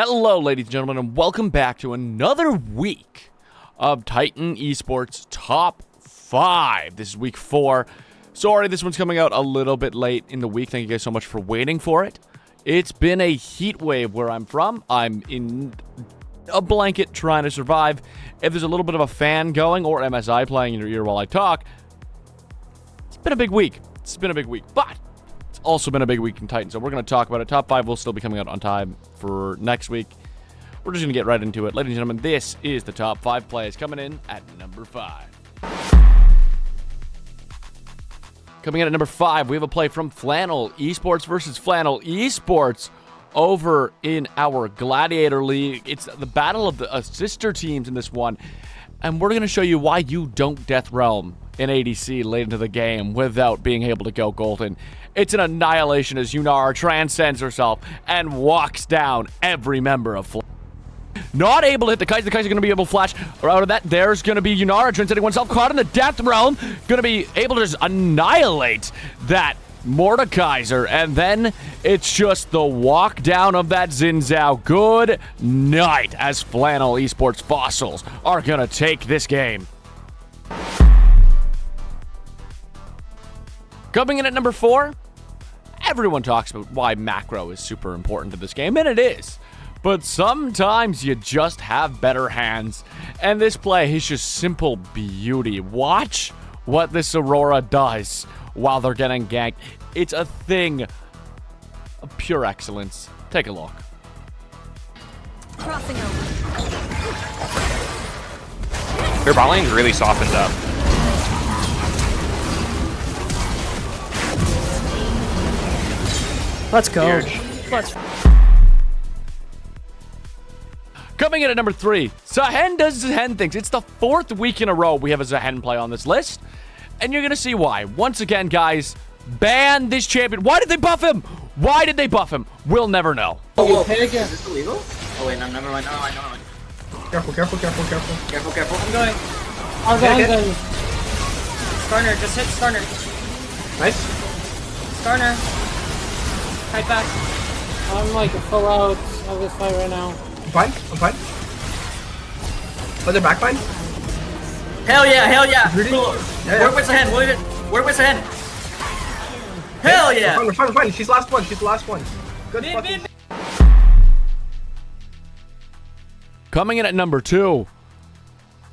Hello, ladies and gentlemen, and welcome back to another week of Titan Esports Top 5. This is week 4. Sorry, this one's coming out a little bit late in the week. Thank you guys so much for waiting for it. It's been a heat wave where I'm from. I'm in a blanket trying to survive. If there's a little bit of a fan going or MSI playing in your ear while I talk, it's been a big week. But it's also been a big week in Titan, so we're going to talk about it. Top 5 will still be coming out on time for next week. We're just going to get right into it. Ladies and gentlemen, this is the top 5 plays coming in at number 5. Coming in at number 5, we have a play from Flannel Esports versus Flannel Esports over in our Gladiator League. It's the battle of the sister teams in this one, and we're going to show you why you don't Death Realm in ADC late into the game without being able to go golden. It's an annihilation as Yunara transcends herself and walks down every member of Flannel. Not able to hit the Kaiser. The Kaiser going to be able to flash out of that. There's going to be Yunara transcending oneself, caught in the Death Realm. Going to be able to just annihilate that Mordekaiser. And then it's just the walk down of that Xin Zhao. Good night as Flannel Esports Fossils are going to take this game. Coming in at number 4, everyone talks about why macro is super important to this game, and it is. But sometimes you just have better hands, and this play is just simple beauty. Watch what this Aurora does while they're getting ganked. It's a thing of pure excellence. Take a look. Crossing over. Their bot lane's really softened up. Let's go. Let's. Coming in at number 3, Zahen does Zahen things. It's the 4th week in a row we have a Zahen play on this list, and you're going to see why. Once again, guys, ban this champion. Why did they buff him? Why did they buff him? We'll never know. Oh, okay again. Is this illegal? Oh wait, no, never mind. No, I know. Careful. Careful. I'm going. I'll go. Starner, just hit Starner. Nice. Starner. Kite back. I'm like full out of this fight right now. I'm fine. Was it back fine? Hell yeah. Yeah. Work with the hand. Work with the hand. Hell yeah. We're fine. She's the last one. Good fucking. Coming in at number 2,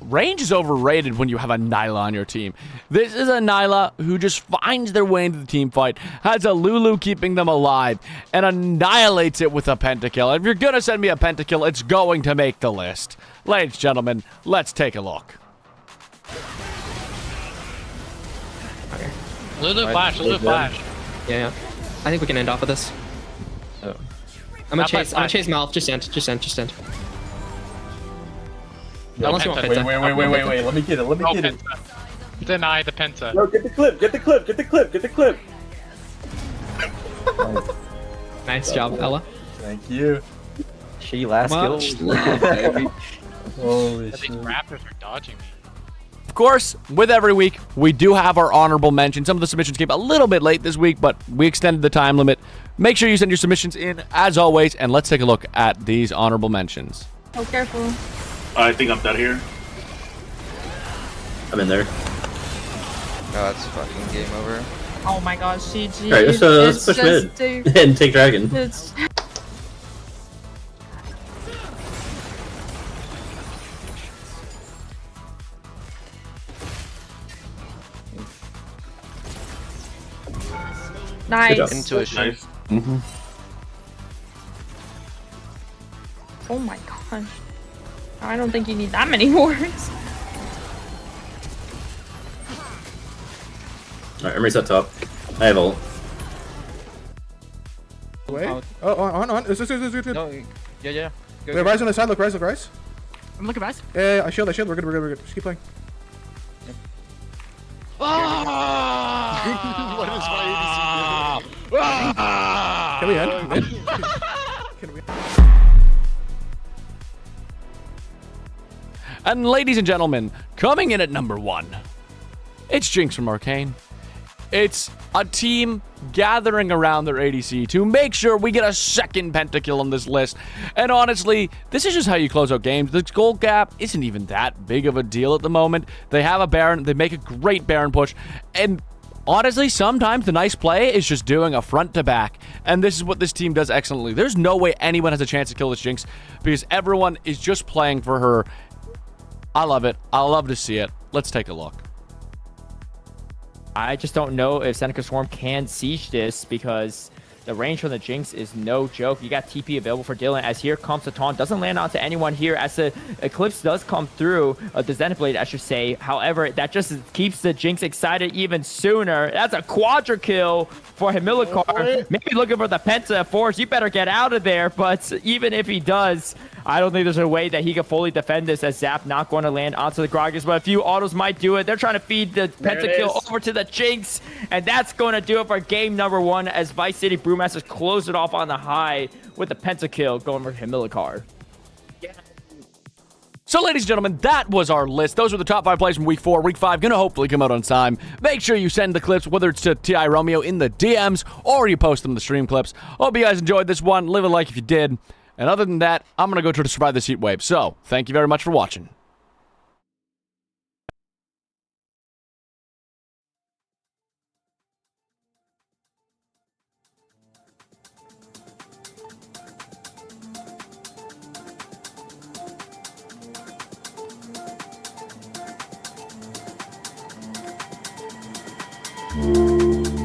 range is overrated when you have a Nyla on your team. This is a Nyla who just finds their way into the team fight, has a Lulu keeping them alive, and annihilates it with a pentakill. If you're going to send me a pentakill, it's going to make the list. Ladies and gentlemen, let's take a look. Okay. Lulu flash. Yeah. I think we can end off of this. Oh. I'm gonna chase Malf. Just end. No, Unless you want Penta. Penta. Wait. Let me get it. Penta. Deny the Penta. No, get the clip. Nice job, Ella. Thank you. She last Much skill. Holy I think Raptors are dodging me. Of course, with every week, we do have our honorable mention. Some of the submissions came a little bit late this week, but we extended the time limit. Make sure you send your submissions in, as always, and let's take a look at these honorable mentions. Oh, careful. I think I'm dead here. I'm in there. Oh, that's fucking game over. Oh my gosh, GG. Alright, let's push mid and take dragon. It's nice. Intuition. Nice. Oh my gosh. I don't think you need that many wards. Alright, Emery's up top. I have ult. Wait. Oh, on. Is this? No, yeah. Go, Wait, Rise on the side. Look, Rise. I'm looking Rise. Yeah. I shield. We're good. Just keep playing. What is my ADC? Can we end? Can we? And ladies and gentlemen, coming in at number 1, it's Jinx from Arcane. It's a team gathering around their ADC to make sure we get a second pentakill on this list. And honestly, this is just how you close out games. The gold gap isn't even that big of a deal at the moment. They have a Baron. They make a great Baron push. And honestly, sometimes the nice play is just doing a front to back. And this is what this team does excellently. There's no way anyone has a chance to kill this Jinx because everyone is just playing for her. I love it. I love to see it. Let's take a look. I just don't know if Seneca Swarm can siege this because the range from the Jinx is no joke. You got TP available for Dylan as here comes the taunt. Doesn't land onto anyone here as the Eclipse does come through. The Xenoblade, I should say. However, that just keeps the Jinx excited even sooner. That's a quadra kill for Himilcar. Maybe looking for the Penta Force. You better get out of there. But even if he does, I don't think there's a way that he can fully defend this as Zap not going to land onto the Gragas, but a few autos might do it. They're trying to feed the pentakill over to the Jinx, and that's going to do it for game number 1 as Vice City Brewmasters close it off on the high with the pentakill going for Himilcar. So, ladies and gentlemen, that was our list. Those were the top 5 plays from Week 4. Week 5 gonna hopefully come out on time. Make sure you send the clips, whether it's to TI Romeo in the DMs or you post them in the stream clips. Hope you guys enjoyed this one. Leave a like if you did. And other than that, I'm going to go try to survive this heat wave. So, thank you very much for watching. You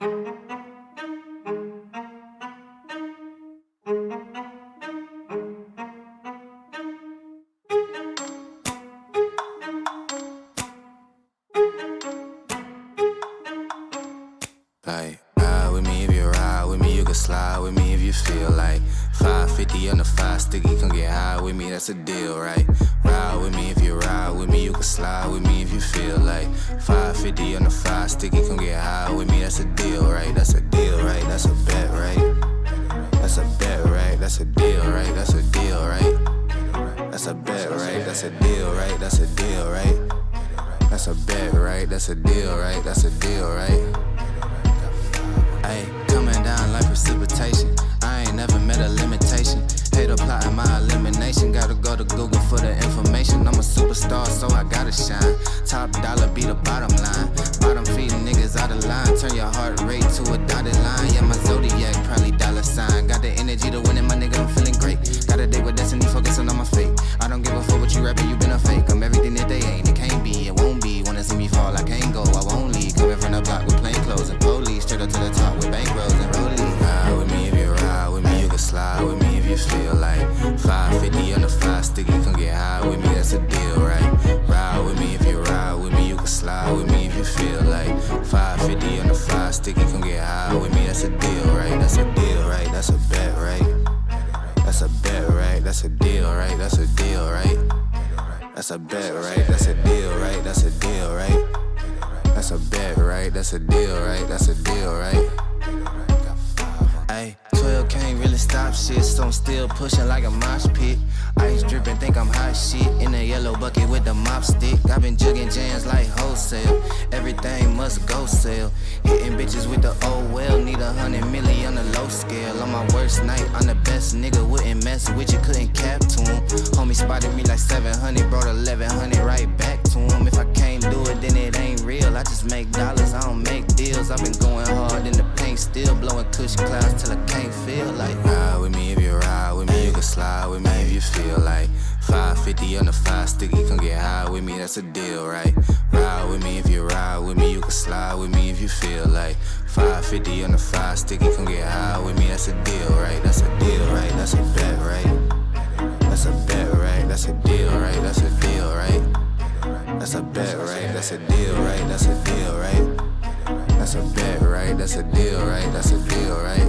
Like, ride with me if you ride with me, you can slide with me if you feel like 550 on the 5 sticky, come get high with me, that's a deal, right? Ride with me if you ride with me, you can slide with me if you feel like 550 on the 5 sticky, come get high with me, that's a deal, right? That's a deal, right? That's a bet, right? That's a bet, right? That's a deal, right? That's a deal, right? That's a bet, right? That's a deal, right? That's a deal, right? That's a bet, right? That's a deal, right? That's a deal, right? Ay, coming down like precipitation. I ain't never met a limitation. Hater plotting my elimination. Gotta go to Google for the information. I'm a superstar, so I gotta shine. Top dollar be the bottom line. Bottom feeding niggas out of line. Turn your heart rate to a dotted line. Yeah, my zodiac probably dollar sign. Got the energy to win it, my nigga, I'm feeling great. Got a date with destiny, focusing on my fate. I don't give a fuck what you rapping, you been a fake. I'm everything that they ain't, it can't be, it won't be. Wanna see me fall, I can't go, I won't leave. Coming from the block with plain clothes and police. Straight up to the top with bankrolls and rollies. Ride with me if you ride with me, you can slide with me if you feel like 550 on the 5 sticky, come get high with me, that's a deal, right? Ride with me if you ride with me, you can slide with me if you feel like 550 on the 5 sticky, come get high with me, that's a deal, right? That's a deal, right? That's a bet, right? That's a bet, right? That's a deal, right? That's a deal, right? That's a bet, right? That's a deal, right? That's a deal, right? That's a bet, right? That's a deal, right? That's a deal, right? Ay, 12 can't really stop shit, so I'm still pushing like a mosh pit. Ice dripping, think I'm hot shit. In a yellow bucket with the mop stick. I've been jugging jams like wholesale. Everything must go sell. Hitting bitches with the old well. Need 100 million on the low scale. On my worst night, I'm the best nigga. Wouldn't mess with you, couldn't cap to him. Homie spotted me like 700, brought 1100 right back to him. If I can't do it, then it ain't real. I just make dollars, I don't make deals. I've been going hard in the paint, still blowing kush clouds till I can't feel like. Ride with me if you ride with me, you can slide with me if you feel like 550 on the 5 sticky, come get high with me, that's a deal, right? Ride with me if you ride with me, you can slide with me if you feel like 550 on the 5 sticky, come get high with me, that's a deal, right? That's a deal, right? That's a bet, right? That's a bet, right? That's a deal, right? That's a deal, right? That's a bet, right? That's a deal, right? That's a deal, right? That's a bet, right? That's a deal, right? That's a deal, right?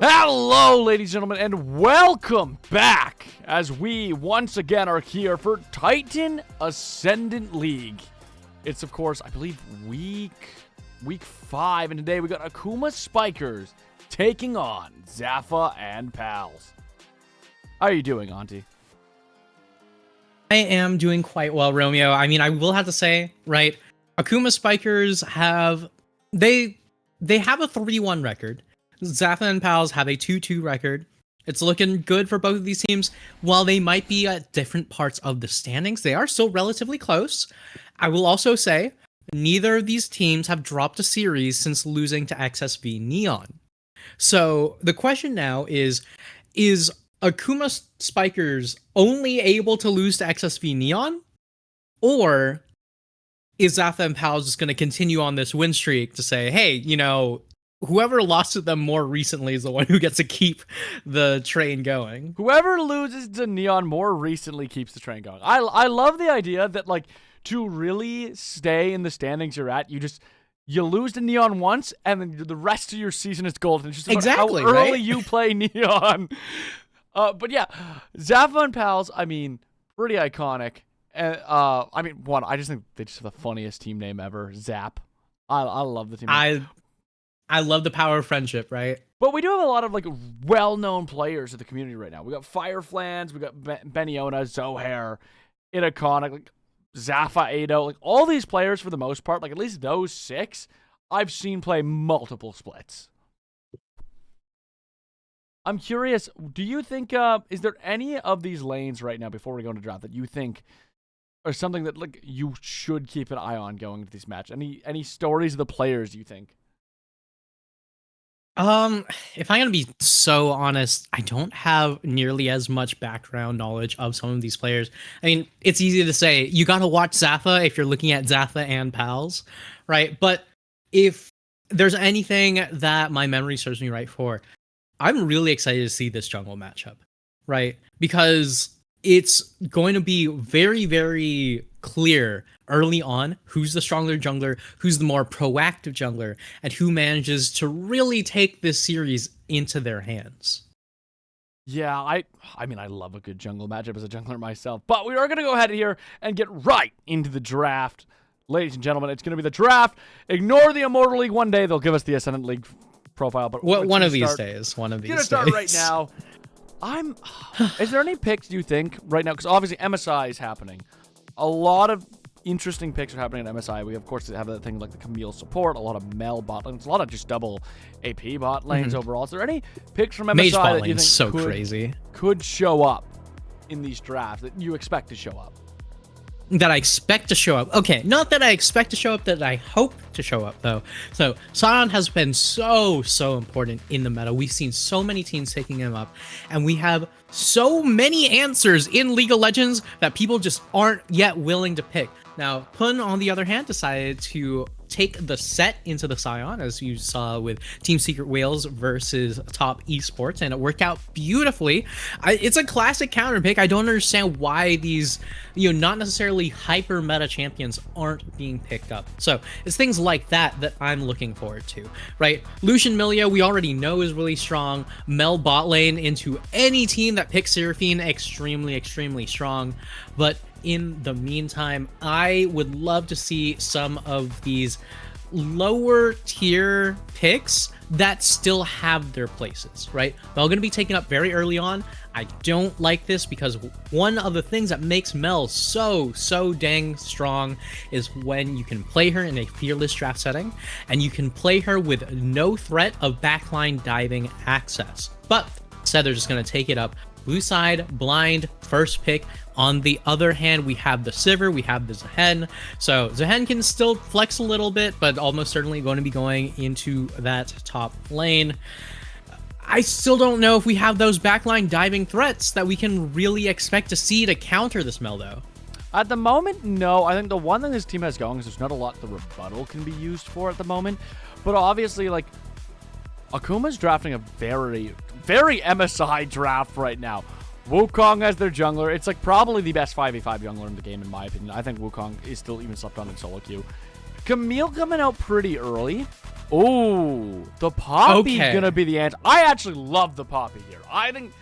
Hello, ladies and gentlemen, and welcome back as we once again are here for Titan Ascendant League. It's, of course, I believe week 5, and today we got Akuma Spikers taking on Zafa and Pals. How are you doing, Auntie? I am doing quite well, Romeo. I mean, I will have to say, right, Akuma Spikers have they have a 3-1 record. Zafa and Pals have a 2-2 record. It's looking good for both of these teams. While they might be at different parts of the standings, they are still relatively close. I will also say, neither of these teams have dropped a series since losing to XSV Neon. So the question now is Akuma Spikers only able to lose to XSV Neon? Or is Zafa and Pals just going to continue on this win streak to say, hey, you know, whoever lost to them more recently is the one who gets to keep the train going? Whoever loses to Neon more recently keeps the train going. I love the idea that, like, to really stay in the standings you're at, you lose to Neon once, and then the rest of your season is golden. It's just about exactly, how early right? you play Neon. But yeah, Zafa and Pals, I mean, pretty iconic. I mean, I just think they just have the funniest team name ever, Zap. I love the team name. I love the power of friendship, right? But we do have a lot of, like, well-known players in the community right now. We got Fireflans, we got Beniona, Zohair, Iconic, like Zafa, Ado, like all these players for the most part, like at least those 6, I've seen play multiple splits. I'm curious, do you think, is there any of these lanes right now before we go into draft that you think are something that, like, you should keep an eye on going into this match? Any stories of the players you think? If I'm gonna be so honest, I don't have nearly as much background knowledge of some of these players. I mean, it's easy to say, you gotta watch Zafa if you're looking at Zafa and Pals, right? But if there's anything that my memory serves me right for, I'm really excited to see this jungle matchup, right? Because it's going to be very, very clear early on who's the stronger jungler, who's the more proactive jungler, and who manages to really take this series into their hands. Yeah, I mean, I love a good jungle matchup as a jungler myself, but we are going to go ahead here and get right into the draft. Ladies and gentlemen, it's going to be the draft. Ignore the Immortal League one day. They'll give us the Ascendant League profile. But one of these days. Going to start right now. Is there any picks you think right now? Because obviously MSI is happening. A lot of interesting picks are happening at MSI. We, of course, have that thing like the Camille support, a lot of Mel bot lanes, a lot of just double AP bot lanes overall. Is there any picks from MSI Mage bot that you think so crazy could show up in these drafts that you expect to show up? That I expect to show up. Okay, not that I expect to show up, that I hope to show up, though. So, Sion has been so important in the meta. We've seen so many teams taking him up, and we have so many answers in League of Legends that people just aren't yet willing to pick. Now, Pun, on the other hand, decided to take the set into the Sion, as you saw with Team Secret Whales versus Top Esports, and it worked out beautifully. It's a classic counter pick. I don't understand why these, not necessarily hyper meta champions aren't being picked up. So it's things like that I'm looking forward to, right? Lucian Milio, we already know, is really strong. Mel bot lane into any team that picks Seraphine, extremely strong. But in the meantime, I would love to see some of these lower tier picks that still have their places, right? They're all going to be taken up very early on. I don't like this because one of the things that makes Mel so dang strong is when you can play her in a fearless draft setting, and you can play her with no threat of backline diving access. But instead, they're just going to take it up blue side, blind, first pick. On the other hand, we have the Sivir, we have the Zehen. So Zehen can still flex a little bit, but almost certainly going to be going into that top lane. I still don't know if we have those backline diving threats that we can really expect to see to counter this Mel, though. At the moment, no. I think the one thing this team has going is there's not a lot the rebuttal can be used for at the moment. But obviously, like, Akuma's drafting a very MSI draft right now. Wukong as their jungler. It's like probably the best 5v5 jungler in the game, in my opinion. I think Wukong is still even slept on in solo queue. Camille coming out pretty early. Ooh, the Poppy Okay. gonna be the answer. I actually love the Poppy here. I think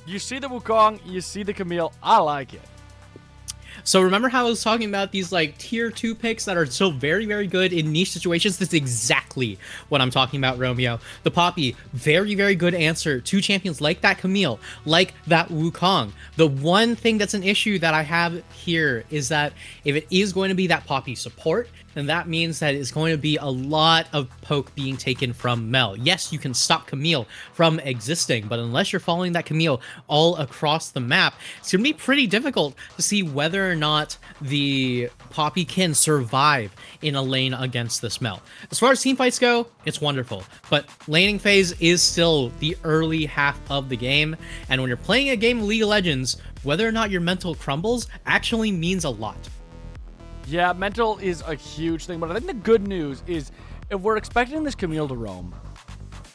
you see the Wukong, you see the Camille. I like it. So remember how I was talking about these like tier 2 picks that are still very, very good in niche situations? That's exactly what I'm talking about, Romeo. The Poppy, very, very good answer to champions like that Camille, like that Wukong. The one thing that's an issue that I have here is that if it is going to be that Poppy support, then that means that it's going to be a lot of poke being taken from Mel. Yes, you can stop Camille from existing, but unless you're following that Camille all across the map, it's going to be pretty difficult to see whether or not the Poppy can survive in a lane against this Mel. As far as team fights go, it's wonderful, but laning phase is still the early half of the game, and when you're playing a game of League of Legends, whether or not your mental crumbles actually means a lot. Yeah, mental is a huge thing, but I think the good news is if we're expecting this Camille to roam,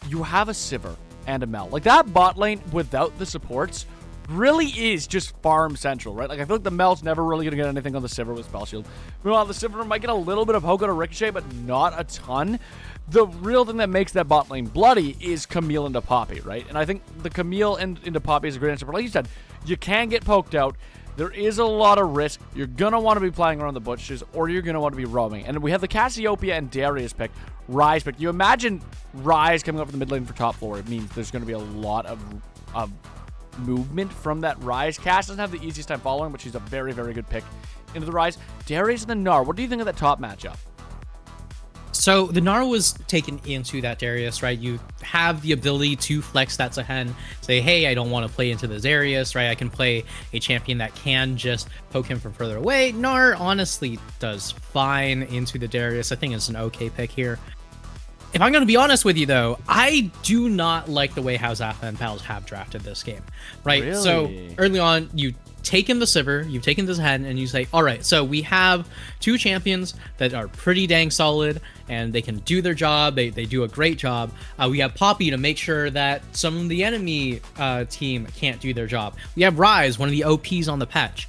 you have a Sivir and a Mel. Like, that bot lane without the supports really is just farm central, right? Like, I feel like the Mel's never really going to get anything on the Sivir with Spell Shield. Meanwhile, the Sivir might get a little bit of poke on a Ricochet, but not a ton. The real thing that makes that bot lane bloody is Camille into Poppy, right? And I think the Camille into Poppy is a great answer. But like you said, you can get poked out. There is a lot of risk. You're going to want to be playing around the bushes, or you're going to want to be roaming. And we have the Cassiopeia and Darius pick, Ryze pick. You imagine Ryze coming up from the mid lane for top floor. It means there's going to be a lot of movement from that Ryze. Cass doesn't have the easiest time following, but she's a very, very good pick into the Ryze. Darius and the Gnar. What do you think of that top matchup? So the Gnar was taken into that Darius, right? You have the ability to flex that Zahen, say, hey, I don't want to play into this Darius, right? I can play a champion that can just poke him from further away. Gnar honestly does fine into the Darius. I think it's an okay pick here. If I'm going to be honest with you, though, I do not like the way how Zafa and Pals have drafted this game, right? Really? So early on, you taken the Sivir, you've taken this head, and you say, all right, so we have two champions that are pretty dang solid, and they can do their job. They do a great job. We have Poppy to make sure that some of the enemy team can't do their job. We have Ryze, one of the OPs on the patch.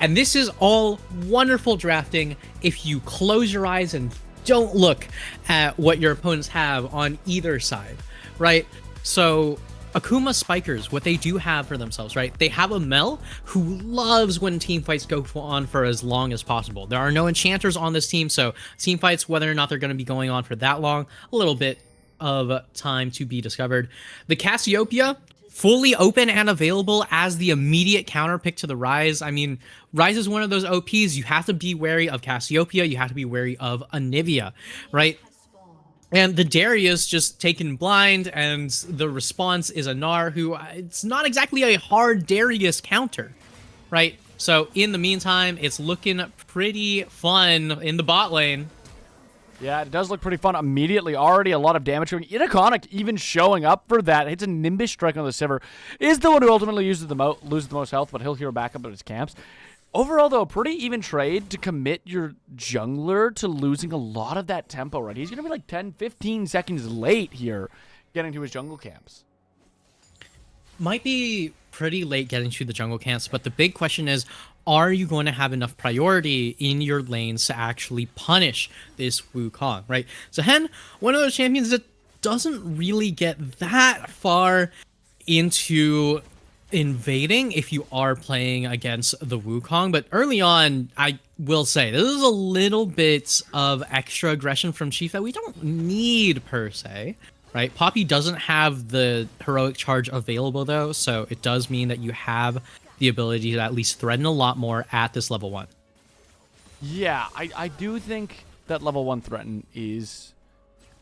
And this is all wonderful drafting if you close your eyes and don't look at what your opponents have on either side, right? So Akuma Spikers, what they do have for themselves, right? They have a Mel who loves when team fights go on for as long as possible. There are no enchanters on this team, so team fights, whether or not they're going to be going on for that long, a little bit of time to be discovered. The Cassiopeia, fully open and available as the immediate counter pick to the Ryze. I mean, Ryze is one of those OPs. You have to be wary of Cassiopeia. You have to be wary of Anivia, right? And the Darius just taken blind, and the response is a Gnar who, it's not exactly a hard Darius counter, right? So in the meantime, it's looking pretty fun in the bot lane. Yeah, it does look pretty fun immediately. Already a lot of damage going. Inaconic even showing up for that. Hits a Nimbus strike on the Sivir. Is the one who ultimately loses the most health, but he'll hero back up at his camps. Overall, though, a pretty even trade to commit your jungler to losing a lot of that tempo, right? He's going to be like 10, 15 seconds late here getting to his jungle camps. Might be pretty late getting to the jungle camps, but the big question is, are you going to have enough priority in your lanes to actually punish this Wukong, right? So Hen, one of those champions that doesn't really get that far into invading if you are playing against the Wukong, but early on, I will say, this is a little bit of extra aggression from Chief that we don't need per se, right? Poppy doesn't have the heroic charge available though, so it does mean that you have the ability to at least threaten a lot more at this level 1. Yeah, I do think that level 1 threaten is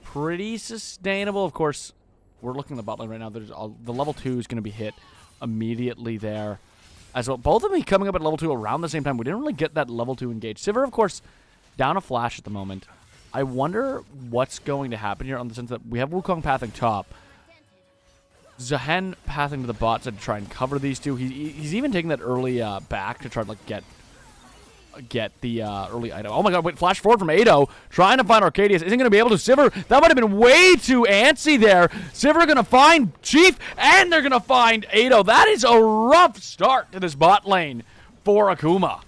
pretty sustainable. Of course, we're looking at the bot lane right now. There's the level 2 is going to be hit immediately there as well. Both of them coming up at level 2 around the same time. We didn't really get that level 2 engaged. Sivir, of course, down a flash at the moment. I wonder what's going to happen here on the sense that we have Wukong pathing top. Zahen pathing to the bot to try and cover these two. He's even taking that early back to try to like get the early item. Oh my god, wait, flash forward from Ado, trying to find Arcadius. Isn't going to be able to. Sivir, that might have been way too antsy there. Sivir going to find Chief, and they're going to find Ado. That is a rough start to this bot lane for Akuma.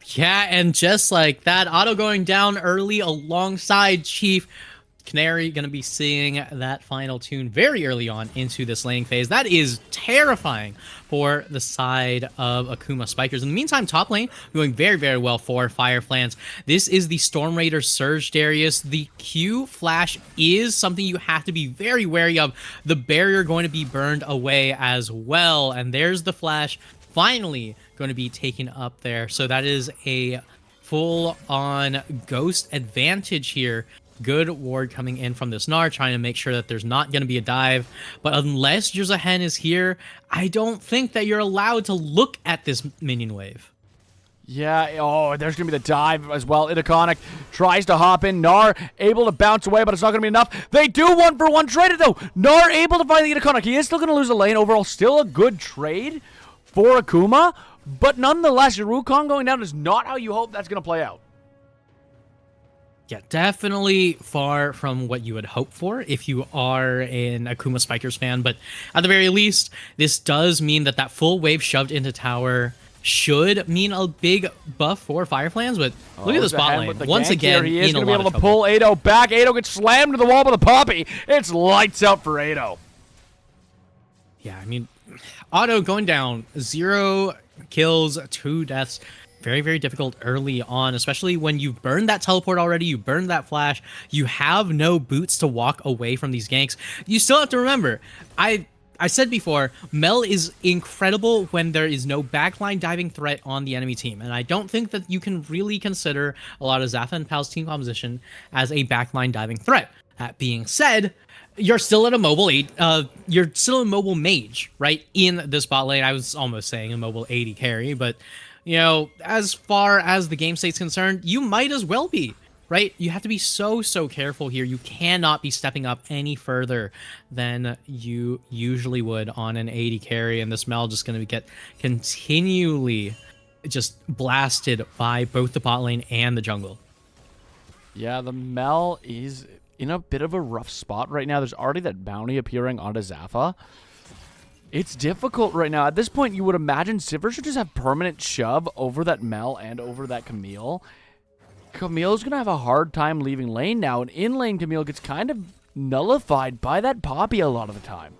Yeah, and just like that, Otto going down early alongside Chief Canary going to be seeing that final tune very early on into this laning phase. That is terrifying for the side of Akuma Spikers. In the meantime, top lane doing very, very well for Fireflans. This is the Storm Raider Surge Darius. The Q flash is something you have to be very wary of. The barrier going to be burned away as well. And there's the flash finally going to be taken up there. So that is a full-on Ghost advantage here. Good ward coming in from this Gnar, trying to make sure that there's not going to be a dive. But unless Jirzahen is here, I don't think that you're allowed to look at this minion wave. Yeah, oh, there's going to be the dive as well. Idaconic tries to hop in. Gnar able to bounce away, but it's not going to be enough. They do 1-for-1 trade it, though. Gnar able to find the Idaconic. He is still going to lose the lane. Overall, still a good trade for Akuma. But nonetheless, your Wukong going down is not how you hope that's going to play out. Yeah, definitely far from what you would hope for if you are an Akuma Spikers fan. But at the very least, this does mean that that full wave shoved into tower should mean a big buff for Fireflans. But look at this bot lane. Once again, he is going to be able to pull Ado back. Ado gets slammed to the wall by the Poppy. It's lights out for Ado. Yeah, I mean, Otto going down. 0 kills, 2 deaths. Very, very difficult early on, especially when you've burned that teleport already, you burned that flash, you have no boots to walk away from these ganks. You still have to remember, I said before, Mel is incredible when there is no backline diving threat on the enemy team, and I don't think that you can really consider a lot of Zafa and Pal's team composition as a backline diving threat. That being said, you're still at a mobile you're still a mobile mage, right? In this bot lane. I was almost saying a mobile 80 carry, but you know, as far as the game state's concerned, you might as well be, right? You have to be so careful here. You cannot be stepping up any further than you usually would on an 80 carry, and this Mel just going to get continually just blasted by both the bot lane and the jungle. Yeah, the Mel is in a bit of a rough spot right now. There's already that bounty appearing onto Zafa. It's difficult right now. At this point, you would imagine Sivir should just have permanent shove over that Mel and over that Camille. Camille's going to have a hard time leaving lane now, and in lane Camille gets kind of nullified by that Poppy a lot of the time.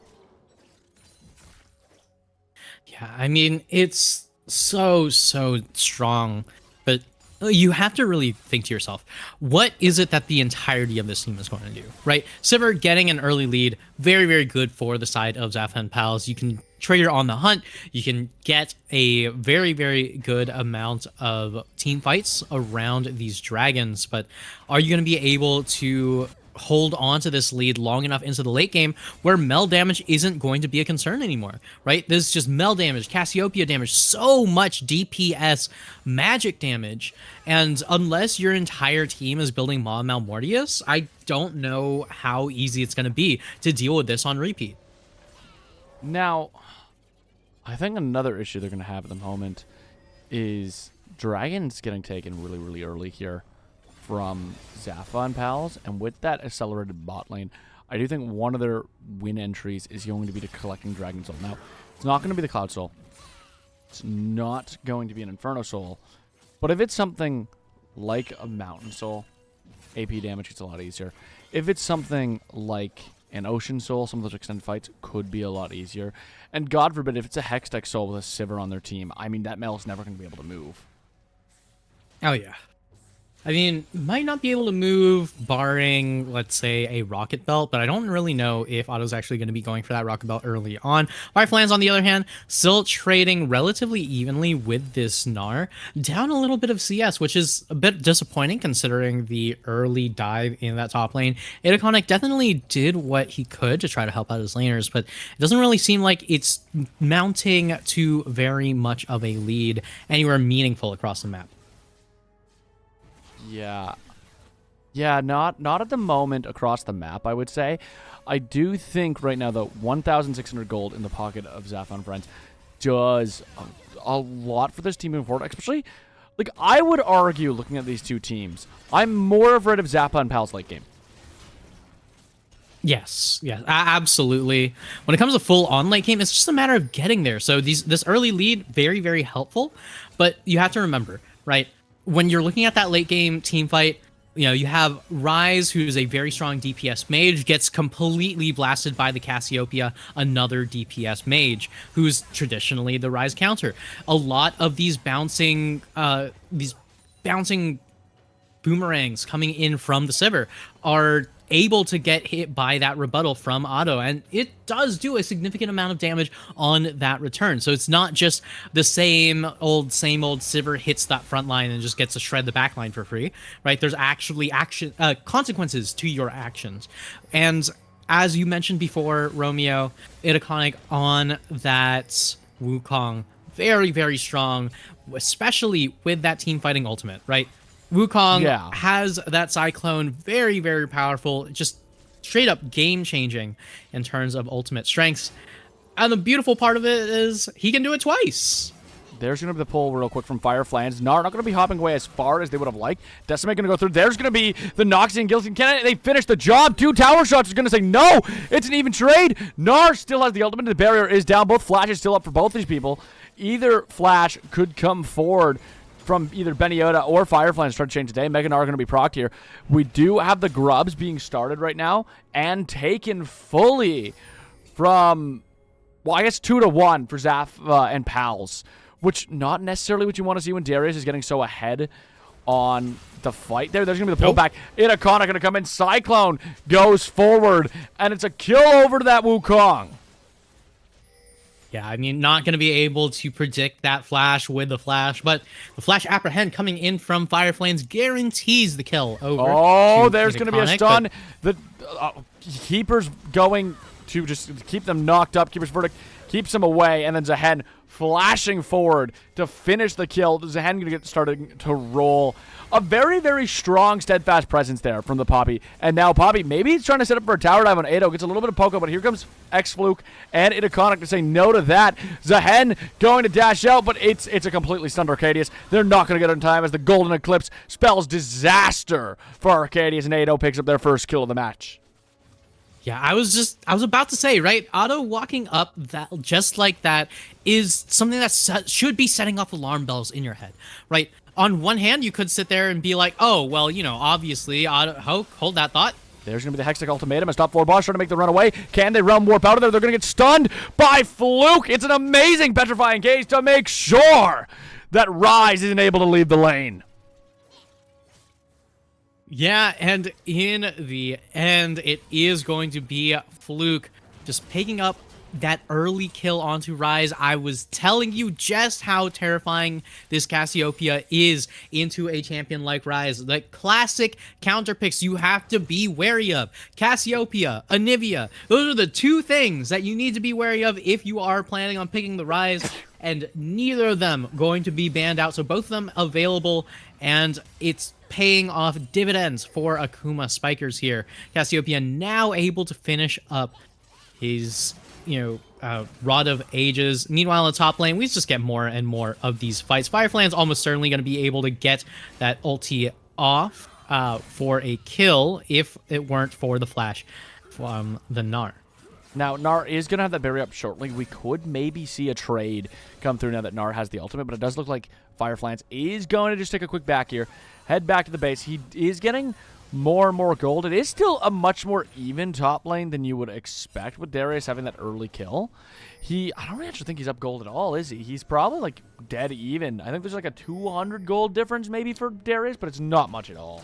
Yeah, I mean, it's so strong, but you have to really think to yourself, what is it that the entirety of this team is going to do, right? Sivir getting an early lead, very, very good for the side of Zafa and Pals. You can trigger on the hunt. You can get a very, very good amount of team fights around these dragons, but are you going to be able to hold on to this lead long enough into the late game where Mel damage isn't going to be a concern anymore, right? There's just Mel damage, Cassiopeia damage, so much DPS magic damage, and unless your entire team is building Maw Malmortius, I don't know how easy it's going to be to deal with this on repeat. Now, I think another issue they're going to have at the moment is dragons getting taken really, really early here from Zafa and Pals, and with that accelerated bot lane, I do think one of their win entries is going to be to collecting Dragon Soul. Now, it's not going to be the Cloud Soul. It's not going to be an Inferno Soul. But if it's something like a Mountain Soul, AP damage gets a lot easier. If it's something like an Ocean Soul, some of those extended fights could be a lot easier. And God forbid, if it's a Hextech Soul with a Sivir on their team, I mean, that Mel's never going to be able to move. Oh, yeah. I mean, might not be able to move barring, let's say, a Rocket Belt, but I don't really know if Otto's actually going to be going for that Rocket Belt early on. Fireflans, on the other hand, still trading relatively evenly with this Gnar. Down a little bit of CS, which is a bit disappointing considering the early dive in that top lane. Idaconic definitely did what he could to try to help out his laners, but it doesn't really seem like it's mounting to very much of a lead anywhere meaningful across the map. Yeah, not at the moment across the map, I would say. I do think right now the 1,600 gold in the pocket of Zafa and friends does a lot for this team moving forward, especially, like, I would argue, looking at these two teams, I'm more afraid of Zafa and Pal's late game. Yes, absolutely. When it comes to full on late game, it's just a matter of getting there. So this early lead, very, very helpful, but you have to remember, right? When you're looking at that late game team fight, You have Rise, who is a very strong DPS mage, gets completely blasted by the Cassiopeia, another DPS mage, who's traditionally the Rise counter. A lot of these bouncing boomerangs coming in from the Sivir are able to get hit by that rebuttal from Otto, and it does do a significant amount of damage on that return. So it's not just the same old Sivir hits that front line and just gets to shred the back line for free, right? There's actually consequences to your actions. And as you mentioned before, Romeo, Itaconic on that Wukong, very, very strong, especially with that team fighting ultimate, right? Wukong has that Cyclone, very, very powerful, just straight up game-changing in terms of ultimate strengths. And the beautiful part of it is he can do it twice. There's going to be the pull real quick from Fireflans. Gnar not going to be hopping away as far as they would have liked. Decimate going to go through. There's going to be the Noxie and Gilson. Can they finish the job? 2 tower shots is going to say no. It's an even trade. Gnar still has the ultimate. The barrier is down. Both flashes still up for both these people. Either flash could come forward from either Benioda or Firefly start to change today. Mega Gnar are going to be procced here. We do have the grubs being started right now and taken fully from, well, I guess 2-1 for Zafa and Pals, which not necessarily what you want to see when Darius is getting so ahead on the fight there. There's going to be the pullback. Itaconic going to come in. Cyclone goes forward, and it's a kill over to that Wukong. Yeah, I mean, not going to be able to predict that flash with the flash, but the flash apprehend coming in from Fireflames guarantees the kill over. Oh, there's going to be a stun. The Keeper's going to just keep them knocked up. Keeper's verdict keeps them away, and then Zahen flashing forward to finish the kill. Zahen going to get started to roll. A very, very strong, steadfast presence there from the Poppy. And now Poppy, maybe he's trying to set up for a tower dive on Ado. Gets a little bit of Poco, but here comes X-Fluke and Itaconic to say no to that. Zahen going to dash out, but it's a completely stunned Arcadius. They're not going to get it in time as the Golden Eclipse spells disaster for Arcadius, and Ado picks up their first kill of the match. Yeah, I was about to say, right? Otto walking up that just like that is something that should be setting off alarm bells in your head, right? On one hand, you could sit there and be like, oh, well, obviously, Otto, hold that thought. There's going to be the Hextech ultimatum. A top 4 boss trying to make the run away. Can they run warp out of there? They're going to get stunned by Fluke. It's an amazing petrifying case to make sure that Rise isn't able to leave the lane. Yeah, and in the end, it is going to be Fluke just picking up that early kill onto Rise. I was telling you just how terrifying this Cassiopeia is into a champion like Rise. The classic counter picks you have to be wary of. Cassiopeia, Anivia, those are the 2 things that you need to be wary of if you are planning on picking the Rise, and neither of them going to be banned out. So both of them available, and it's paying off dividends for Akuma Spikers here. Cassiopeia now able to finish up his Rod of Ages. Meanwhile, in the top lane, we just get more and more of these fights. Firefly's almost certainly going to be able to get that ulti off for a kill if it weren't for the flash from the Gnar. Now, Gnar is going to have that barrier up shortly. We could maybe see a trade come through now that Gnar has the ultimate, but it does look like Fireflans is going to just take a quick back here, head back to the base. He is getting more and more gold. It is still a much more even top lane than you would expect with Darius having that early kill. I don't actually think he's up gold at all, is he? He's probably like dead even. I think there's like a 200 gold difference maybe for Darius, but it's not much at all.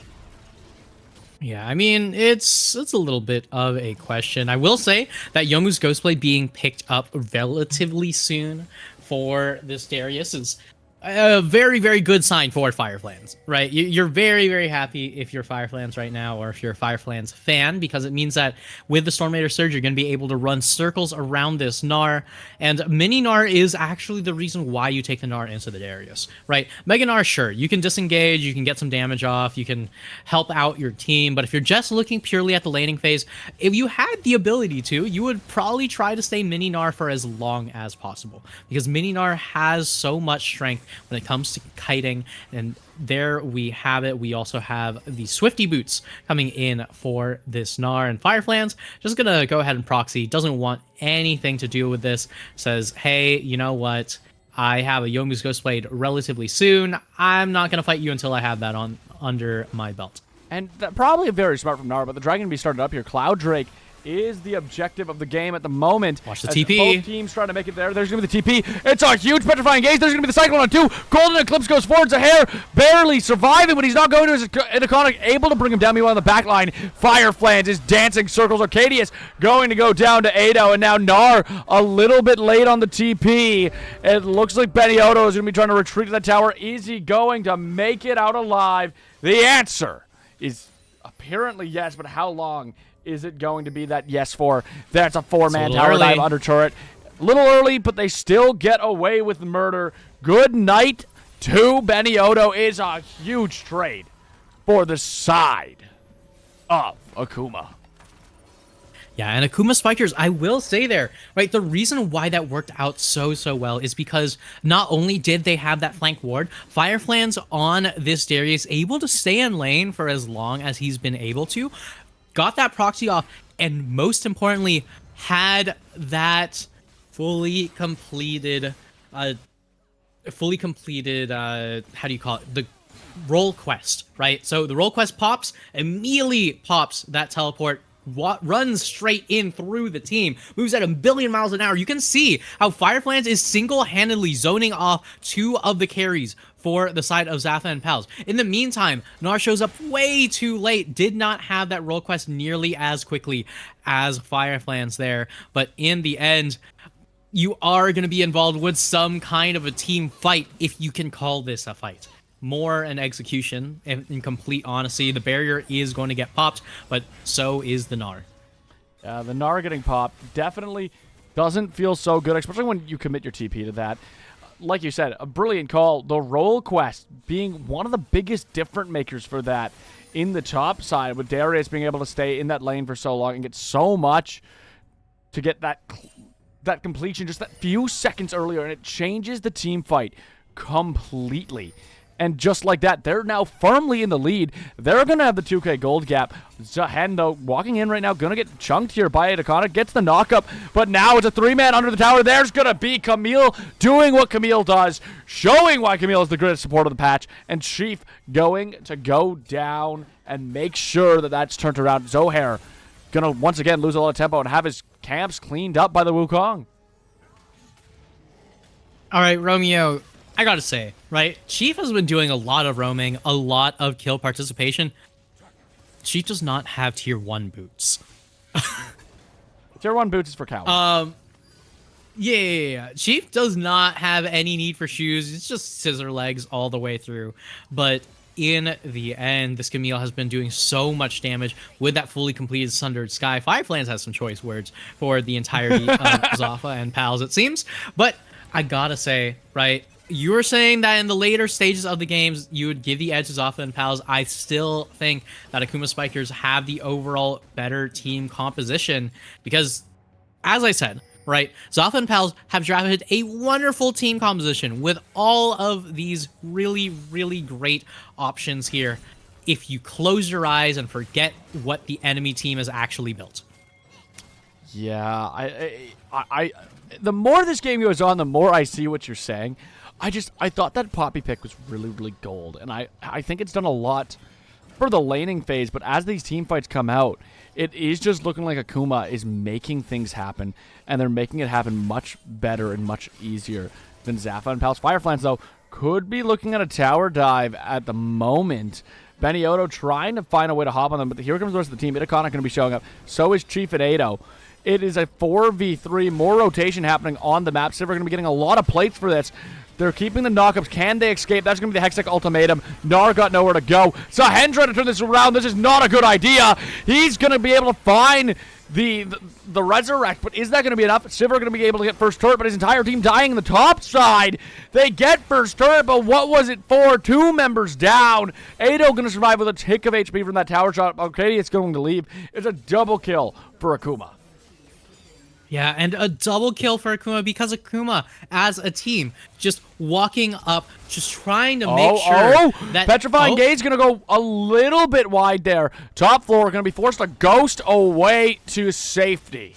Yeah, I mean, it's a little bit of a question. I will say that Yomu's Ghostblade being picked up relatively soon for this Darius is a very, very good sign for Fireflans, right? You're very, very happy if you're Fireflans right now, or if you're a Fireflans fan, because it means that with the Stormraider Surge, you're going to be able to run circles around this Gnar, and Mini Gnar is actually the reason why you take the Gnar into the Darius, right? Mega Gnar, sure, you can disengage, you can get some damage off, you can help out your team, but if you're just looking purely at the laning phase, if you had the ability to, you would probably try to stay Mini Gnar for as long as possible, because Mini Gnar has so much strength when it comes to kiting, and there we have it. We also have the Swifty Boots coming in for this Gnar, and Fireflans just gonna go ahead and proxy, doesn't want anything to do with this, says, hey, you know what, I have a Yomu's Ghostblade relatively soon, I'm not gonna fight you until I have that on under my belt. And probably very smart from Nara, but the Dragon be started up here. Cloud Drake is the objective of the game at the moment. Watch the as TP. Both teams trying to make it there. There's going to be the TP. It's a huge petrifying gaze. There's going to be the Cyclone on 2. Golden Eclipse goes forward. Zahair barely surviving, but he's not going to his Iconic, able to bring him down. Meanwhile, on the back line, Fireflans is dancing circles. Arcadius going to go down to Ado, and now Nar a little bit late on the TP. It looks like Benioto is going to be trying to retreat to the tower. Is he going to make it out alive? The answer is apparently yes, but how long is it going to be that yes for? That's a 4-man tower dive under turret. A little early, but they still get away with murder. Good night to Benioto is a huge trade for the side of Akuma. Yeah, and Akuma Spikers, I will say there, right, the reason why that worked out so well is because not only did they have that flank ward, Fireflans on this Darius able to stay in lane for as long as he's been able to, got that proxy off, and most importantly, had that fully completed, how do you call it, the role quest, right? So the role quest pops, immediately pops that teleport, runs straight in through the team, moves at 1 billion miles an hour. You can see how Fireflans is single-handedly zoning off 2 of the carries for the side of Zafa and Pals. In the meantime, Nar shows up way too late, did not have that role quest nearly as quickly as Fireflans there, but in the end, you are going to be involved with some kind of a team fight if you can call this a fight. More an execution, in complete honesty. The barrier is going to get popped, but so is the Gnar. The Gnar getting popped definitely doesn't feel so good, especially when you commit your TP to that. Like you said, a brilliant call. The role quest being one of the biggest difference makers for that in the top side, with Darius being able to stay in that lane for so long and get so much to get that completion just that few seconds earlier, and it changes the team fight completely. And just like that, they're now firmly in the lead. They're going to have the 2K gold gap. Zahen, though, walking in right now, going to get chunked here by Iconic. Gets the knock-up, but now it's a 3-man under the tower. There's going to be Camille doing what Camille does, showing why Camille is the greatest supporter of the patch. And Chief going to go down and make sure that that's turned around. Zohair going to, once again, lose a lot of tempo and have his camps cleaned up by the Wukong. All right, Romeo, I gotta say, right? Chief has been doing a lot of roaming, a lot of kill participation. Chief does not have tier 1 boots. Tier 1 boots is for cowards. Yeah. Chief does not have any need for shoes. It's just scissor legs all the way through. But in the end, this Camille has been doing so much damage with that fully completed Sundered Sky. Fireflans has some choice words for the entirety of Zafa and Pals, it seems. But I gotta say, right, you were saying that in the later stages of the games, you would give the edge to Zafa and Pals. I still think that Akuma Spikers have the overall better team composition because, as I said, right, Zafa and Pals have drafted a wonderful team composition with all of these really, really great options here if you close your eyes and forget what the enemy team has actually built. Yeah, I the more this game goes on, the more I see what you're saying. I thought that Poppy pick was really, really gold, and I think it's done a lot for the laning phase, but as these team fights come out, it is just looking like Akuma is making things happen, and they're making it happen much better and much easier than Zafa and Pals. Fireflans, though, could be looking at a tower dive at the moment. Benioto trying to find a way to hop on them, but here comes the rest of the team. Iconic going to be showing up. So is Chief and Ado. It is a 4v3, more rotation happening on the map. Sivir going to be getting a lot of plates for this. They're keeping the knockups. Can they escape? That's going to be the Hextech ultimatum. Gnar got nowhere to go. Zahen trying to turn this around. This is not a good idea. He's going to be able to find the resurrect, but is that going to be enough? Sivir going to be able to get first turret, but his entire team dying in the top side. They get first turret, but what was it for? 2 members down. Ado going to survive with a tick of HP from that tower shot. Okay, it's going to leave. It's a double kill for Akuma. Yeah, and a double kill for Akuma because Akuma, as a team, just walking up, just trying to make sure that... Petrifying Gaze going to go a little bit wide there. Top floor going to be forced to ghost away to safety.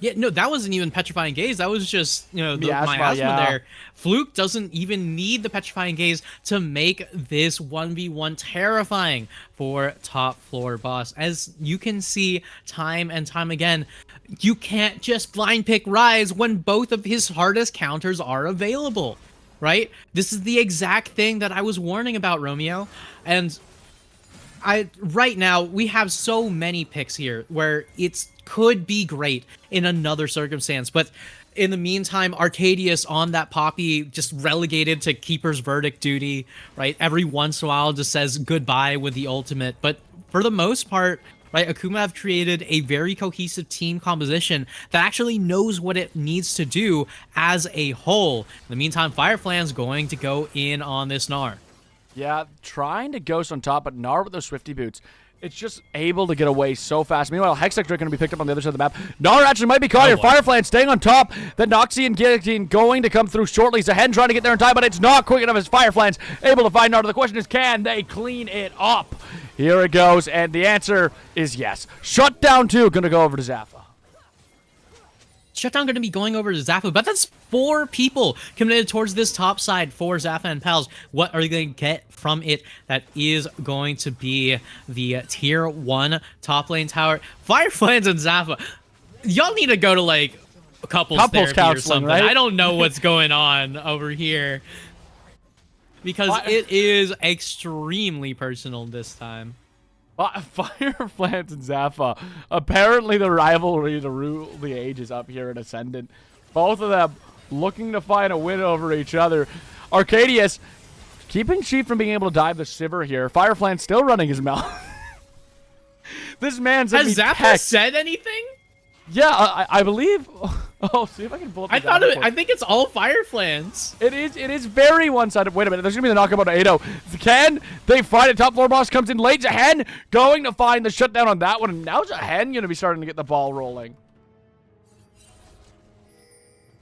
Yeah, no, that wasn't even Petrifying Gaze. That was just, you know, Miasma, miasma yeah. there. Fluke doesn't even need the Petrifying Gaze to make this 1v1 terrifying for top floor boss. As you can see time and time again, you can't just blind pick Rise when both of his hardest counters are available, right? This is the exact thing that I was warning about, Romeo. And right now we have so many picks here where it could be great in another circumstance, but in the meantime, Arcadius on that Poppy just relegated to Keeper's Verdict duty, right? Every once in a while just says goodbye with the ultimate, but for the most part, right, Akuma have created a very cohesive team composition that actually knows what it needs to do as a whole. In the meantime, Fireflan's going to go in on this Gnar. Yeah, trying to ghost on top, but Gnar with those Swifty boots, it's just able to get away so fast. Meanwhile, Hextech are going to be picked up on the other side of the map. Gnar actually might be caught here. Firefly staying on top. The Noxie and Guillotine going to come through shortly. Zahen trying to get there in time, but it's not quick enough as Firefly's able to find Gnar. The question is, can they clean it up? Here it goes, and the answer is yes. Shutdown 2 going to go over to Zafa. Shutdown going to be going over to Zafa, but that's 4 people committed towards this top side for Zafa and Pals. What are they going to get from it? That is going to be the tier 1 top lane tower. Fireflies and Zafa, y'all need to go to like a couples therapy or something. Right? I don't know what's going on over here because it is extremely personal this time. Fireflies and Zafa. Apparently the rivalry to rule the ages up here at Ascendant. Both of them looking to find a win over each other. Arcadius keeping Chief from being able to dive the Sivir here. Firefly's still running his mouth. This man's Has Zafa said anything? Yeah, I believe. Oh, see if I can pull up. I think it's all Fireflies. It is very one-sided. Wait a minute, there's gonna be the knockup on Ado. Can they find it? Top floor boss comes in late. Zahen going to find the shutdown on that one, and now Zahen gonna be starting to get the ball rolling.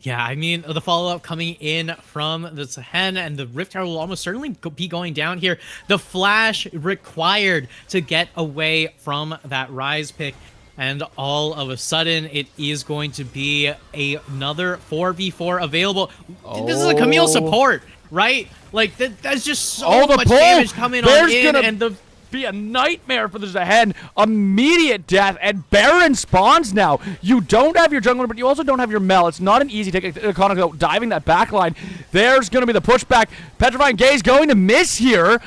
Yeah, I mean, the follow-up coming in from the Zahen, and the Rift Tower will almost certainly be going down here. The flash required to get away from that Rise pick. And all of a sudden, it is going to be another 4v4 available. Oh. This is a Camille support, right? Like, that's just so much damage coming on in. And the be a nightmare for the Zahen. Immediate death, and Baron spawns now. You don't have your jungler, but you also don't have your Mel. It's not an easy take. Iconic diving that backline. There's going to be the pushback. Petrifying Gaze going to miss here.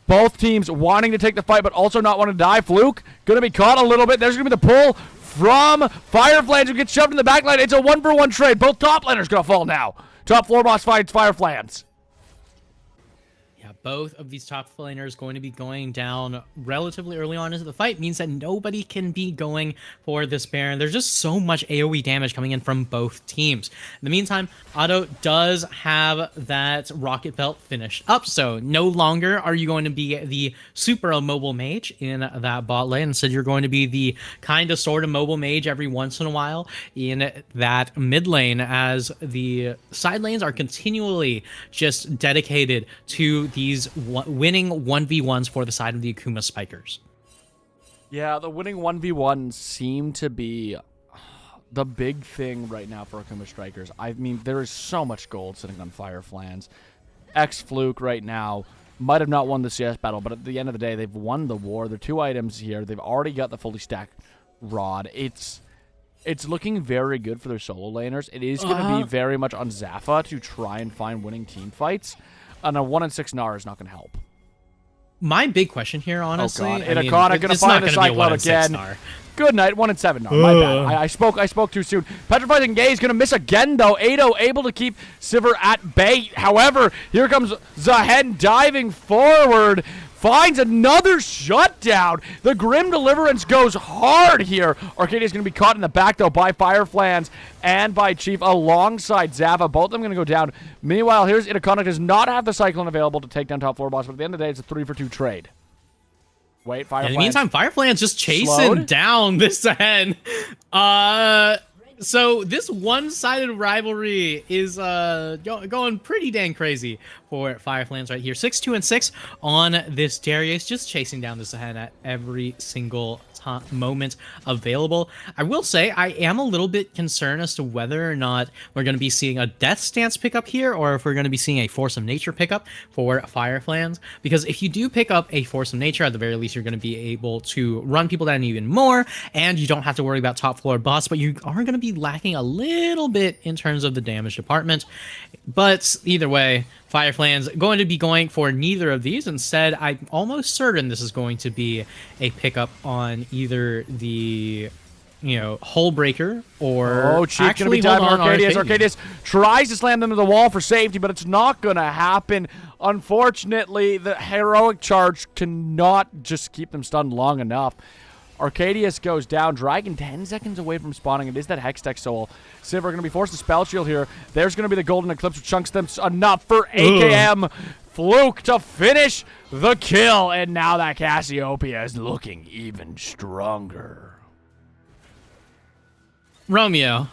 Both teams wanting to take the fight, but also not want to die. Fluke going to be caught a little bit. There's going to be the pull from Fireflies who gets shoved in the back line. It's a 1-for-1 trade. Both top laners going to fall now. Top floor boss fights Fireflies. Yeah, both of these top laners going to be going down relatively early on into the fight. Means that nobody can be going for this Baron. There's just so much AoE damage coming in from both teams. In the meantime, Otto does have that Rocket Belt finished up, so no longer are you going to be the super mobile mage in that bot lane. Instead, you're going to be the kind of sort of mobile mage every once in a while in that mid lane, as the side lanes are continually just dedicated to these winning 1v1s for the side of the Akuma Spikers. Yeah, the winning 1v1s seem to be the big thing right now for Akuma Strikers. I mean, there is so much gold sitting on Fireflies. Fluke right now might have not won the CS battle, but at the end of the day, they've won the war. They're 2 items here. They've already got the fully stacked rod. It's looking very good for their solo laners. It is going to be very much on Zafa to try and find winning team fights. And a 1-in-6 Gnar is not going to help. My big question here, honestly, oh God, Iconic going to find the Cyclone again. Good night, 1-in-7 Gnar. My bad. I spoke too soon. Petrifying Gaze going to miss again, though. Ado able to keep Sivir at bay. However, here comes Zahen diving forward. Finds another shutdown. The Grim Deliverance goes hard here. Arcadia's going to be caught in the back, though, by Fireflies and by Chief alongside Zafa. Both of them going to go down. Meanwhile, here's Iconic does not have the Cyclone available to take down top floor boss, but at the end of the day, it's a 3-for-2 trade. Wait, Fireflies. In the meantime, Fireflies just chasing down this Zahen. So this one-sided rivalry is going pretty dang crazy for Fireflies right here. 6-2 and 6 on this Darius, just chasing down this Zahan at every single moment available. I will say I am a little bit concerned as to whether or not we're going to be seeing a Death Stance pickup here, or if we're going to be seeing a Force of Nature pickup for Fireflies. Because if you do pick up a Force of Nature, at the very least you're going to be able to run people down even more, and you don't have to worry about top floor boss, but you are going to be lacking a little bit in terms of the damage department. But either way, Fireflies going to be going for neither of these. Instead, I'm almost certain this is going to be a pickup on either the, Hull Breaker or Chief gonna be diving Arcadius. Arcadius tries to slam them to the wall for safety, but it's not gonna happen. Unfortunately, the heroic charge cannot just keep them stunned long enough. Arcadius goes down. Dragon 10 seconds away from spawning. It is that Hextech Soul. Civ are going to be forced to Spell Shield here. There's going to be the Golden Eclipse, which chunks them enough for AKM Fluke to finish the kill. And now that Cassiopeia is looking even stronger. Romeo,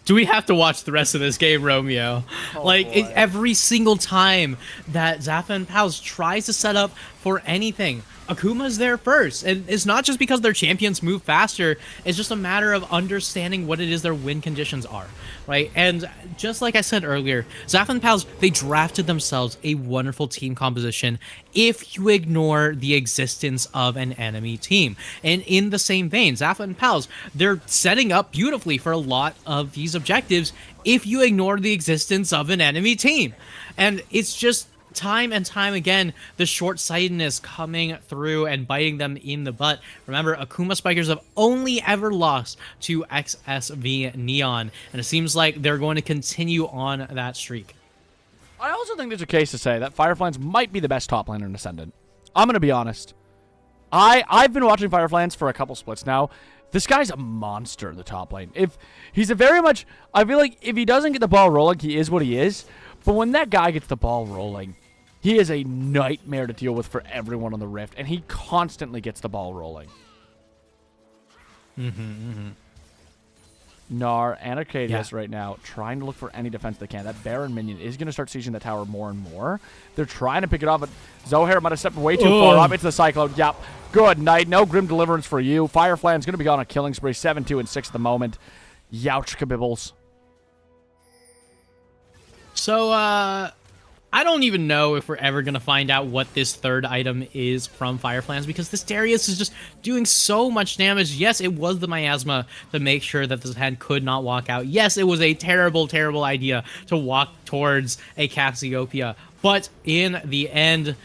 do we have to watch the rest of this game, Romeo? Every single time that Zafa and Pals tries to set up for anything, Akuma's there first. And it's not just because their champions move faster, it's just a matter of understanding what it is their win conditions are, right? And just like I said earlier, Zafa and Pals, they drafted themselves a wonderful team composition if you ignore the existence of an enemy team. And in the same vein, Zafa and Pals, they're setting up beautifully for a lot of these objectives if you ignore the existence of an enemy team. And it's just time and time again, the short-sightedness coming through and biting them in the butt. Remember, Akuma Spikers have only ever lost to XSV Neon, and it seems like they're going to continue on that streak. I also think there's a case to say that Fireflies might be the best top laner in Ascendant. I'm going to be honest. I've been watching Fireflies for a couple splits now. This guy's a monster in the top lane. If he's a very much, I feel like if he doesn't get the ball rolling, he is what he is. But when that guy gets the ball rolling, he is a nightmare to deal with for everyone on the Rift, and he constantly gets the ball rolling. Gnar and Arcadius right now trying to look for any defense they can. That Baron minion is going to start sieging that tower more and more. They're trying to pick it up, but Zohair might have stepped way too far up into the Cyclone. Yep. Good night. No Grim Deliverance for you. Firefly's going to be on a killing spree. 7-2 and 6 at the moment. Youch kabibbles. So, I don't even know if we're ever going to find out what this third item is from Fireflies, because this Darius is just doing so much damage. Yes, it was the miasma to make sure that this hand could not walk out. Yes, it was a terrible, terrible idea to walk towards a Cassiopeia. But in the end,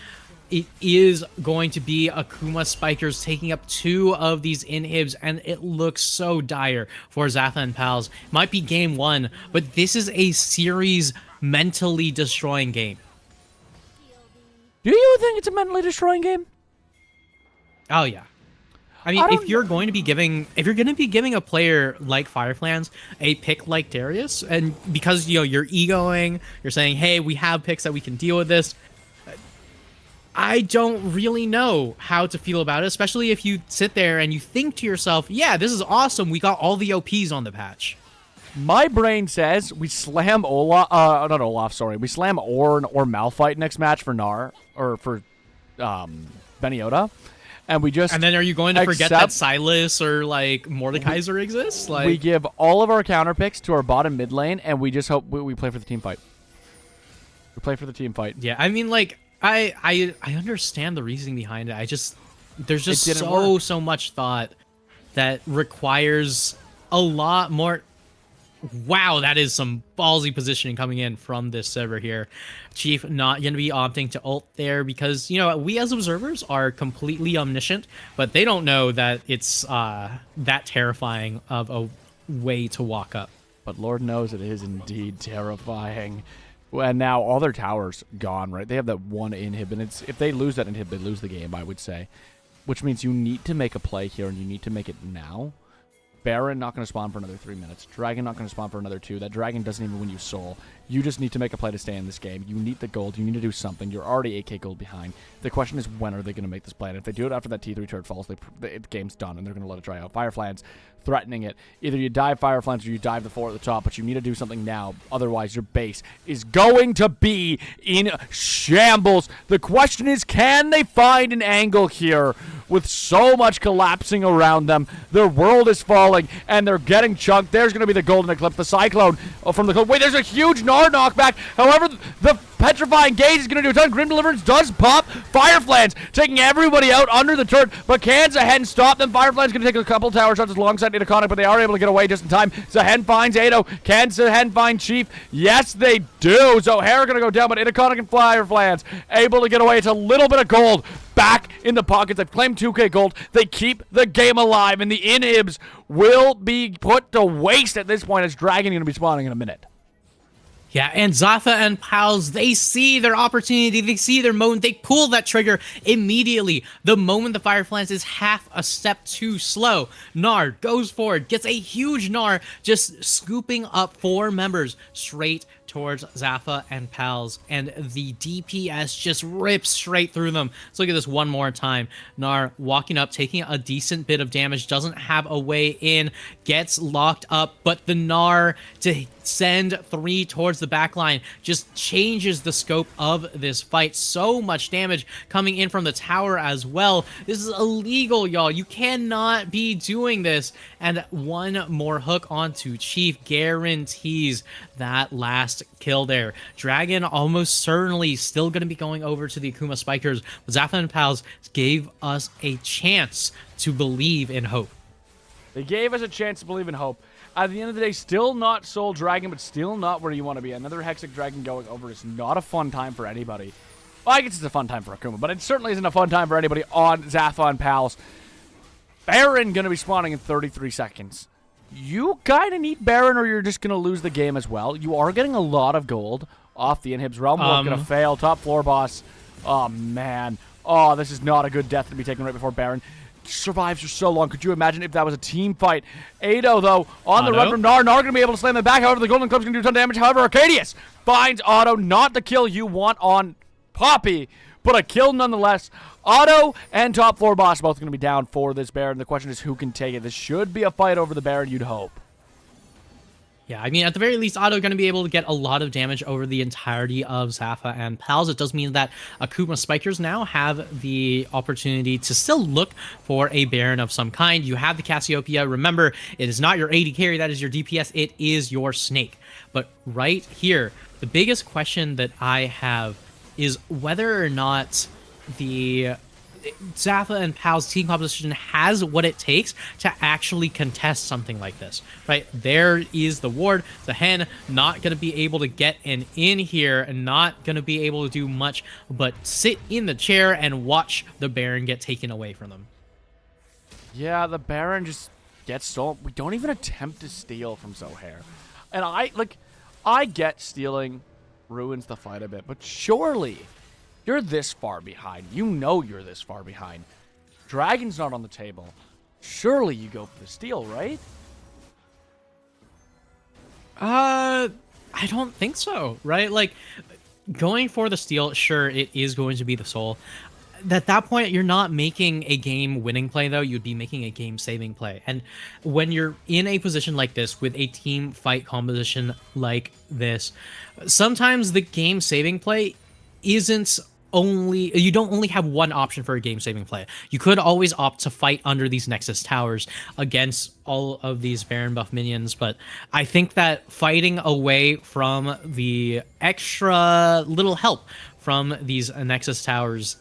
it is going to be Akuma Spikers taking up 2 of these inhibs, and it looks so dire for Zafa and Pals. Might be game 1, but this is a series mentally destroying game. Do you think it's a mentally destroying game? Oh yeah. I mean, if you're going to be giving a player like Fireflies a pick like Darius, and because you're egoing, you're saying, hey, we have picks that we can deal with this, I don't really know how to feel about it, especially if you sit there and you think to yourself, yeah, this is awesome, we got all the OPs on the patch. My brain says we slam we slam Ornn or Malphite next match for Gnar, or for Beniota, and then are you going to forget that Silas or like Mordekaiser exists? Like, we give all of our counter picks to our bottom mid lane, and we just hope we play for the team fight. We play for the team fight. Yeah, I mean, like, I understand the reasoning behind it. There's just so much thought that requires a lot more. Wow, that is some ballsy positioning coming in from this server here. Chief not going to be opting to ult there because, we as observers are completely omniscient, but they don't know that it's that terrifying of a way to walk up. But Lord knows it is indeed terrifying. And now all their towers gone, right? They have that one inhib, and if they lose that inhib, they lose the game, I would say. Which means you need to make a play here, and you need to make it now. Baron not going to spawn for another 3 minutes. Dragon not going to spawn for another 2. That dragon doesn't even win you soul. You just need to make a play to stay in this game. You need the gold. You need to do something. You're already 8k gold behind. The question is, when are they going to make this play? And if they do it after that T3 turret falls, the game's done, and they're going to let it dry out. Fireflan's threatening it. Either you dive Fireflan's or you dive the 4 at the top, but you need to do something now. Otherwise, your base is going to be in shambles. The question is, can they find an angle here? With so much collapsing around them, their world is falling, and they're getting chunked. There's going to be the golden eclipse, the cyclone from the... Wait, there's a huge Gnar knockback. However, the petrifying gaze is going to do a ton. Grim Deliverance does pop. Fireflans taking everybody out under the turret, but can Zahen stop them? Fireflan's going to take a couple tower shots alongside Itaconic, but they are able to get away just in time. Zahen finds Ado. Can Zahen find Chief? Yes, they do. Zohair going to go down, but Itaconic and Fireflans able to get away. It's a little bit of gold back in the pockets. They've claimed 2k gold. They keep the game alive, and the inhibs will be put to waste at this point as Dragon going to be spawning in a minute. Yeah, and Zafa and Pals, they see their opportunity, they see their moment, they pull that trigger immediately. The moment the Fireflies is half a step too slow, Gnar goes forward, gets a huge Gnar, just scooping up 4 members straight towards Zafa and Pals, and the DPS just rips straight through them. Let's look at this one more time. Gnar walking up, taking a decent bit of damage, doesn't have a way in, gets locked up, but the Gnar to send 3 towards the backline just changes the scope of this fight. So much damage coming in from the tower as well. This is illegal, y'all. You cannot be doing this. And one more hook onto Chief guarantees that last kill there. Dragon almost certainly still going to be going over to the Akuma Spikers. But Zafa and Pals gave us a chance to believe in hope. They gave us a chance to believe in hope. At the end of the day, still not Soul Dragon, but still not where you want to be. Another Hexic Dragon going over is not a fun time for anybody. Well, I guess it's a fun time for Akuma, but it certainly isn't a fun time for anybody on Zafa and Pals. Baron going to be spawning in 33 seconds. You kind of need Baron or you're just going to lose the game as well. You are getting a lot of gold off the inhibs. Realm Warp going to fail. Top floor boss. Oh, man. Oh, this is not a good death to be taken right before Baron survives for so long. Could you imagine if that was a team fight? Ado, though, on the run from Gnar. Gnar going to be able to slam them back. However, the Golden Club's going to do a ton of damage. However, Arcadius finds Otto. Not the kill you want on Poppy, but a kill nonetheless. Otto and top floor boss both going to be down for this Baron. The question is who can take it. This should be a fight over the Baron, you'd hope. Yeah, I mean, at the very least, Otto going to be able to get a lot of damage over the entirety of Zafa and Pals. It does mean that Akuma Spikers now have the opportunity to still look for a Baron of some kind. You have the Cassiopeia. Remember, it is not your AD carry. That is your DPS. It is your Snake. But right here, the biggest question that I have is whether or not the Zafa and Pal's team composition has what it takes to actually contest something like this, right? There is the ward, the hen, not going to be able to get an in here and not going to be able to do much but sit in the chair and watch the Baron get taken away from them. Yeah, the Baron just gets stolen. We don't even attempt to steal from Zohair. And I get stealing ruins the fight a bit, but surely you're this far behind. You know you're this far behind. Dragon's not on the table. Surely you go for the steal, right? I don't think so, right? Like, going for the steal, sure, it is going to be the soul. At that point, you're not making a game-winning play, though. You'd be making a game-saving play. And when you're in a position like this, with a team fight composition like this, sometimes the game-saving play isn't only... You don't only have one option for a game-saving play. You could always opt to fight under these Nexus Towers against all of these Baron buff minions, but I think that fighting away from the extra little help from these Nexus Towers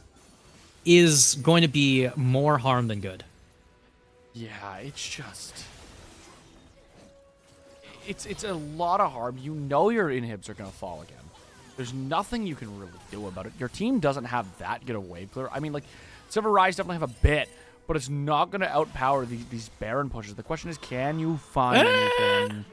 is going to be more harm than good. Yeah, it's just... It's a lot of harm. You know your inhibs are going to fall again. There's nothing you can really do about it. Your team doesn't have that good a wave clear. I mean, like, Silver Rise definitely have a bit, but it's not going to outpower these Baron pushes. The question is, can you find anything?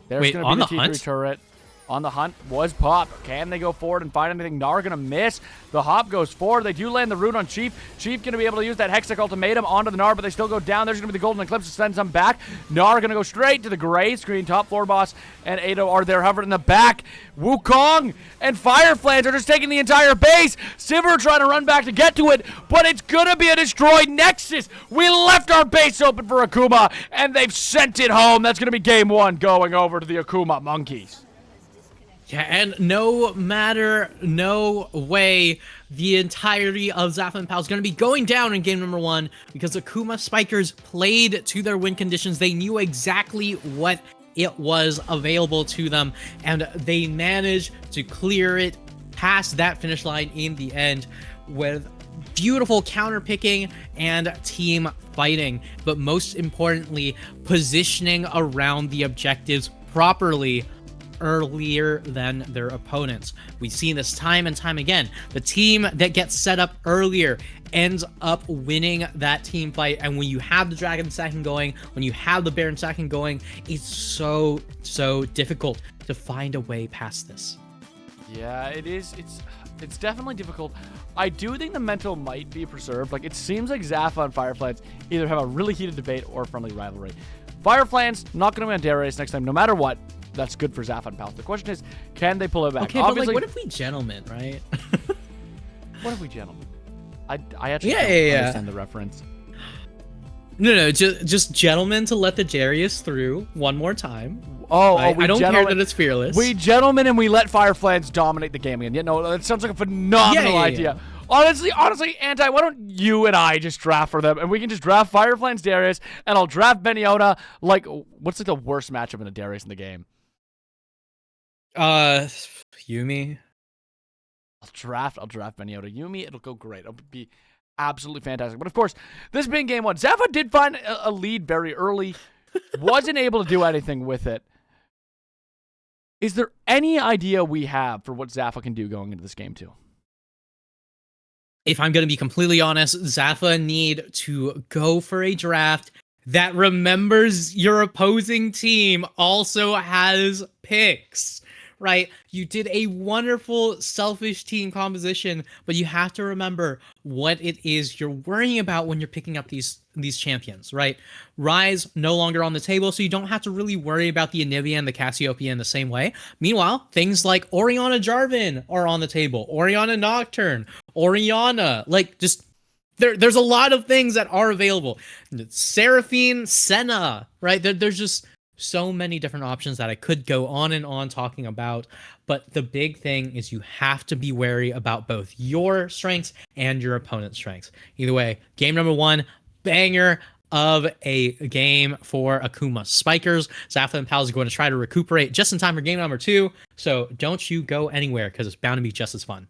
There's Wait, going on to the be the T3 hunt? turret. on the hunt was Pop. Can they go forward and find anything? Gnar gonna miss. The hop goes forward. They do land the root on Chief. Chief gonna be able to use that Hextech ultimatum onto the Gnar, but they still go down. There's gonna be the Golden Eclipse to send some back. Gnar gonna go straight to the gray screen. Top floor boss and Ado are there hovering in the back. Wukong and Fireflans are just taking the entire base. Sivir trying to run back to get to it, but it's gonna be a destroyed Nexus. We left our base open for Akuma, and they've sent it home. That's gonna be game 1 going over to the Akuma Monkeys. Yeah, and no way the entirety of Zafa and Pal is going to be going down in game number 1 because Akuma Spikers played to their win conditions. They knew exactly what it was available to them, and they managed to clear it past that finish line in the end with beautiful counter picking and team fighting, but most importantly, positioning around the objectives properly earlier than their opponents. We've seen this time and time again. The team that gets set up earlier ends up winning that team fight, and when you have the Dragon stacking going, when you have the Baron stacking going, it's so difficult to find a way past this. Yeah, it is. It's definitely difficult. I do think the mental might be preserved. Like, it seems like Zafa and Fireflans either have a really heated debate or a friendly rivalry. Fireflans not going to win on Darius next time, no matter what. That's good for Zafa and Pals. The question is, can they pull it back? Okay, obviously, but like, what if we gentlemen, right? What if we gentlemen? I actually don't understand the reference. No, just gentlemen to let the Darius through one more time. I don't care that it's fearless. We gentlemen and we let Fireflans dominate the game again. You know, that sounds like a phenomenal idea. Honestly, Anti, why don't you and I just draft for them, and we can just draft Fireflans Darius, and I'll draft Beniona. Like, what's like the worst matchup in a Darius in the game? Yumi. I'll draft Beniona. Yumi, it'll go great. It'll be absolutely fantastic. But of course, this being game 1, Zafa did find a lead very early. Wasn't able to do anything with it. Is there any idea we have for what Zafa can do going into this game 2? If I'm going to be completely honest, Zafa need to go for a draft that remembers your opposing team also has picks, right? You did a wonderful selfish team composition, but you have to remember what it is you're worrying about when you're picking up these champions, right? Rise no longer on the table, so you don't have to really worry about the Anivia and the Cassiopeia in the same way. Meanwhile, things like Orianna Jarvan are on the table. Orianna Nocturne, Orianna, like just there's a lot of things that are available. Seraphine, Senna, right? There's just so many different options that I could go on and on talking about, but the big thing is you have to be wary about both your strengths and your opponent's strengths. Either way, game number 1, banger of a game for Akuma Spikers. Zafa and Pals are going to try to recuperate just in time for game number 2, so don't you go anywhere because it's bound to be just as fun.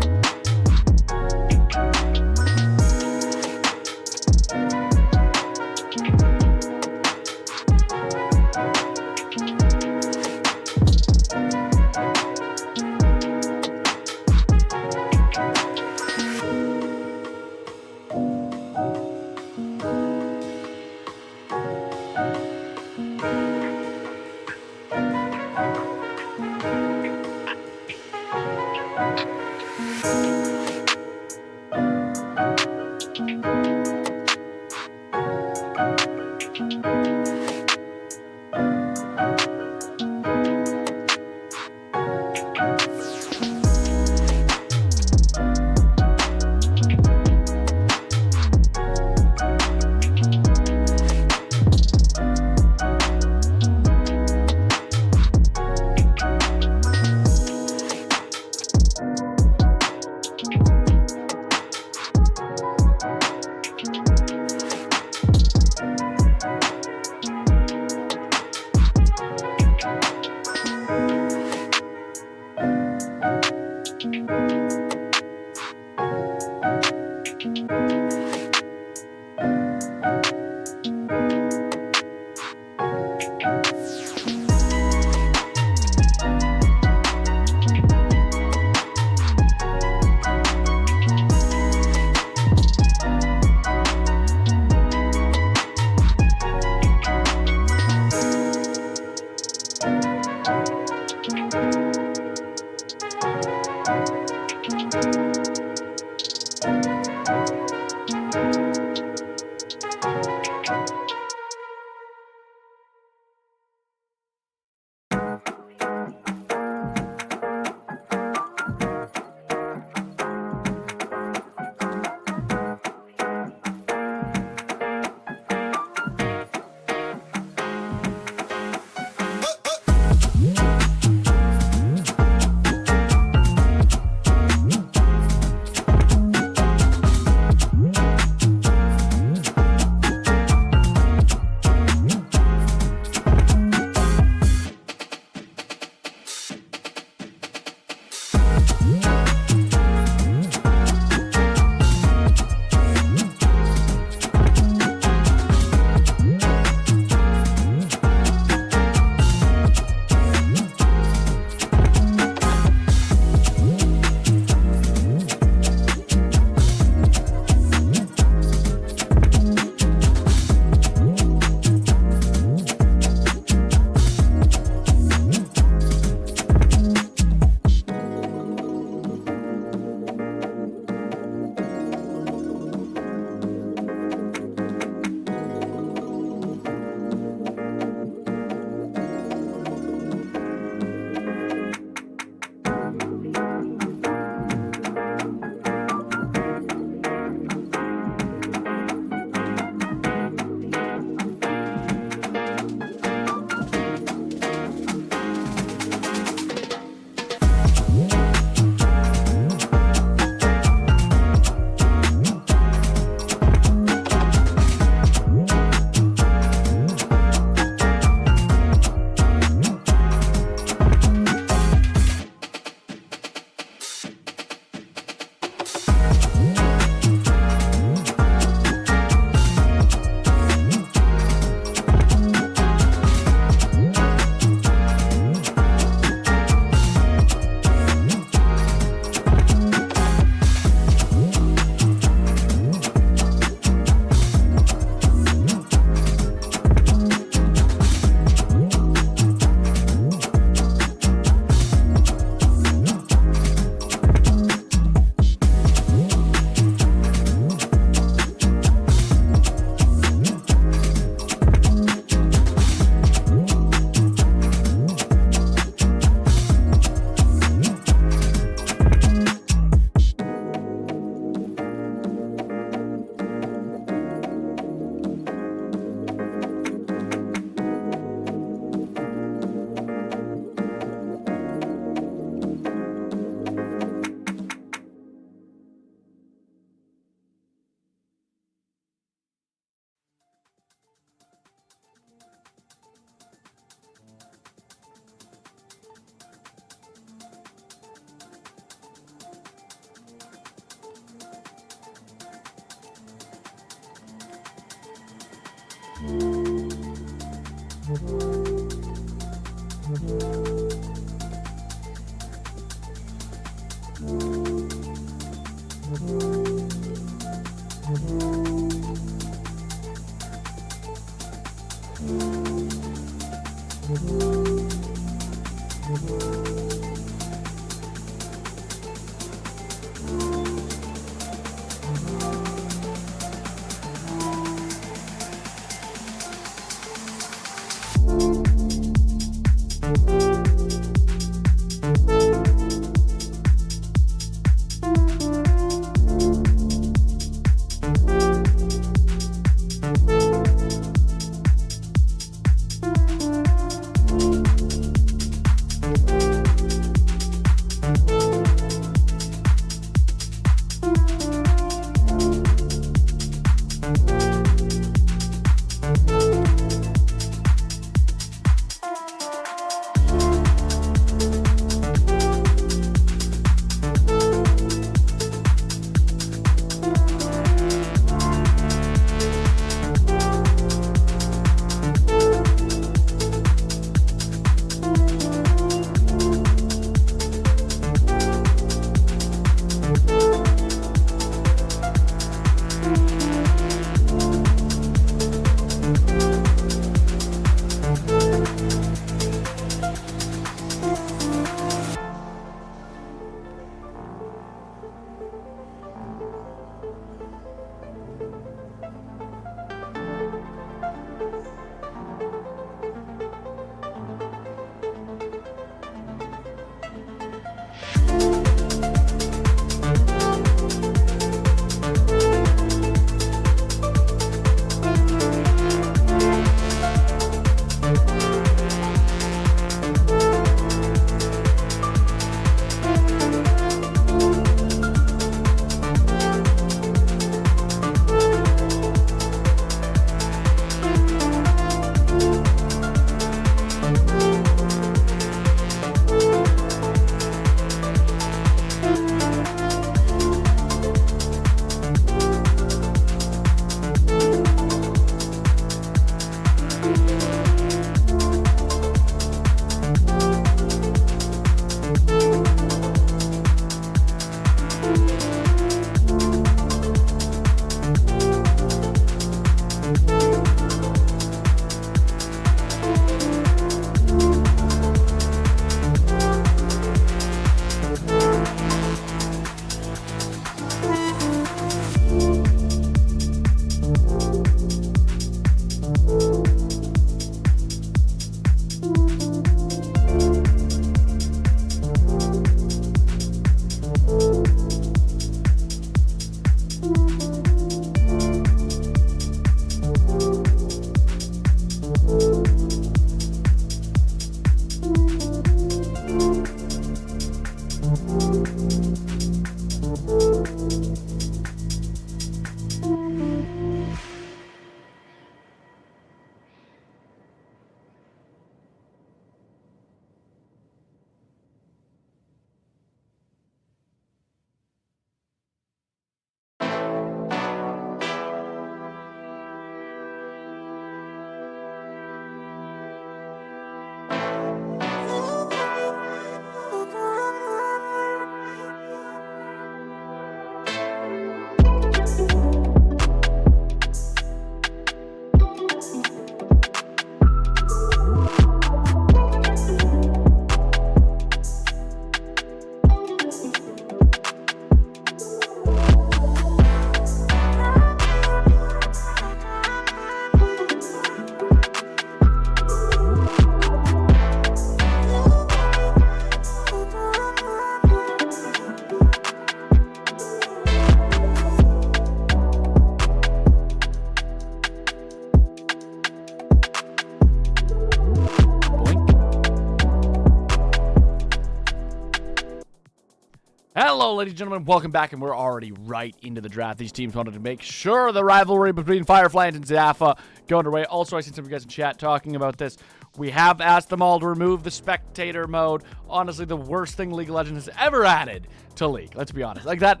Hello, ladies and gentlemen. Welcome back, and we're already right into the draft. These teams wanted to make sure the rivalry between Fireflies and Zafa go underway. Also, I seen some of you guys in chat talking about this. We have asked them all to remove the spectator mode. Honestly, the worst thing League of Legends has ever added to League. Let's be honest. Like that,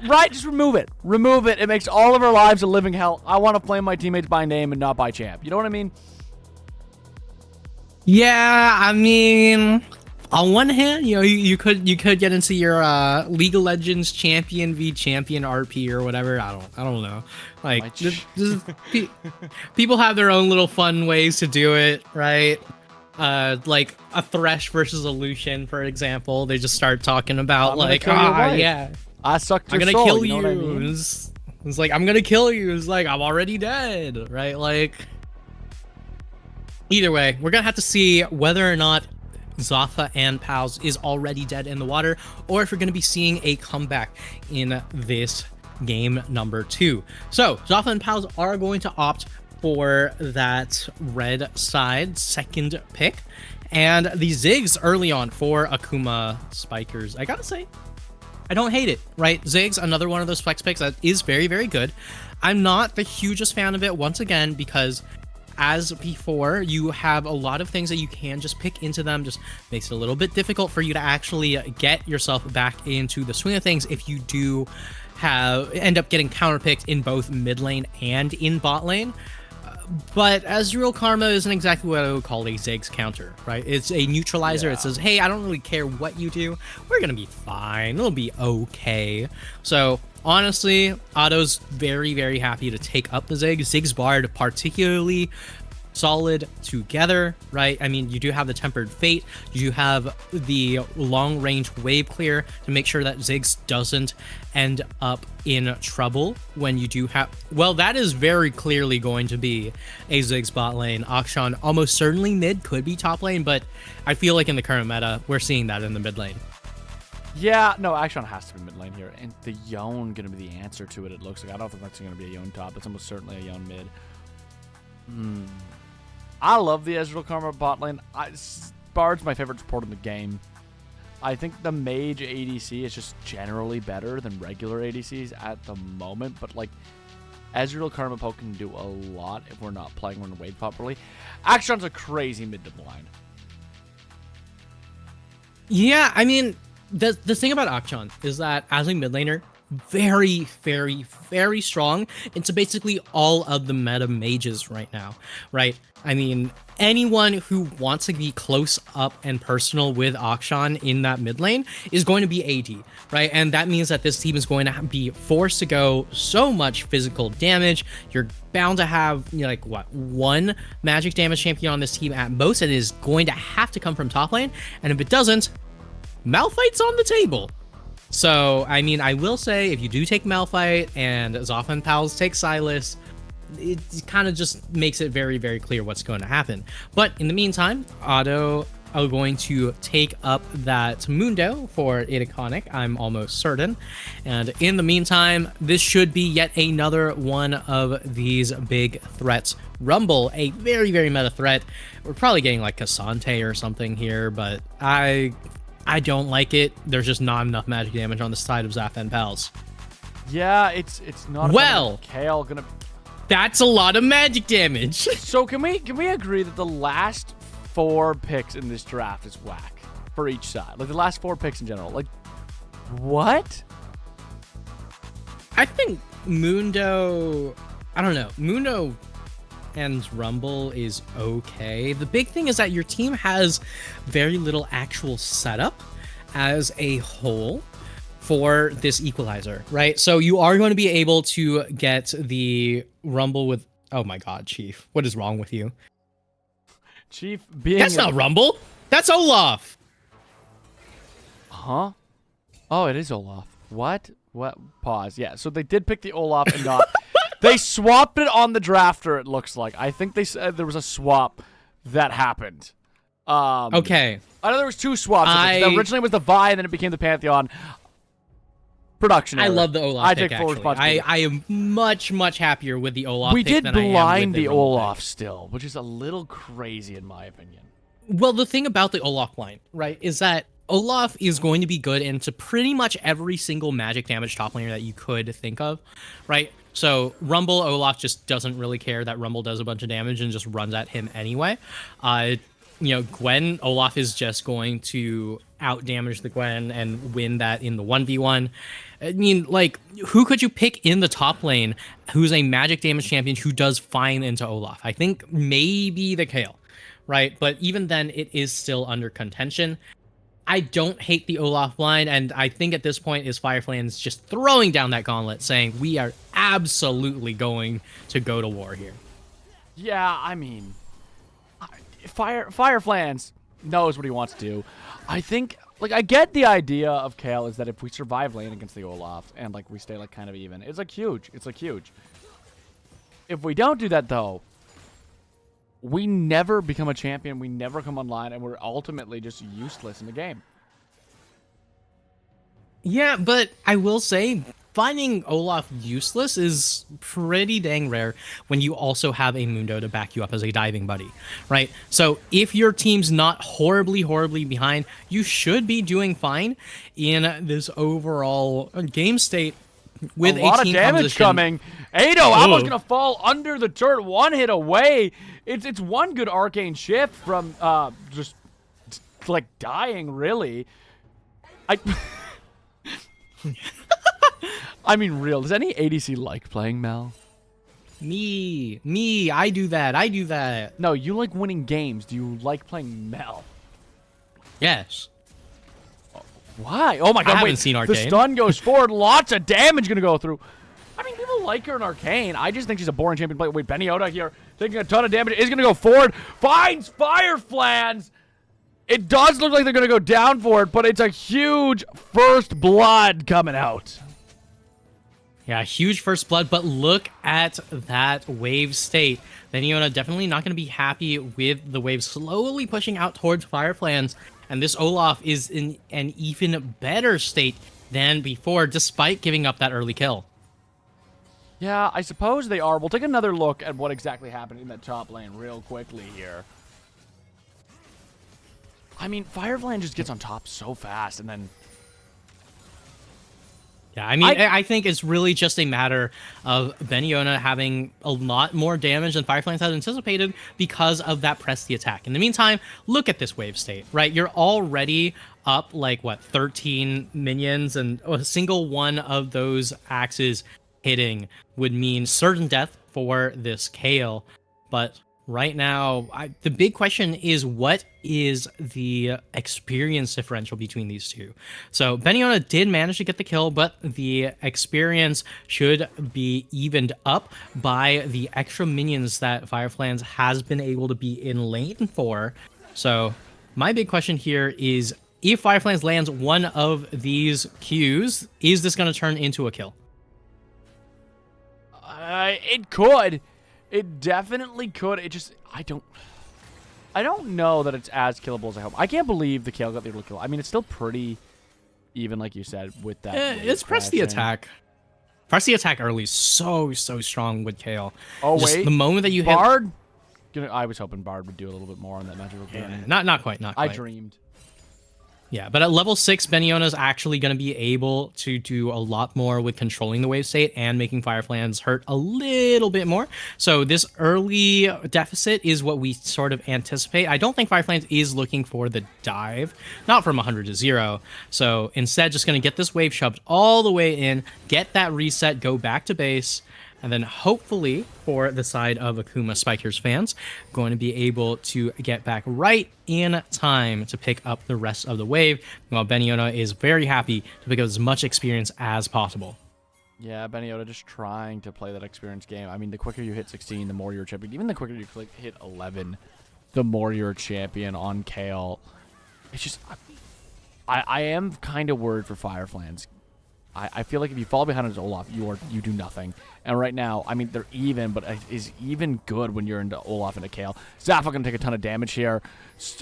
right? Just remove it. Remove it. It makes all of our lives a living hell. I want to play my teammates by name and not by champ. You know what I mean? Yeah, I mean, on one hand, you know, you could get into your League of Legends champion v champion RP or whatever. I don't know. Like, people have their own little fun ways to do it, right? Like a Thresh versus a Lucian, for example. They just start talking about like, yeah, I sucked your I'm gonna soul, kill you. you. Know what I mean? It's like, I'm gonna kill you. It's like, I'm already dead, right? Like, either way, we're gonna have to see whether or not Zafa and Pals is already dead in the water, or if we're gonna be seeing a comeback in this game number 2. So Zafa and Pals are going to opt for that red side second pick, and the Ziggs early on for Akuma Spikers. I gotta say, I don't hate it, right? Ziggs, another one of those flex picks that is very, very good. I'm not the hugest fan of it, once again, because as before, you have a lot of things that you can just pick into them. Just makes it a little bit difficult for you to actually get yourself back into the swing of things if you do end up getting counterpicked in both mid lane and in bot lane. But Ezreal Karma isn't exactly what I would call a Ziggs counter, right? It's a neutralizer. Yeah. It says, hey, I don't really care what you do. We're going to be fine. It'll be okay. So honestly, Otto's very, very happy to take up the Ziggs. Ziggs Bard particularly solid together, right? I mean, you do have the Tempered Fate. You have the long-range wave clear to make sure that Ziggs doesn't end up in trouble when you do have... Well, that is very clearly going to be a Ziggs bot lane. Akshan almost certainly mid, could be top lane, but I feel like in the current meta, we're seeing that in the mid lane. Yeah, no, Akshan has to be mid lane here, and the Yone going to be the answer to it, it looks like. I don't think that's going to be a Yone top. It's almost certainly a Yone mid. I love the Ezreal Karma bot lane. Bard's my favorite support in the game. I think the Mage ADC is just generally better than regular ADCs at the moment, but like Ezreal Karma poke can do a lot if we're not playing on the wave properly. Akshan's a crazy mid to the line. Yeah, I mean, the thing about Akshan is that as a mid laner, very, very, very strong into basically all of the meta mages right now, right? I mean, anyone who wants to be close up and personal with Akshan in that mid lane is going to be AD, right? And that means that this team is going to be forced to go so much physical damage. You're bound to have, you know, like, what, one magic damage champion on this team at most, and it is going to have to come from top lane. And if it doesn't, Malphite's on the table. So, I mean, I will say, if you do take Malphite and Zafa and Pals take Sylas, it kind of just makes it very, very clear what's going to happen. But in the meantime, Otto are going to take up that Mundo for Itaconic, I'm almost certain. And in the meantime, this should be yet another one of these big threats. Rumble, a very, very meta threat. We're probably getting like Cassante or something here, but I don't like it. There's just not enough magic damage on the side of Zafa and Pals. Yeah, it's not. Well, Kale gonna. That's a lot of magic damage. So can we agree that the last 4 picks in this draft is whack for each side? Like the last 4 picks in general. Like what? I think Mundo. I don't know. Mundo and Rumble is okay. The big thing is that your team has very little actual setup as a whole for this equalizer, right? So you are going to be able to get the Rumble with... Oh my god, Chief. What is wrong with you? Chief being... That's not Rumble! That's Olaf! Huh? Oh, it is Olaf. What? What? Pause. Yeah, so they did pick the Olaf and not... They swapped it on the drafter, it looks like. I think they said there was a swap that happened. Okay. I know there was 2 swaps. Originally it was the Vi, and then it became the Pantheon. Production error. I love the Olaf I pick, take full actually. responsibility. I am much, much happier with the Olaf We pick did than I am blind with the Rumble Olaf pick. still, which is a little crazy in my opinion. Well, the thing about the Olaf line, right, is that Olaf is going to be good into pretty much every single magic damage top laner that you could think of, right? So Rumble, Olaf just doesn't really care that Rumble does a bunch of damage and just runs at him anyway. You know, Gwen, Olaf is just going to out-damage the Gwen and win that in the 1v1. I mean, like, who could you pick in the top lane who's a magic damage champion who does fine into Olaf? I think maybe the Kale, right? But even then, it is still under contention. I don't hate the Olaf line, and I think at this point is Fireflan's just throwing down that gauntlet, saying we are absolutely going to go to war here. Yeah, I mean, Fireflans knows what he wants to do. I think, like, I get the idea of Kale is that if we survive lane against the Olaf and, like, we stay, like, kind of even, it's, like, huge. It's, like, huge. If we don't do that, though, we never become a champion, we never come online, and we're ultimately just useless in the game. Yeah, but I will say, finding Olaf useless is pretty dang rare when you also have a Mundo to back you up as a diving buddy, right? So if your team's not horribly, horribly behind, you should be doing fine in this overall game state with a lot of damage composition. coming. Ado almost gonna fall under the turret, 1 hit away. It's one good arcane shift from just like dying, really. I mean, real. Does any ADC like playing Mel? Me, I do that. No, you like winning games. Do you like playing Mel? Yes. Why? Oh my god, I haven't wait. seen The Arcane. stun goes forward. Lots of damage gonna go through. I mean, people like her in Arcane. I just think she's a boring champion to play. Wait, Benioda here taking a ton of damage. Is gonna go forward. Finds Fireflans. It does look like they're gonna go down for it, but it's a huge first blood coming out. Yeah, huge first blood, but look at that wave state. Benioda definitely not going to be happy with the wave slowly pushing out towards Fireflans, and this Olaf is in an even better state than before, despite giving up that early kill. Yeah, I suppose they are. We'll take another look at what exactly happened in that top lane real quickly here. I mean, Fireflan just gets on top so fast, and then... Yeah, I mean, I think it's really just a matter of Benioda having a lot more damage than Fireflans had anticipated because of that press the attack. In the meantime, look at this wave state, right? You're already up, like, what, 13 minions, and a single one of those axes hitting would mean certain death for this Kale. But right now, the big question is, what is the experience differential between these two? So Benioda did manage to get the kill, but the experience should be evened up by the extra minions that Fireflans has been able to be in lane for. So my big question here is, if Fireflans lands one of these Qs, is this going to turn into a kill? It could. It definitely could. It just, I don't... I don't know that it's as killable as I hope. I can't believe the Kale got the early kill. I mean, it's still pretty even, like you said, with that. It's press the attack. Press the attack early is so strong with Kale. Oh, just wait. the moment that you Bard? I was hoping Bard would do a little bit more on that magical hit. journey. Not quite. I dreamed. Yeah, but at level 6, Beniona is actually going to be able to do a lot more with controlling the wave state and making Fireflands hurt a little bit more. So this early deficit is what we sort of anticipate. I don't think Fireflands is looking for the dive, not from 100 to 0. So instead, just going to get this wave shoved all the way in, get that reset, go back to base, and then hopefully, for the side of Akuma Spikers fans, going to be able to get back right in time to pick up the rest of the wave, while Beniona is very happy to pick up as much experience as possible. Yeah, Beniona just trying to play that experience game. I mean, the quicker you hit 16, the more you're a champion. Even the quicker you hit 11, the more you're a champion on Kale. It's just... I am kind of worried for Fireflands. I feel like if you fall behind on Olaf, you do nothing. And right now, I mean, they're even, but is even good when you're into Olaf and a Kale. Zafa going to take a ton of damage here.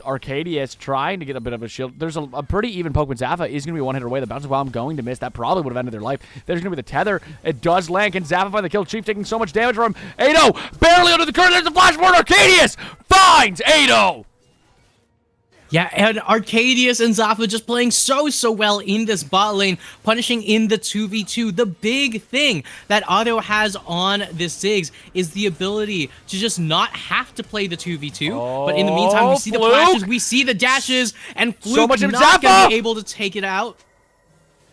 Arcadius trying to get a bit of a shield. There's a pretty even poke with Zafa. Is going to be one hit away. The bounce while I'm going to miss. That probably would have ended their life. There's going to be the tether. It does land. Can Zafa find the kill? Chief taking so much damage from him. Ado barely under the current. There's the flashboard. Arcadius finds Ado. Yeah, and Arcadius and Zafa just playing so well in this bot lane, punishing in the 2v2. The big thing that Otto has on this Ziggs is the ability to just not have to play the 2v2. But in the meantime, we see the flashes, we see the dashes, and Fluke not going to be able to take it out.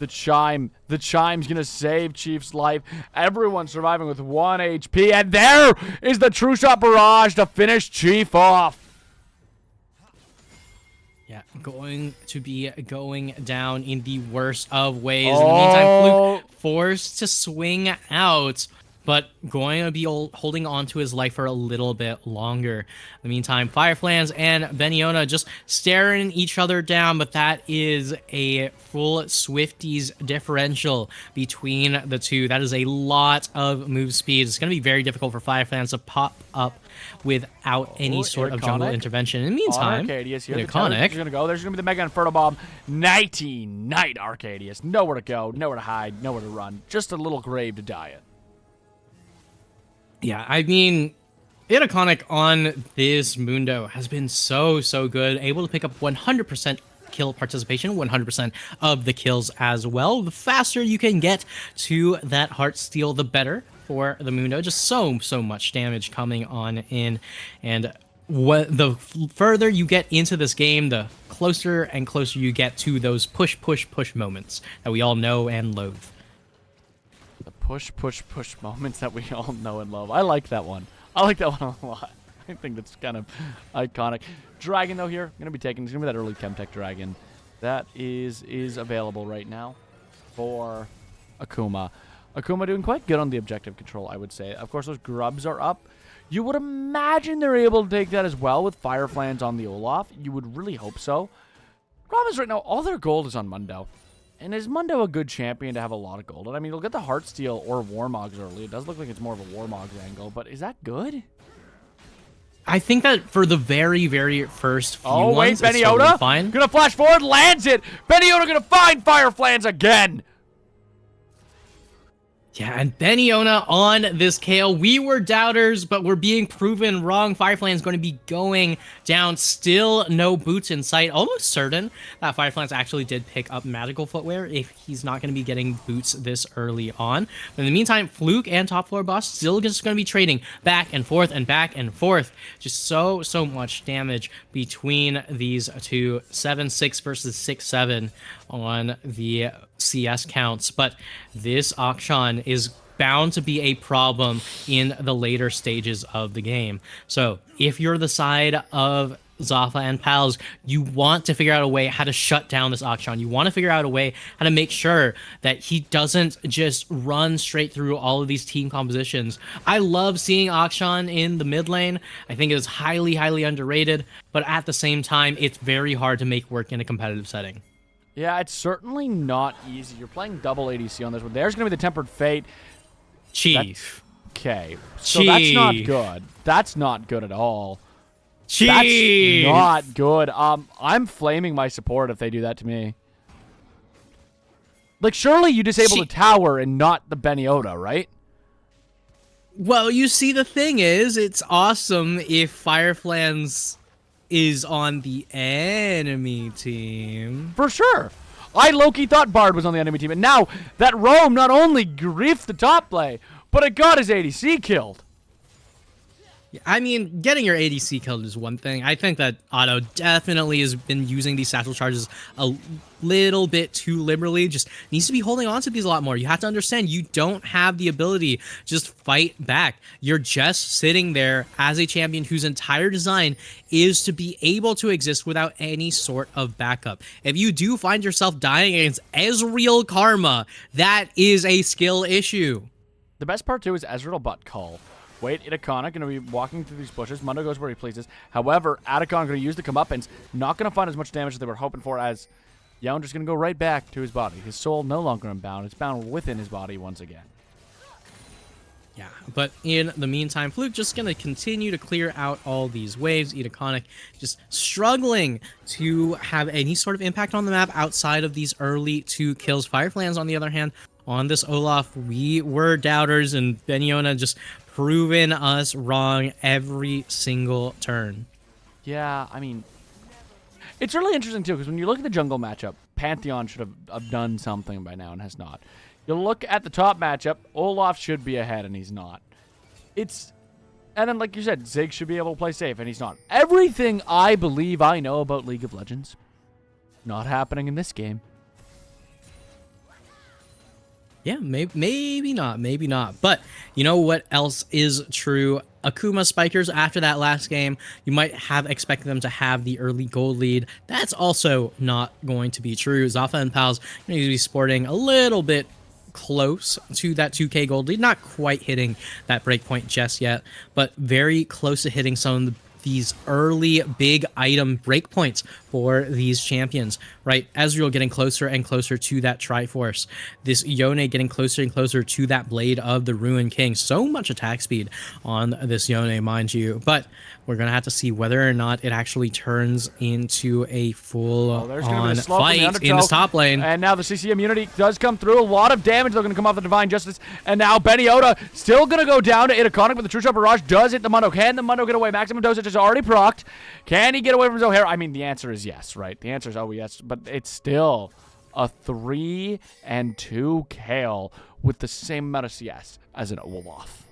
The chime's gonna save Chief's life. Everyone's surviving with 1 HP, and there is the True Shot Barrage to finish Chief off. Yeah, going to be going down in the worst of ways. In the meantime, Fluke forced to swing out, but going to be holding on to his life for a little bit longer. In the meantime, Fireflands and Beniona just staring each other down, but that is a full Swifties differential between the two. That is a lot of move speed. It's going to be very difficult for Fireflands to pop up without any sort of jungle intervention. In the meantime, Arcadius here. There's gonna go. There's gonna be the Mega Inferno Bomb. Nighty night, Arcadius. Nowhere to go, nowhere to hide, nowhere to run. Just a little grave to die in. Yeah, I mean, Itaconic on this Mundo has been so good. Able to pick up 100% kill participation, 100% of the kills as well. The faster you can get to that Heartsteel, the better for the Mundo. Just so much damage coming on in, and the further you get into this game, the closer and closer you get to those push moments that we all know and loathe. The push moments that we all know and love. I like that one. I like that one a lot. I think that's kind of iconic. Dragon, though, here, going to be taken. It's going to be that early Chemtech Dragon. That is available right now for Akuma. Akuma doing quite good on the objective control, I would say. Of course, those grubs are up. You would imagine they're able to take that as well with Fireflands on the Olaf. You would really hope so. Problem is right now, all their gold is on Mundo. And is Mundo a good champion to have a lot of gold? And I mean, you'll get the Heartsteel or Warmogs early. It does look like it's more of a Warmogs angle, but is that good? I think that for the very first few ones, it's Beniona totally fine. Gonna flash forward, lands it. Beniona gonna find Fireflands again. Yeah, and Beniona on this Kale. We were doubters, but we're being proven wrong. Firefland's going to be going down. Still no boots in sight. Almost certain that Firefland's actually did pick up magical footwear if he's not going to be getting boots this early on. But in the meantime, Fluke and Top Floor Boss still just going to be trading back and forth and back and forth. Just so much damage between these two. 7-6 versus 6-7 on the CS counts, but this Akshan is bound to be a problem in the later stages of the game. So if you're the side of Zafa and pals, you want to figure out a way how to shut down this Akshan. You want to figure out a way how to make sure that he doesn't just run straight through all of these team compositions. I love seeing Akshan in the mid lane. I think it is highly underrated, but at the same time, it's very hard to make work in a competitive setting. Yeah, it's certainly not easy. You're playing double ADC on this one. There's going to be the Tempered Fate. Chief. Okay. So that's not good. That's not good at all. Jeez. That's not good. I'm flaming my support if they do that to me. Like, surely you disable the tower and not the Beniota, right? Well, you see, the thing is, it's awesome if Fireflans is on the enemy team. For sure. I low-key thought Bard was on the enemy team, and now that Roam not only griefed the top play, but it got his ADC killed. I mean, getting your ADC killed is one thing. I think that Otto definitely has been using these satchel charges a little bit too liberally. Just needs to be holding on to these a lot more. You have to understand, you don't have the ability to just fight back. You're just sitting there as a champion whose entire design is to be able to exist without any sort of backup. If you do find yourself dying against Ezreal Karma, that is a skill issue. The best part, too, is Ezreal bot call. Wait, Itakana going to be walking through these bushes. Mundo goes where he pleases. However, Atacon going to use the comeuppance. Not going to find as much damage as they were hoping for, as Yeon just going to go right back to his body. His soul no longer unbound. It's bound within his body once again. Yeah, but in the meantime, Fluke just going to continue to clear out all these waves. Itaconic just struggling to have any sort of impact on the map outside of these early 2 kills. Fireflans, on the other hand, on this Olaf, we were doubters, and Beniona just proven us wrong every single turn. Yeah, I mean, it's really interesting, too, because when you look at the jungle matchup, Pantheon should have done something by now and has not. You look at the top matchup, Olaf should be ahead, and he's not. And then, like you said, Ziggs should be able to play safe, and he's not. Everything I believe I know about League of Legends, not happening in this game. Yeah, maybe not. But you know what else is true? Akuma Spikers, after that last game, you might have expected them to have the early gold lead. That's also not going to be true. Zafa and Pals need to be sporting a little bit close to that 2K gold lead. Not quite hitting that breakpoint just yet, but very close to hitting some of these early big item breakpoints for these champions, right? Ezreal getting closer and closer to that Triforce. This Yone getting closer and closer to that Blade of the Ruined King. So much attack speed on this Yone, mind you. But we're going to have to see whether or not it actually turns into a full-on fight in this top lane. And now the CC immunity does come through. A lot of damage though going to come off the Divine Justice. And now Beniota still going to go down to Itaconic, but the True Shot Barrage does hit the Mundo. Can the Mundo get away? Maximum dosage is already procced. Can he get away from his O'Hare? I mean, the answer is yes, right? The answer is oh yes, but it's still a 3-2 Kayle with the same amount of CS as an Olaf.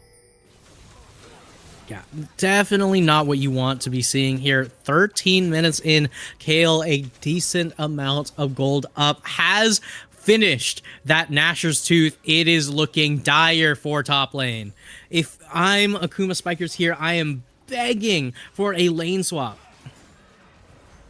Yeah, definitely not what you want to be seeing here. 13 minutes in, Kayle, a decent amount of gold up, has finished that Nashor's Tooth. It is looking dire for top lane. If I'm Akuma Spikers here, I am begging for a lane swap.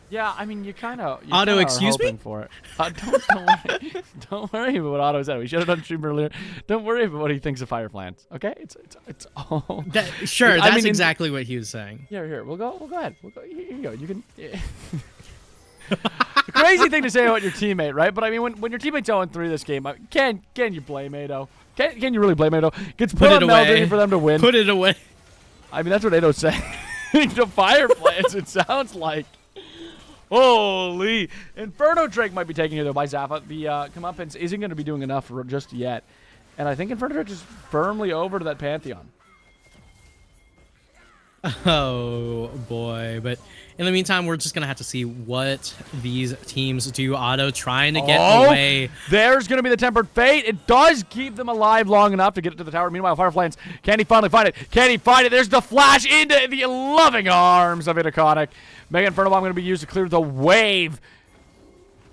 Yeah, I mean, you kind of Otto, excuse me? For it. Don't worry. Don't worry about what Otto said. We should have done stream earlier. Don't worry about what he thinks of Fireflans. Okay, it's all. Sure, that's exactly what he was saying. Here. We'll go ahead. Here you go. You can. Yeah. Crazy thing to say about your teammate, right? But I mean, when your teammate's 0-3 this game, can you blame Ado? Can you really blame Ado? Gets put on Melding for them to win. Put it away. I mean, that's what Ado's saying. To Fireflans, it sounds like. Holy! Inferno Drake might be taken here, though, by Zafa. The comeuppance isn't going to be doing enough just yet. And I think Inferno Drake is firmly over to that Pantheon. Oh, boy. But in the meantime, we're just going to have to see what these teams do. Otto trying to get away. There's going to be the Tempered Fate. It does keep them alive long enough to get it to the tower. Meanwhile, Fireflans, can he finally find it? Can he find it? There's the flash into the loving arms of Itaconic. Mega Inferno Bomb going to be used to clear the wave.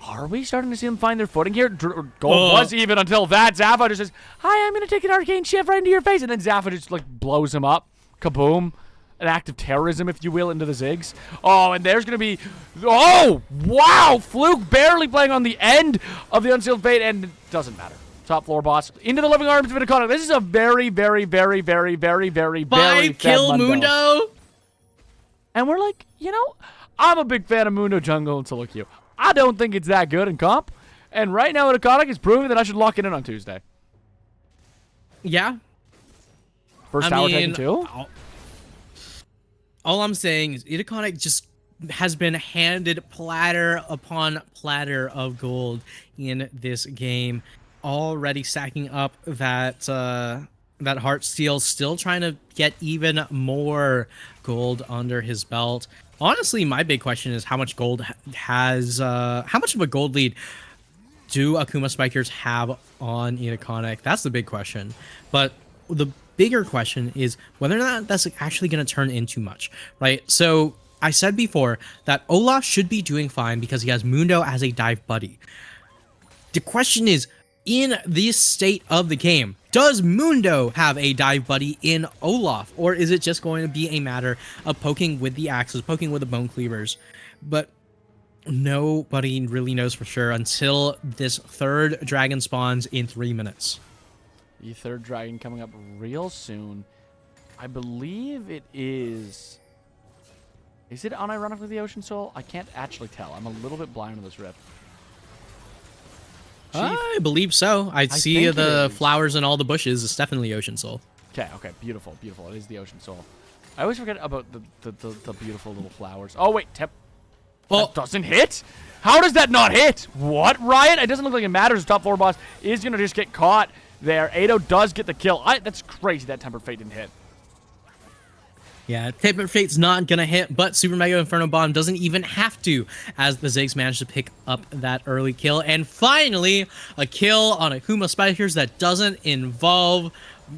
Are we starting to see them find their footing here? Gold was even until that. Zafa just says, hi, I'm going to take an Arcane Shift right into your face. And then Zafa just like blows him up. Kaboom. An act of terrorism, if you will, into the Ziggs. Oh, and there's going to be... Oh, wow! Fluke barely playing on the end of the Unsealed Fate, and it doesn't matter. Top floor boss. Into the living arms of Itaconic. This is a very, very, very, very, very, very, very 5-kill Mundo. And we're like, you know, I'm a big fan of Mundo Jungle and Solo Q. I don't think it's that good in comp. And right now, Itaconic is proving that I should lock it in on Tuesday. Yeah. First tower taken too? all I'm saying is Itaconic just has been handed platter upon platter of gold in this game, already stacking up that that heart steal, still trying to get even more gold under his belt. Honestly, my big question is how much gold how much of a gold lead do Akuma Spikers have on Itaconic? That's the big question. But the bigger question is whether or not that's actually going to turn into much, right? So I said before that Olaf should be doing fine because he has Mundo as a dive buddy. The question is, in this state of the game, does Mundo have a dive buddy in Olaf? Or is it just going to be a matter of poking with the axes, poking with the bone cleavers? But nobody really knows for sure until this third dragon spawns in 3 minutes. The third dragon coming up real soon. I believe it is... Is it unironically the Ocean Soul? I can't actually tell. I'm a little bit blind on this rip. I believe so. I see the flowers and all the bushes. It's definitely Ocean Soul. Okay, beautiful, beautiful. It is the Ocean Soul. I always forget about the beautiful little flowers. Oh, wait, that doesn't hit? How does that not hit? What, Ryan? It doesn't look like it matters. The top 4 boss is going to just get caught there. Ado does get the kill. That's crazy that Tempered Fate didn't hit. Yeah, Tempered Fate's not gonna hit, but Super Mega Inferno Bomb doesn't even have to, as the Ziggs managed to pick up that early kill. And finally, a kill on Akuma Spikers that doesn't involve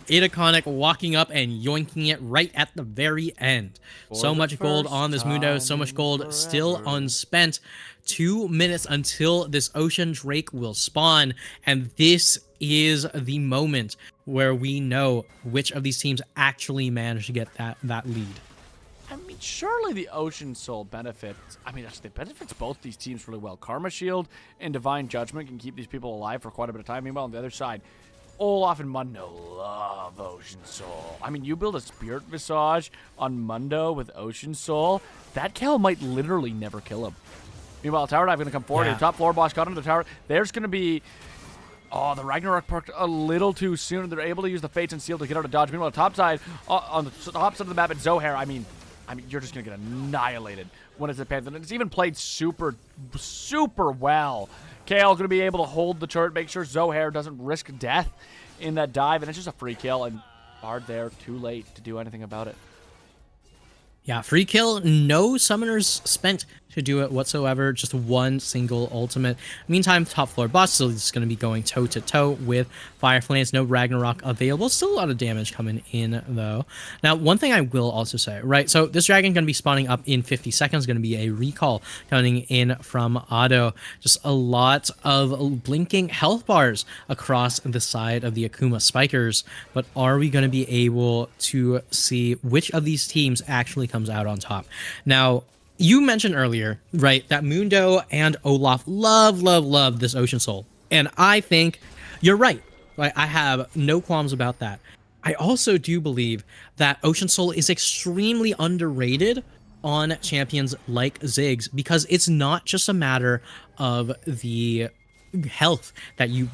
Itaconic walking up and yoinking it right at the very end. So much gold on this Mundo, so much gold still unspent. 2 minutes until this Ocean Drake will spawn, and this is the moment where we know which of these teams actually managed to get that lead. I mean, surely the Ocean Soul benefits... I mean, it benefits both these teams really well. Karma Shield and Divine Judgment can keep these people alive for quite a bit of time. Meanwhile, on the other side, Olaf and Mundo love Ocean Soul. I mean, you build a Spirit Visage on Mundo with Ocean Soul, that kill might literally never kill him. Meanwhile, Tower Dive going to come forward. The top floor boss got into the tower. There's going to be... Oh, the Ragnarok parked a little too soon. They're able to use the Fates and Seal to get out of dodge. Meanwhile, top side, on the top side of the map at Zohair, I mean, you're just going to get annihilated when it's a Panther. And it's even played super, super well. Kale going to be able to hold the turret, make sure Zohair doesn't risk death in that dive. And it's just a free kill. And Bard there, too late to do anything about it. Yeah, free kill, no summoners spent to do it whatsoever, just one single ultimate. Meantime, top floor boss still is going to be going toe-to-toe with Fire Flames, no Ragnarok available. Still a lot of damage coming in, though. Now, one thing I will also say, right, so this dragon going to be spawning up in 50 seconds, going to be a recall coming in from Otto. Just a lot of blinking health bars across the side of the Akuma Spikers, but are we going to be able to see which of these teams actually comes out on top? Now, you mentioned earlier, right, that Mundo and Olaf love this Ocean Soul. And I think you're right. I have no qualms about that. I also do believe that Ocean Soul is extremely underrated on champions like Ziggs because it's not just a matter of the health that you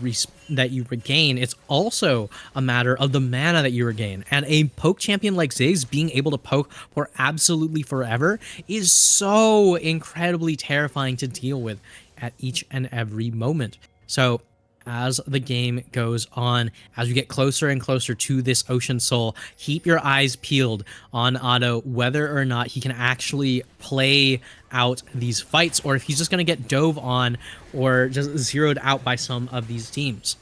regain, it's also a matter of the mana that you regain. And a poke champion like Ziggs being able to poke for absolutely forever is so incredibly terrifying to deal with at each and every moment. So as the game goes on, as we get closer and closer to this Ocean Soul, keep your eyes peeled on Otto, whether or not he can actually play out these fights, or if he's just going to get dove on or just zeroed out by some of these teams.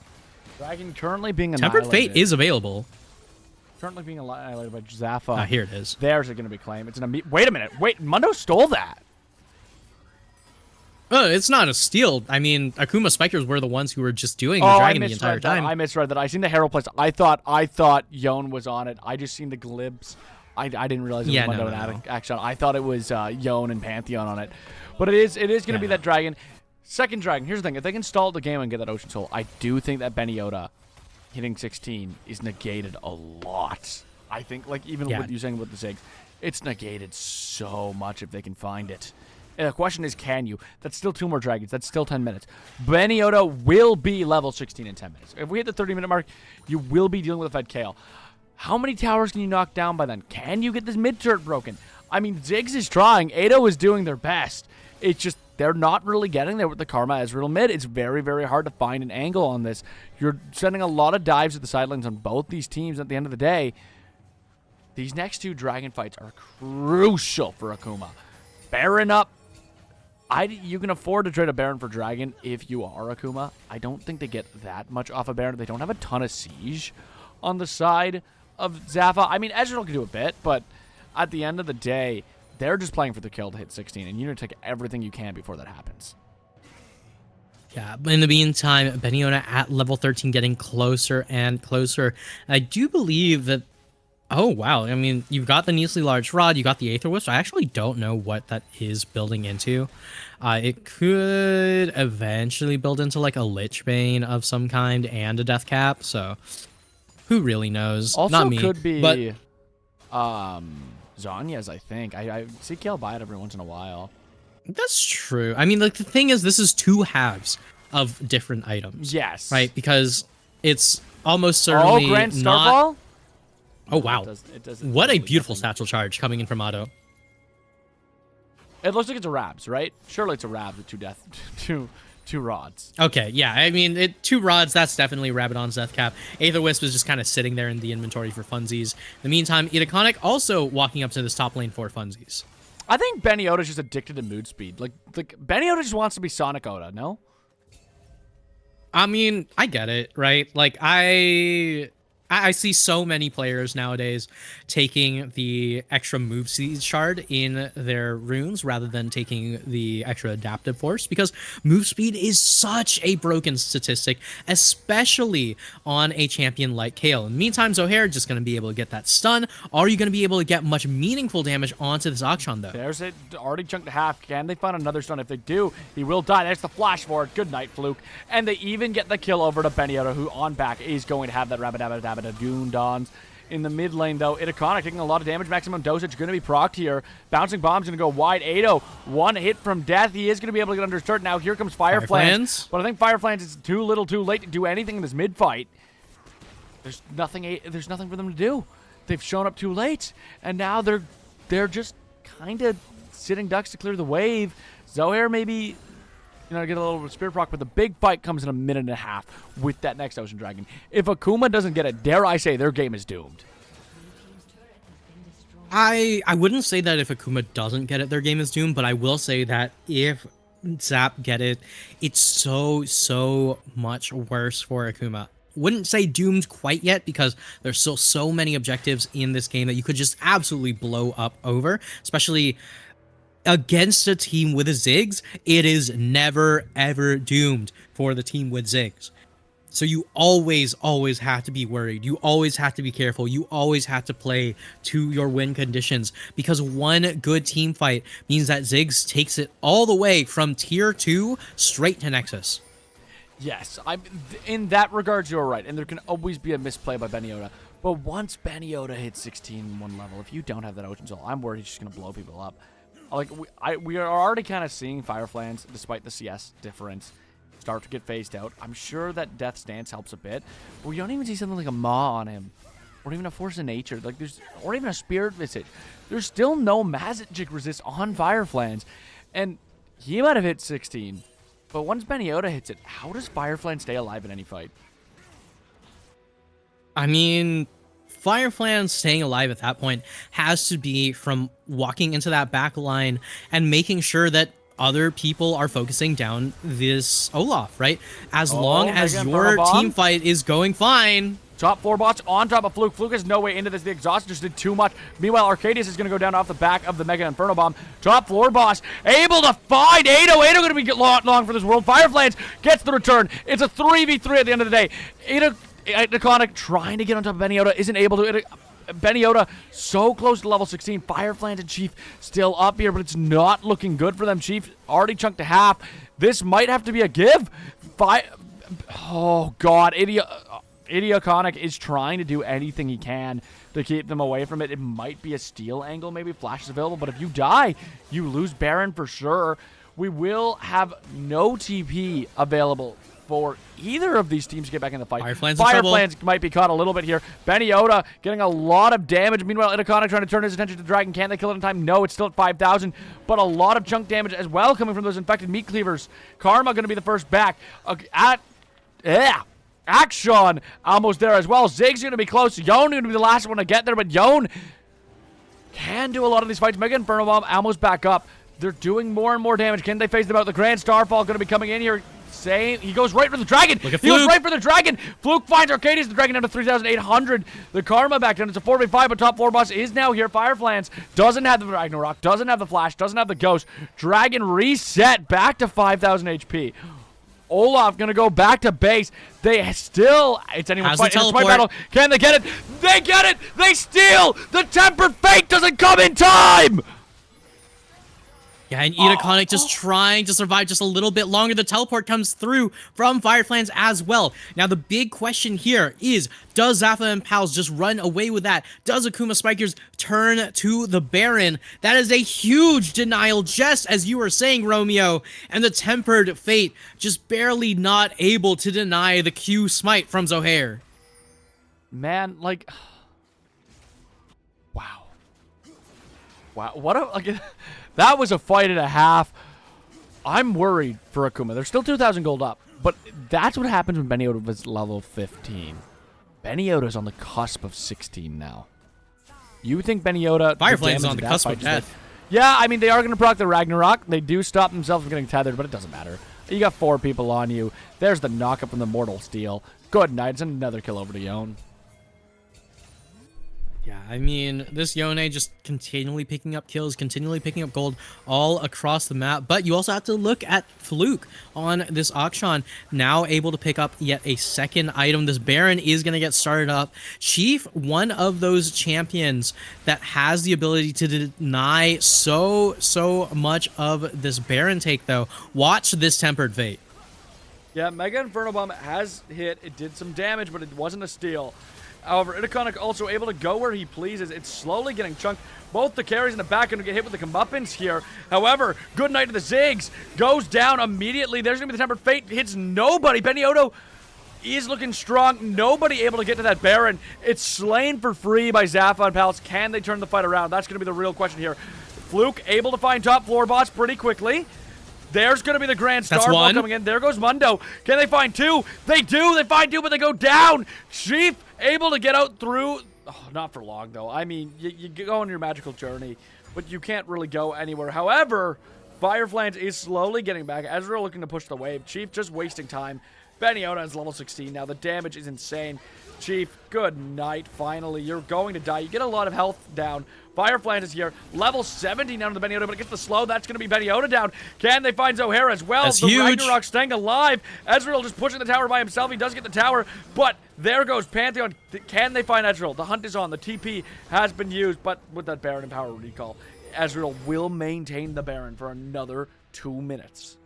Dragon currently being annihilated. Tempered Fate is available. Currently being annihilated by Zafa. Here it is. There's going to be claim. It's an wait a minute. Wait, Mundo stole that. Oh, it's not a steal. I mean, Akuma Spikers were the ones who were just doing the dragon the entire time. I misread that. I seen the Herald place. I thought Yon was on it. I just seen the glibs. I didn't realize it was Mundo and Action. I thought it was Yon and Pantheon on it. But it is going to be that dragon. Second dragon. Here's the thing. If they can stall the game and get that Ocean Soul, I do think that Benioda hitting 16 is negated a lot. I think, like, even what you're saying with the Ziggs, it's negated so much if they can find it. And the question is, can you? That's still 2 more dragons. That's still 10 minutes. Benioda will be level 16 in 10 minutes. If we hit the 30-minute mark, you will be dealing with a Fed Kale. How many towers can you knock down by then? Can you get this mid-turret broken? I mean, Ziggs is trying. Ado is doing their best. It's just they're not really getting there with the Karma Ezreal mid. It's very, very hard to find an angle on this. You're sending a lot of dives at the sidelines on both these teams at the end of the day. These next 2 dragon fights are crucial for Akuma. Baron up. You can afford to trade a Baron for Dragon if you are Akuma. I don't think they get that much off a Baron. They don't have a ton of siege on the side of Zafa. I mean, Ezreal can do a bit, but at the end of the day, they're just playing for the kill to hit 16, and you need to take everything you can before that happens. Yeah, but in the meantime, Benioda at level 13 getting closer and closer. I do believe that... Oh, wow. I mean, you've got the Neasly Large Rod, you got the Aether Wisp. I actually don't know what that is building into. It could eventually build into like a Lich Bane of some kind and a Death Cap, so who really knows? Also Not me, could be but... Zhonya's, I think. I see Kale buy it every once in a while. That's true. I mean, like, the thing is, this is 2 halves of different items. Yes. Right? Because it's almost certainly Grand not... Starfall? Oh, wow. It doesn't What a really beautiful definitely. satchel charge coming in from Otto. It looks like it's a Rabs, right? Surely it's a Rabs with 2 rods. Okay, yeah. I mean, 2 rods, that's definitely Rabadon's Death Cap. Aether Wisp is just kind of sitting there in the inventory for funsies. In the meantime, Itaconic also walking up to this top lane for funsies. I think Benny Oda's just addicted to mood speed. Like Benny Oda just wants to be Sonic Oda, no? I mean, I get it, right? Like, I see so many players nowadays taking the extra move speed shard in their runes rather than taking the extra adaptive force, because move speed is such a broken statistic, especially on a champion like Kayle. In the meantime, Zohair just going to be able to get that stun. Are you going to be able to get much meaningful damage onto this Akshan, though? There's it, already chunked to half. Can they find another stun? If they do, he will die. There's the flash for it. Good night, Fluke. And they even get the kill over to Benny Oda, who on back is going to have that Rabadabadabada Dune Dons. In the mid lane, though, Itaconic taking a lot of damage. Maximum dosage going to be procced here. Bouncing Bomb's going to go wide. Ado, 1 hit from death. He is going to be able to get under start. Now here comes Fireflans. But I think Fireflans is too little too late to do anything in this mid fight. There's nothing for them to do. They've shown up too late. And now they're just kind of sitting ducks to clear the wave. Zohair maybe... get a little Spirit Proc, but the big fight comes in a minute and a half with that next Ocean Dragon. If Akuma doesn't get it, dare I say, their game is doomed. I wouldn't say that if Akuma doesn't get it, their game is doomed, but I will say that if Zap get it, it's so much worse for Akuma. Wouldn't say doomed quite yet, because there's still so many objectives in this game that you could just absolutely blow up over, especially... against a team with a Ziggs. It is never, ever doomed for the team with Ziggs. So you always have to be worried. You always have to be careful. You always have to play to your win conditions, because one good team fight means that Ziggs takes it all the way from tier 2 straight to Nexus. Yes, in that regard, you're right. And there can always be a misplay by Benny Oda. But once Benny Oda hits 16 in one level, if you don't have that Ocean Soul, I'm worried he's just going to blow people up. Like, we are already kind of seeing Fireflans, despite the CS difference, start to get phased out. I'm sure that Death Stance helps a bit, but we don't even see something like a Maw on him, or even a Force of Nature, or even a Spirit Visage. There's still no magic resist on Fireflans, and he might have hit 16, but once Benny Oda hits it, how does Fireflan stay alive in any fight? I mean... Fireflan staying alive at that point has to be from walking into that back line and making sure that other people are focusing down this Olaf, right? As long as your team fight is going fine. Top 4 bots on top of Fluke. Fluke has no way into this. The exhaust just did too much. Meanwhile, Arcadius is going to go down off the back of the Mega Inferno Bomb. Top floor boss able to find Ado. Ado going to be long for this world. Fireflans gets the return. It's a 3v3 at the end of the day. Itaconic trying to get on top of Benny Oda, isn't able to. Benny Oda so close to level 16. Fireflans and Chief still up here, but it's not looking good for them. Chief already chunked to half. This might have to be a give. Oh, God. Itaconic is trying to do anything he can to keep them away from it. It might be a steal angle, maybe. Flash is available, but if you die, you lose Baron for sure. We will have no TP available for either of these teams to get back in the fight. Fireflans might be caught a little bit here. Benny Oda getting a lot of damage. Meanwhile, Itaconic trying to turn his attention to the Dragon. Can they kill it in time? No, it's still at 5,000, but a lot of chunk damage as well coming from those infected meat cleavers. Karma going to be the first back. Action almost there as well. Zig's going to be close. Yon going to be the last one to get there, but Yon can do a lot of these fights. Mega Inferno Bomb almost back up. They're doing more and more damage. Can they face them out? The Grand Starfall going to be coming in here. He goes right for the dragon. He goes right for the dragon. Fluke finds Arcadius. The dragon down to 3,800. The Karma back down. It's a 4v5, but top 4 boss is now here. Fireflans doesn't have the Ragnarok, doesn't have the Flash, doesn't have the Ghost. Dragon reset back to 5,000 HP. Olaf gonna go back to base. They still, it's anyone's fight. It's a fight battle. Can they get it? They get it. They steal. The Tempered Fate doesn't come in time. Yeah, and Itaconic just trying to survive just a little bit longer. The teleport comes through from Fireflans as well. Now, the big question here is, does Zafa and Pals just run away with that? Does Akuma Spikers turn to the Baron? That is a huge denial, just as you were saying, Romeo. And the Tempered Fate just barely not able to deny the Q Smite from Zohair. Man, like... Wow. Wow, what a... Like, that was a fight and a half. I'm worried for Akuma. They're still 2,000 gold up, but that's what happens when Benny Oda was level 15. Benny Oda's on the cusp of 16 now. You think Benny Oda... Firefly's on the cusp of death. Yeah, I mean, they are going to proc the Ragnarok. They do stop themselves from getting tethered, but it doesn't matter. You got 4 people on you. There's the knockup from the Mortal Steel. Good night. It's another kill over to Yon. Yeah, I mean, this Yone just continually picking up kills, continually picking up gold all across the map. But you also have to look at Fluke on this auction, now able to pick up yet a second item. This Baron is going to get started up. Chief, one of those champions that has the ability to deny so much of this Baron take, though. Watch this Tempered Fate. Yeah, Mega Inferno Bomb has hit. It did some damage, but it wasn't a steal. However, Itaconic also able to go where he pleases. It's slowly getting chunked. Both the carries in the back going to get hit with the comeuppance here. However, good night to the Ziggs. Goes down immediately. There's going to be the Tempered Fate. Hits nobody. Benny Odo is looking strong. Nobody able to get to that Baron. It's slain for free by Zafa and Palace. Can they turn the fight around? That's going to be the real question here. Fluke able to find top floor boss pretty quickly. There's going to be the Grand Starfall coming in. There goes Mundo. Can they find 2? They do. They find 2, but they go down. Chief able to get out through. Oh, not for long, though. I mean, you go on your magical journey, but you can't really go anywhere. However, Fireflans is slowly getting back. Ezreal looking to push the wave. Chief just wasting time. Benny Oda is level 16 now. The damage is insane. Chief, good night. Finally, you're going to die. You get a lot of health down. Fireflans is here. Level 70 down to the Benny Oda, but it gets the slow. That's going to be Benny Oda down. Can they find Zohair as well? That's the huge. Ragnarok staying alive. Ezreal just pushing the tower by himself. He does get the tower, but there goes Pantheon. Can they find Ezreal? The hunt is on. The TP has been used, but with that Baron and power recall, Ezreal will maintain the Baron for another 2 minutes.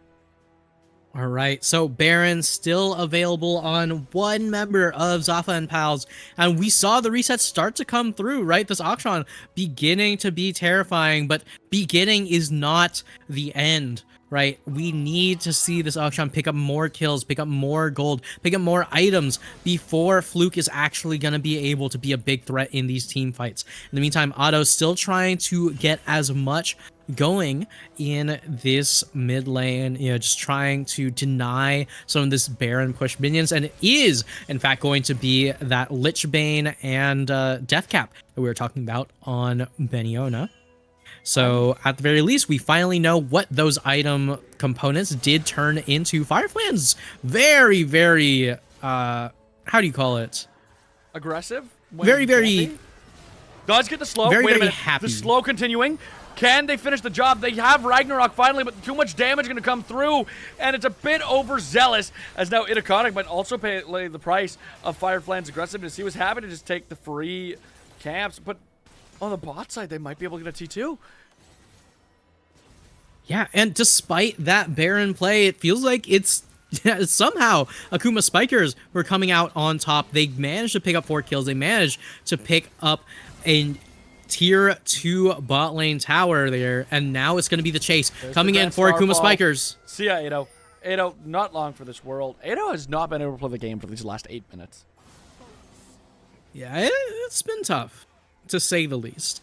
All right, so Baron still available on one member of Zafa and Pals, and we saw the resets start to come through, right? This auction beginning to be terrifying, but beginning is not the end, right? We need to see this auction pick up more kills, pick up more gold, pick up more items before Fluke is actually going to be able to be a big threat in these team fights. In the meantime, Otto's still trying to get as much going in this mid lane, you know, just trying to deny some of this Baron push minions, and it is in fact going to be that Lich Bane and Death Cap that we were talking about on Beniona. So at the very least, we finally know what those item components did turn into. Fireflans very how do you call it, aggressive, very does get the slow. Wait a minute, happy. The slow continuing. Can they finish the job? They have Ragnarok finally, but too much damage going to come through, and it's a bit overzealous, as now Itaconic might also pay the price of Fireflans' aggressiveness. He was happy to just take the free camps, but on the bot side, they might be able to get a T2. Yeah, and despite that Baron play, it feels like it's somehow Akuma Spikers were coming out on top. They managed to pick up 4 kills. They managed to pick up a tier 2 bot lane tower there, and now it's going to be the chase coming in for Akuma Spikers. See ya, Ado. Ado, not long for this world. Ado has not been able to play the game for these last 8 minutes. Yeah, it's been tough, to say the least.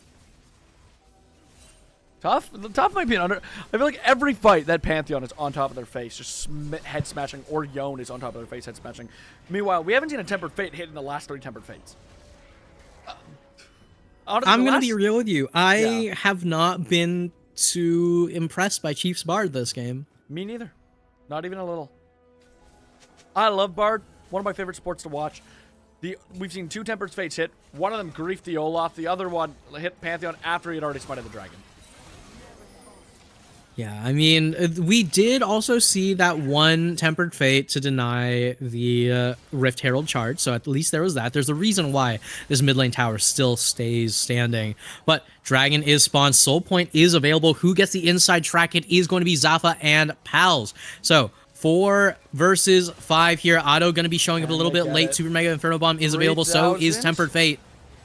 Tough might be an under. I feel like every fight that Pantheon is on top of their face, just head smashing, or Yone is on top of their face, head smashing. Meanwhile, we haven't seen a Tempered Fate hit in the last 3 Tempered Fates. I'm gonna be real with you. I have not been too impressed by Chief's Bard this game. Me neither. Not even a little. I love Bard. One of my favorite sports to watch. We've seen 2 Tempered Fates hit. One of them griefed the Olaf. The other one hit Pantheon after he had already smited the dragon. Yeah, I mean, we did also see that one Tempered Fate to deny the Rift Herald charge, so at least there was that. There's a reason why this mid lane tower still stays standing. But Dragon is spawned, Soul Point is available. Who gets the inside track? It is going to be Zafa and Pals. So 4 versus 5 here. Otto going to be showing up a little bit late. Super Mega Inferno Bomb is available, so is Tempered Fate.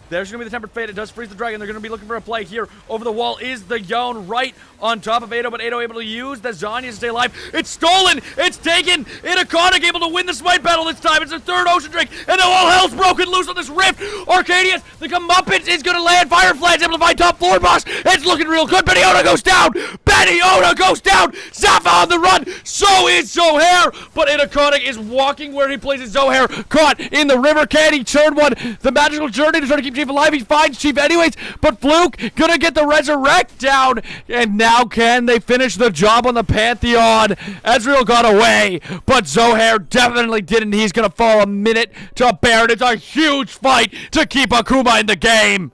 There's going to be the Tempered Fate. It does freeze the dragon. They're going to be looking for a play here. Over the wall is the Yone right on top of Ado, but Ado able to use the Zanya to stay alive. It's stolen. It's taken. Iconic able to win the smite battle this time. It's a 3rd Ocean Drake, and all hell's broken loose on this rift. Arcadius, the Comeuppance is going to land. Firefly's able to find top floor boss. It's looking real good. Benny Oda goes down. Benny Oda goes down. Zafa on the run. So is Zohair, but Iconic is walking where he places Zohair. Caught in the river. Can he turn one? The magical journey to try to keep Chief alive. He finds Chief anyways, but Fluke gonna get the resurrect down, and now can they finish the job on the Pantheon? Ezreal got away, but Zohair definitely didn't. He's gonna fall a minute to Baron. It's a huge fight to keep Akuma in the game.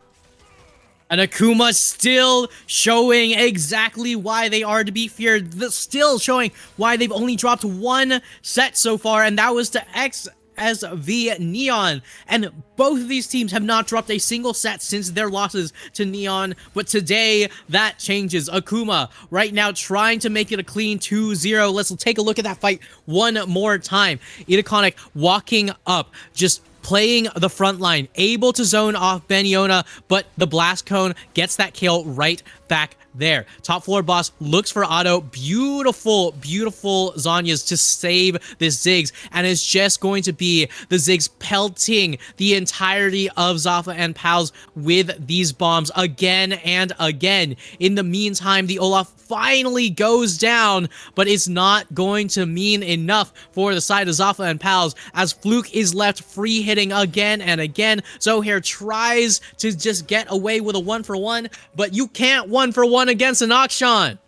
And Akuma still showing exactly why they are to be feared. Still showing why they've only dropped 1 set so far, and that was to XSV Neon. And both of these teams have not dropped a single set since their losses to Neon. But today, that changes. Akuma right now trying to make it a clean 2-0. Let's take a look at that fight one more time. Iconic walking up, just playing the front line, able to zone off Beniona, but the Blast Cone gets that kill right back there. Top floor boss looks for Otto. Beautiful, beautiful Zanyas to save this Ziggs, and it's just going to be the Ziggs pelting the entirety of Zafa and Pals with these bombs again and again. In the meantime, the Olaf finally goes down, but it's not going to mean enough for the side of Zafa and Pals as Fluke is left free hitting again and again. Zohair tries to just get away with a 1-for-1, but you can't 1-for-1 against an Akshan.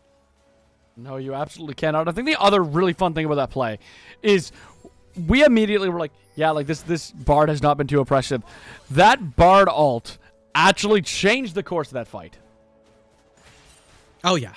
No, you absolutely cannot. I think the other really fun thing about that play is we immediately were like, yeah, like this Bard has not been too oppressive. That Bard ult actually changed the course of that fight. Oh, yeah.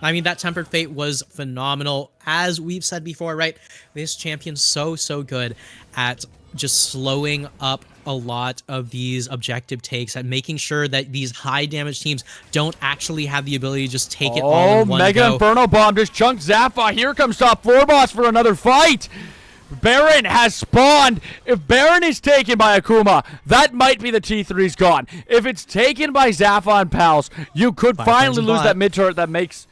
I mean, that Tempered Fate was phenomenal. As we've said before, right? This champion's so good at just slowing up a lot of these objective takes and making sure that these high damage teams don't actually have the ability to just take it all in one Mega go. Inferno Bomb just chunked Zafa. Here comes top floor boss for another fight. Baron has spawned. If Baron is taken by Akuma, that might be the T3's gone. If it's taken by Zafa and Pals, you could finally lose that mid turret that makes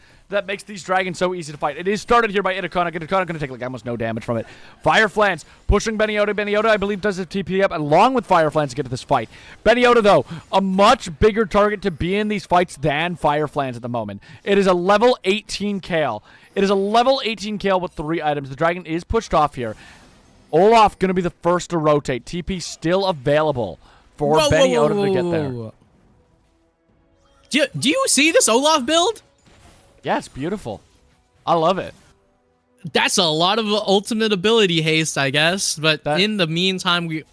these dragons so easy to fight. It is started here by Iconic. Iconic going to take like almost no damage from it. Fireflans pushing Beniota. Beniota, I believe, does a TP up along with Fireflans to get to this fight. Beniota, though, a much bigger target to be in these fights than Fireflans at the moment. It is a level 18 Kale. It is a level 18 Kale with 3 items. The dragon is pushed off here. Olaf going to be the first to rotate. TP still available for Beniota to get there. Do you see this Olaf build? Yeah, it's beautiful. I love it. That's a lot of ultimate ability haste, I guess. But in the meantime, we...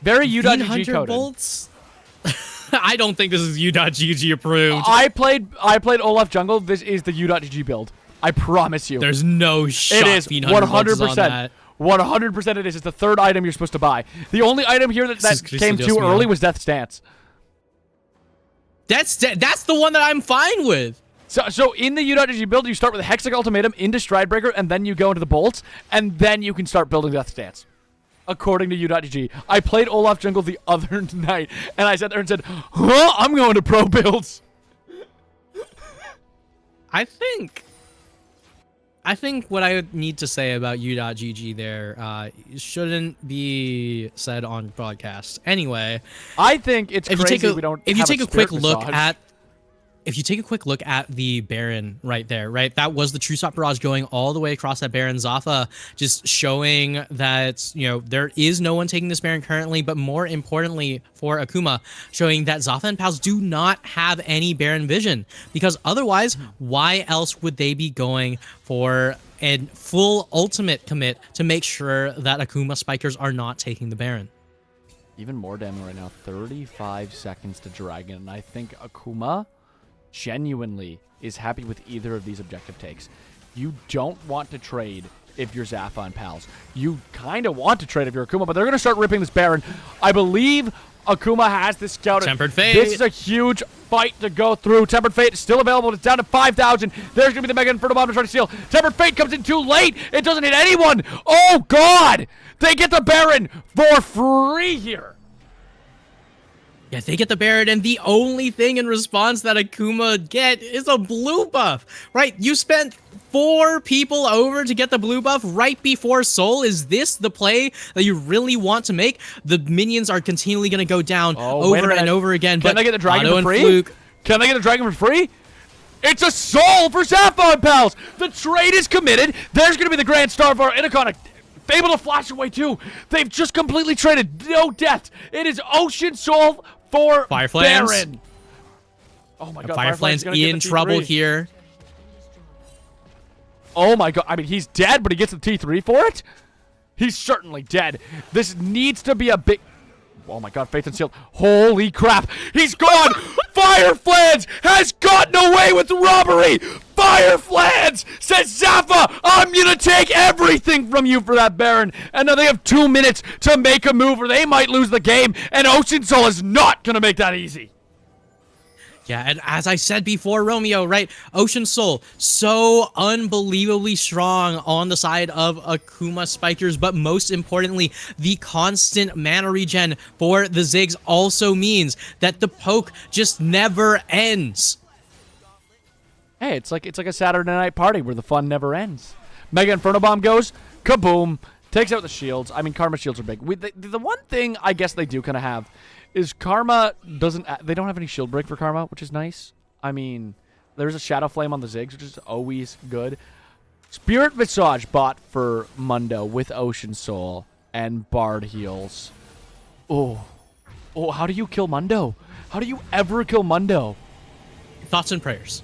Very U.GG coded. Bolts? I don't think this is U.GG approved. I played Olaf jungle. This is the U.GG build. I promise you. There's no shot. It is 100%. 100% it is. It's the 3rd item you're supposed to buy. The only item here that came too early was Death Stance. That's the one that I'm fine with. So in the U.GG build, you start with a Hexic Ultimatum into Stridebreaker, and then you go into the Bolts, and then you can start building Death Stance. According to U.GG. I played Olaf jungle the other night, and I sat there and said, huh, I'm going to pro builds. I think I think what I would need to say about u.gg there shouldn't be said on broadcast. Anyway, I think it's if crazy you take a, we don't if you have take a spirit quick look massage. at if you take a quick look at the Baron right there, right? That was the True Stop Barrage going all the way across that Baron. Zafa just showing that, you know, there is no one taking this Baron currently, but more importantly for Akuma, showing that Zafa and Pals do not have any Baron vision, because otherwise, why else would they be going for a full ultimate commit to make sure that Akuma Spikers are not taking the Baron? Even more damage right now. 35 seconds to Dragon. And I think Akuma genuinely is happy with either of these objective takes. You don't want to trade if you're Zafa and Pals. You kind of want to trade if you're Akuma, but they're going to start ripping this Baron. I believe Akuma has this scouted. Tempered Fate. This is a huge fight to go through. Tempered Fate is still available. It's down to 5,000. There's going to be the Mega Inferno Bomb to try to steal. Tempered Fate comes in too late. It doesn't hit anyone. Oh, God. They get the Baron for free here. Yeah, they get the Baron, and the only thing in response that Akuma get is a blue buff, right? You spent 4 people over to get the blue buff right before Soul. Is this the play that you really want to make? The minions are continually going to go down over and over again. Can but they get the Dragon Otto for and free? Fluke, Can they get the Dragon for free? It's a Soul for Zafa and Pals. The trade is committed. There's going to be the Grand Star for Inacon. Able to flash away too. They've just completely traded. No death. It is Ocean Soul for Fireflands. Baron. Oh my God. Fireflands in trouble here. Oh my God. I mean, he's dead, but he gets the T3 for it? He's certainly dead. This needs to be a big... Oh my God, Faith and Shield. Holy crap. He's gone. Fireflands has gotten away with robbery. Fireflands says, Zafa, I'm going to take everything from you for that Baron. And now they have 2 minutes to make a move or they might lose the game. And Ocean Soul is not going to make that easy. Yeah, and as I said before, Romeo, right? Ocean Soul, so unbelievably strong on the side of Akuma Spikers, but most importantly, the constant mana regen for the Ziggs also means that the poke just never ends. Hey, it's like a Saturday night party where the fun never ends. Mega Inferno Bomb goes, kaboom, takes out the shields. I mean, Karma shields are big. The one thing I guess they do kind of have is Karma doesn't... They don't have any shield break for Karma, which is nice. I mean, there's a Shadow Flame on the Ziggs, which is always good. Spirit Visage bought for Mundo with Ocean Soul and Bard heals. Oh, how do you kill Mundo? How do you ever kill Mundo? Thoughts and prayers.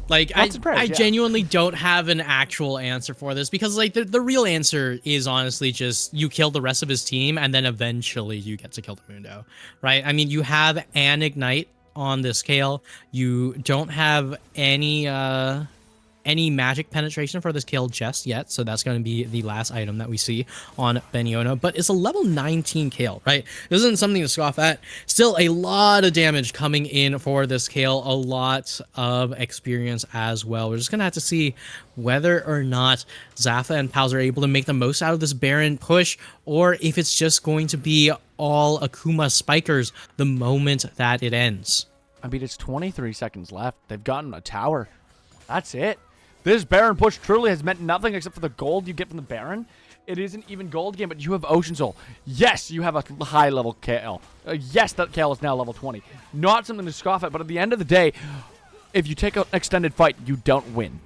Like, I genuinely don't have an actual answer for this because, like, the real answer is honestly just you kill the rest of his team and then eventually you get to kill the Mundo, right? I mean, you have an Ignite on this scale. You don't have any magic penetration for this kill just yet, so that's going to be the last item that we see on Beniono, but it's a level 19 kill, right? This isn't something to scoff at. Still a lot of damage coming in for this kill, a lot of experience as well. We're just going to have to see whether or not Zafa and Pals are able to make the most out of this Baron push, or if it's just going to be all Akuma Spikers the moment that it ends. I mean, it's 23 seconds left. They've gotten a tower. That's it. This Baron push truly has meant nothing except for the gold you get from the Baron. It isn't even gold game, but you have Ocean Soul. Yes, you have a high-level KL. Yes, that KL is now level 20. Not something to scoff at, but at the end of the day, if you take an extended fight, you don't win.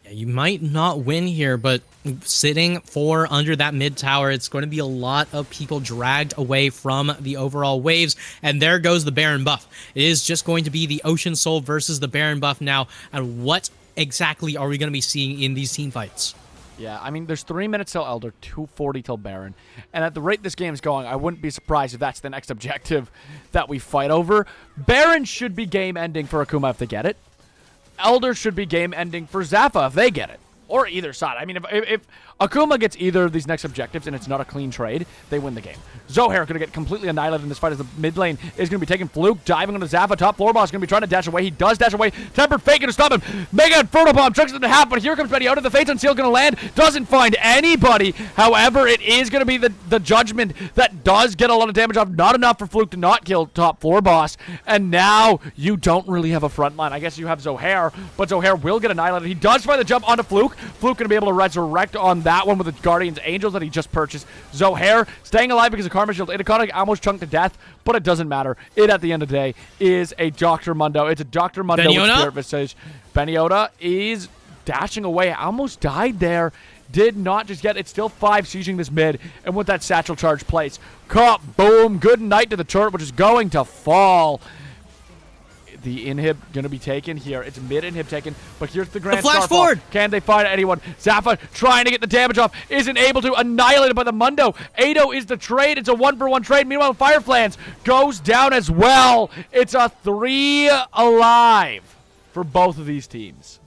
Yeah, you might not win here, but sitting 4 under that mid tower, it's going to be a lot of people dragged away from the overall waves, and there goes the Baron buff. It is just going to be the Ocean Soul versus the Baron buff now, and what exactly are we going to be seeing in these team fights? Yeah, I mean, there's 3 minutes till Elder, 2:40 till Baron, and at the rate this game's going, I wouldn't be surprised if that's the next objective that we fight over. Baron should be game-ending for Akuma if they get it. Elder should be game-ending for Zafa if they get it. or either side. I mean, if Akuma gets either of these next objectives and it's not a clean trade, they win the game. Zohair going to get completely annihilated in this fight as the mid lane is going to be taking Fluke, diving onto Zafa. Top floor boss going to be trying to dash away. He does dash away. Tempered Fate going to stop him. Mega Inferno Bomb chunks it in half, but here comes Betty out of the Fates and Seal going to land. Doesn't find anybody. However, it is going to be the Judgment that does get a lot of damage off. Not enough for Fluke to not kill top floor boss. And now you don't really have a front line. I guess you have Zohair, but Zohair will get annihilated. He does find the jump onto Fluke. Fluke going to be able to resurrect on that one with the Guardian's Angels that he just purchased. Zohair staying alive because of Karma Shield. Iconic almost chunked to death, but it doesn't matter. It, at the end of the day, is a Dr. Mundo. It's a Dr. Mundo with Spirit Visage. Beniota is dashing away. Almost died there. Did not just get it. Still 5 sieging this mid, and with that satchel charge place. Caught. Boom. Good night to the turret, which is going to fall. The inhib going to be taken here. It's mid inhib taken, but here's the grand flash starfall. forward. Can they find anyone? Zafa trying to get the damage off. Isn't able to. Annihilated by the Mundo. Ado is the trade. It's a 1-for-1 trade. Meanwhile, Fireflans goes down as well. It's a 3 alive for both of these teams.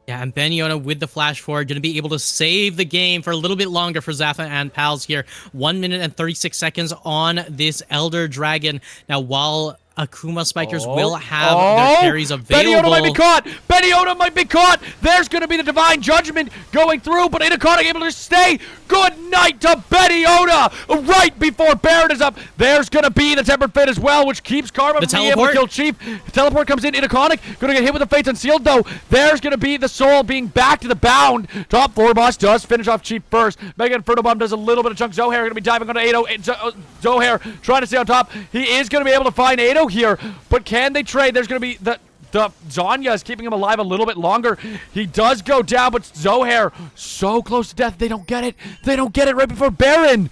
Yeah, and Beniota with the flash forward, going to be able to save the game for a little bit longer for Zafa and pals here. 1 minute and 36 seconds on this Elder Dragon. Now, while Akuma Spikers will have their carries available. Beniota might be caught. Beniota might be caught. There's going to be the Divine Judgment going through, but Iconic able to stay. Good night to Beniota. Right before Baron is up, there's going to be the Tempered Fate as well, which keeps Karma from being able to kill Chief. Teleport comes in. Iconic going to get hit with the Fates Unsealed, though. There's going to be the Soul being back to the bound. Top floor boss does finish off Chief first. Mega Inferno Bomb does a little bit of chunk. Zohair going to be diving onto Ado. Zohair trying to stay on top. He is going to be able to find Ado here, but can they trade? There's going to be the Zanya is keeping him alive a little bit longer. He does go down, but Zohair so close to death. They don't get it. They don't get it right before Baron.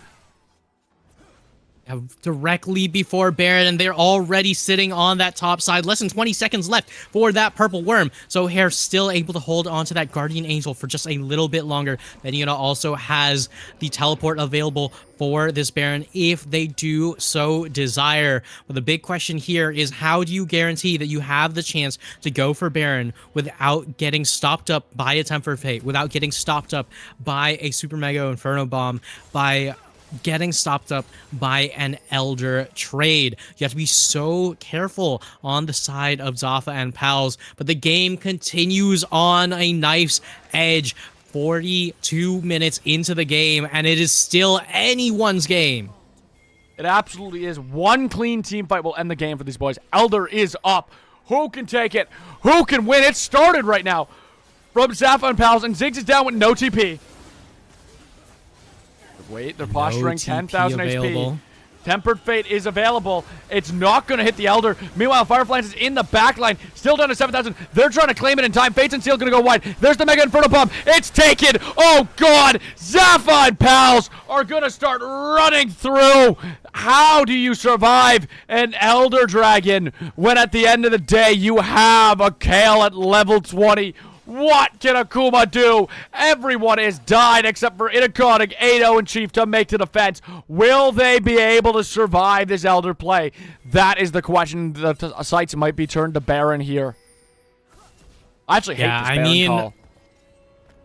Directly before Baron, and they're already sitting on that top side. Less than 20 seconds left for that purple worm. So Hair still able to hold on to that Guardian Angel for just a little bit longer. Beniota also has the teleport available for this Baron if they do so desire. But the big question here is, how do you guarantee that you have the chance to go for Baron without getting stopped up by a Tempered Fate, without getting stopped up by a Super Mega Inferno Bomb, by getting stopped up by an Elder trade? You have to be so careful on the side of Zafa and pals, but the game continues on a knife's edge. 42 minutes into the game, and it is still anyone's game. It absolutely is. One clean team fight will end the game for these boys. Elder is up. Who can take it? Who can win? It started right now from Zafa and pals, and Ziggs is down with no TP. Wait, they're posturing. 10,000 HP. Tempered Fate is available. It's not going to hit the Elder. Meanwhile, Fireflies is in the back line. Still down to 7,000. They're trying to claim it in time. Fates and Seal going to go wide. There's the Mega Inferno Bomb. It's taken. Oh, God. Zafa and pals are going to start running through. How do you survive an Elder Dragon when at the end of the day you have a Kale at level 20? What can Akuma do? Everyone has died except for Iconic, Ado, and Chief to make the defense. Will they be able to survive this Elder play? That is the question. The sights might be turned to Baron here. I actually hate this Baron call.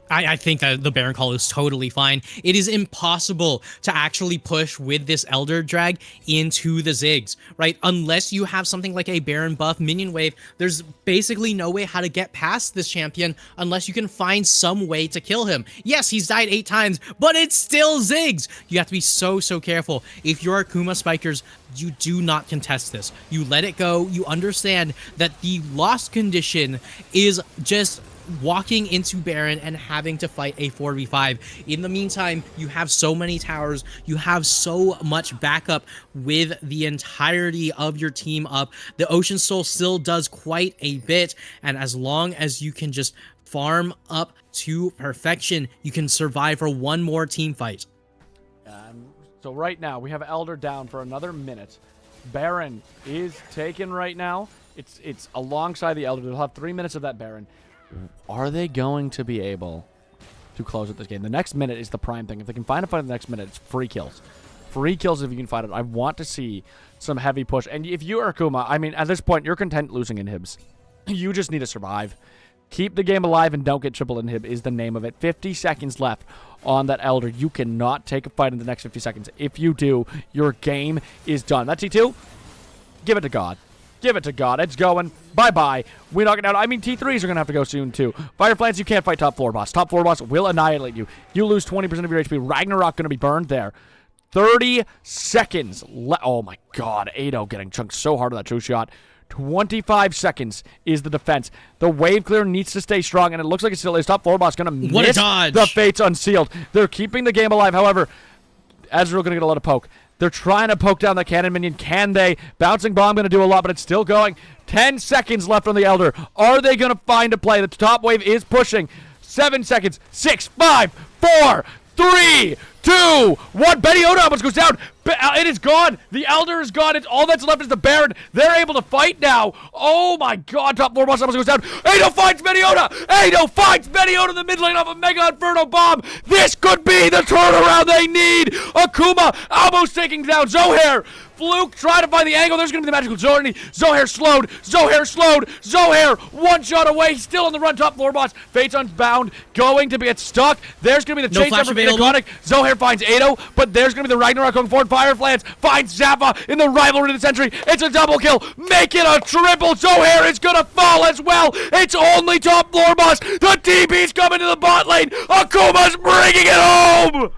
I think that the Baron call is totally fine. It is impossible to actually push with this Elder Drag into the Ziggs, right? Unless you have something like a Baron buff minion wave, there's basically no way how to get past this champion unless you can find some way to kill him. Yes, he's died 8 times, but it's still Ziggs. You have to be so careful. If you're Akuma Spikers, you do not contest this. You let it go. You understand that the lost condition is just walking into Baron and having to fight a 4v5. In the meantime, you have so many towers, you have so much backup with the entirety of your team up. The Ocean Soul still does quite a bit, and as long as you can just farm up to perfection, you can survive for one more team fight. So right now, we have Elder down for another minute. Baron is taken right now. It's alongside the Elder. They'll have 3 minutes of that Baron. Are they going to be able to close at this game? The next minute is the prime thing. If they can find a fight in the next minute, it's free kills. Free kills if you can find it. I want to see some heavy push. And if you are Akuma, I mean, at this point, you're content losing inhibs. You just need to survive. Keep the game alive and don't get triple inhib is the name of it. 50 seconds left on that Elder. You cannot take a fight in the next 50 seconds. If you do, your game is done. That T2, give it to God. Give it to God. It's going. Bye-bye. We knock it out. I mean, T3s are going to have to go soon, too. Fireflies, you can't fight top floor boss. Top floor boss will annihilate you. You lose 20% of your HP. Ragnarok going to be burned there. 30 seconds. Oh, my God. Ado getting chunked so hard on that true shot. 25 seconds is the defense. The wave clear needs to stay strong, and it looks like it still is. Top floor boss going to miss the Fates Unsealed. They're keeping the game alive. However, Ezreal going to get a lot of poke. They're trying to poke down the cannon minion. Can they? Bouncing bomb going to do a lot, but it's still going. 10 seconds left on the Elder. Are they going to find a play? The top wave is pushing. 7 seconds. 6, 5, 4, 3, 2, 1. Betty Oda almost goes down. It is gone. The Elder is gone. It's all that's left is the Baron. They're able to fight now. Oh my God. Top floor boss almost goes down. Ado finds Betty Oda. Ado finds Betty Oda in the mid lane off a Mega Inferno bomb. This could be the turnaround they need. Akuma almost taking down Zohair. Fluke trying to find the angle. There's going to be the magical journey. Zohair slowed. Zohair slowed. Zohair one shot away. Still on the run. Top floor boss. Fate's Unbound going to get stuck. There's going to be the chase number for Iconic. Zohair finds Ado, but there's going to be the Ragnarok going forward. Fireflies finds Zafa in the rivalry of the century. It's a double kill. Make it a triple. Zohair is going to fall as well. It's only top floor boss. The TP's coming to the bot lane. Akuma's bringing it home.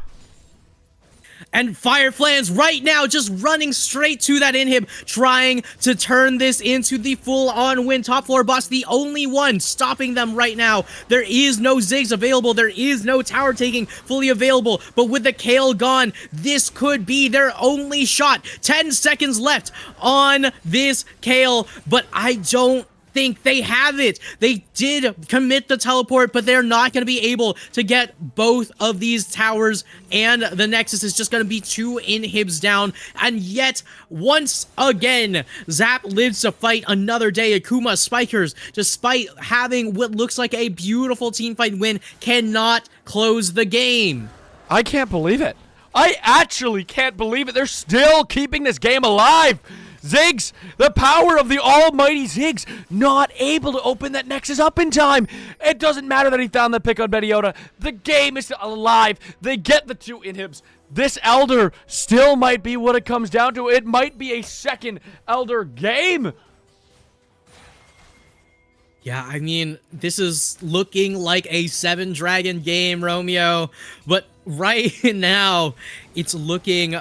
And Fireflans right now just running straight to that inhib, trying to turn this into the full-on win. Top floor boss, the only one stopping them right now. There is no Ziggs available. There is no tower taking fully available. But with the Kale gone, this could be their only shot. 10 seconds left on this Kale, but I don't think they have it. They did commit the teleport, but they're not going to be able to get both of these towers, and the Nexus is just going to be 2 inhibs down. And yet, once again, Zap lives to fight another day. Akuma Spikers, despite having what looks like a beautiful teamfight win, cannot close the game. I can't believe it. I actually can't believe it. They're still keeping this game alive. Ziggs, the power of the almighty Ziggs, not able to open that Nexus up in time. It doesn't matter that he found the pick on Betty Oda. The game is still alive. They get the 2 inhibs. This Elder still might be what it comes down to. It might be a second Elder game. Yeah, I mean, this is looking like a 7-dragon game, Romeo. But right now, it's looking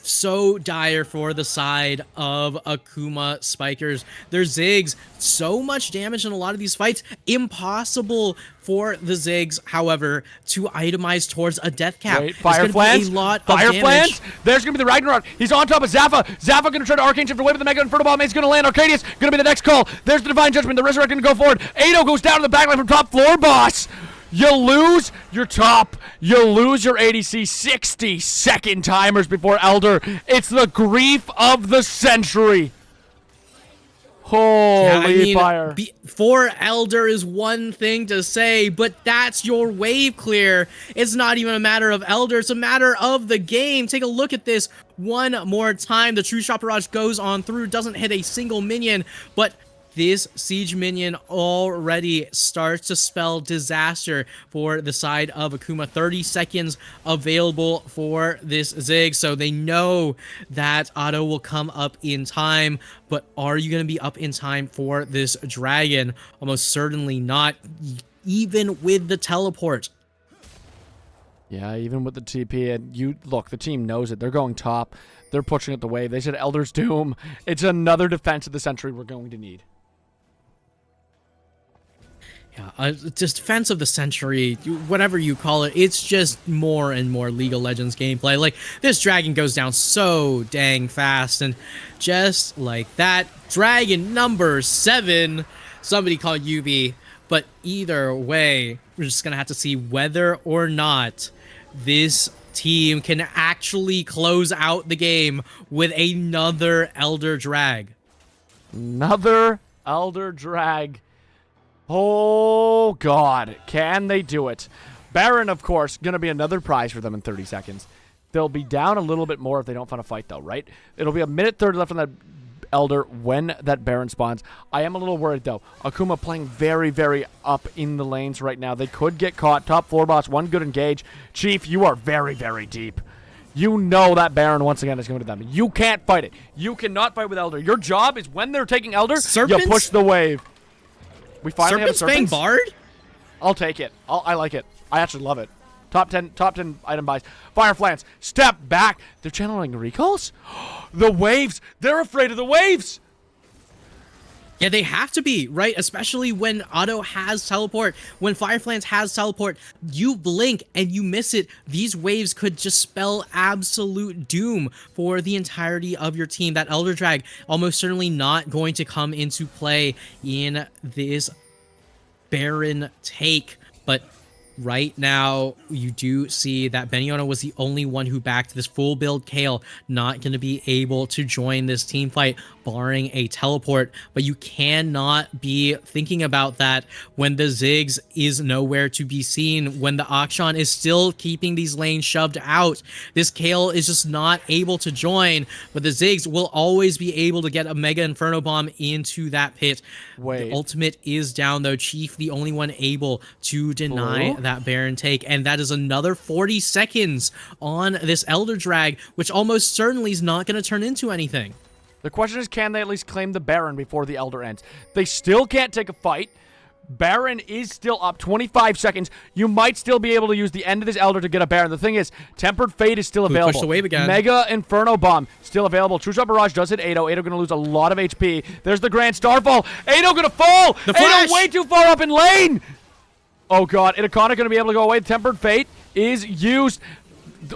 so dire for the side of Akuma Spikers. Their Ziggs, so much damage in a lot of these fights. Impossible for the Ziggs, however, to itemize towards a death cap. Wait, Fireflans? Fireflans? There's going to be the Ragnarok. He's on top of Zafa. Zafa going to try to Arcane Shift away with the Mega Inferno Bomb. He's going to land. Arcadius going to be the next call. There's the Divine Judgment. The Resurrect going to go forward. Ado goes down to the backline from top floor boss. You lose your top. You lose your ADC. 60-second timers before Elder. It's the grief of the century. Holy fire. For Elder is one thing to say, but that's your wave clear. It's not even a matter of Elder. It's a matter of the game. Take a look at this one more time. The True Shot Barrage goes on through. Doesn't hit a single minion, but this siege minion already starts to spell disaster for the side of Akuma. 30 seconds available for this Zig, so they know that Otto will come up in time, but are you going to be up in time for this dragon? Almost certainly not, even with the teleport. Yeah, even with the TP, and you look, the team knows it. They're going top. They're pushing it the wave. They said Elder's Doom. It's another defense of the century we're going to need. Yeah, just defense of the century, whatever you call it, it's just more and more League of Legends gameplay. Like, this dragon goes down so dang fast, and just like that, dragon number 7, somebody called UB, but either way, we're just gonna have to see whether or not this team can actually close out the game with another Elder Drag. Another Elder Drag. Oh, God. Can they do it? Baron, of course, going to be another prize for them in 30 seconds. They'll be down a little bit more if they don't find a fight, though, right? It'll be a minute 30 left on that Elder when that Baron spawns. I am a little worried, though. Akuma playing very, very up in the lanes right now. They could get caught. Top 4 boss, one good engage. Chief, you are very, very deep. You know that Baron, once again, is going to them. You can't fight it. You cannot fight with Elder. Your job is when they're taking Elder, you push the wave. We finally have a Serpents. Bard? I'll take it. I like it. I actually love it. Top 10 item buys. Fireflans, step back. They're channeling recalls? The waves. They're afraid of the waves. Yeah, they have to be, right? Especially when Otto has teleport. When Fireflans has teleport, you blink and you miss it. These waves could just spell absolute doom for the entirety of your team. That Elder Drag almost certainly not going to come into play in this Baron take. But right now, you do see that Beniono was the only one who backed this full build Kale, not going to be able to join this team fight, barring a teleport. But you cannot be thinking about that when the Ziggs is nowhere to be seen, when the Akshan is still keeping these lanes shoved out. This Kale is just not able to join, but the Ziggs will always be able to get a Mega Inferno Bomb into that pit. Wait. The ultimate is down, though. Chief, the only one able to deny that Baron take, and that is another 40 seconds on this Elder Drag, which almost certainly is not going to turn into anything. The question is, can they at least claim the Baron before the Elder ends? They still can't take a fight. Baron is still up 25 seconds. You might still be able to use the end of this Elder to get a Baron. The thing is, Tempered Fate is still available. Push the wave again. Mega Inferno Bomb still available. True Shot Barrage does hit Ado. Ado going to lose a lot of HP. There's the Grand Starfall. Ado going to fall. The flash. Ado way too far up in lane. Oh, God. Idakana going to be able to go away. Tempered Fate is used.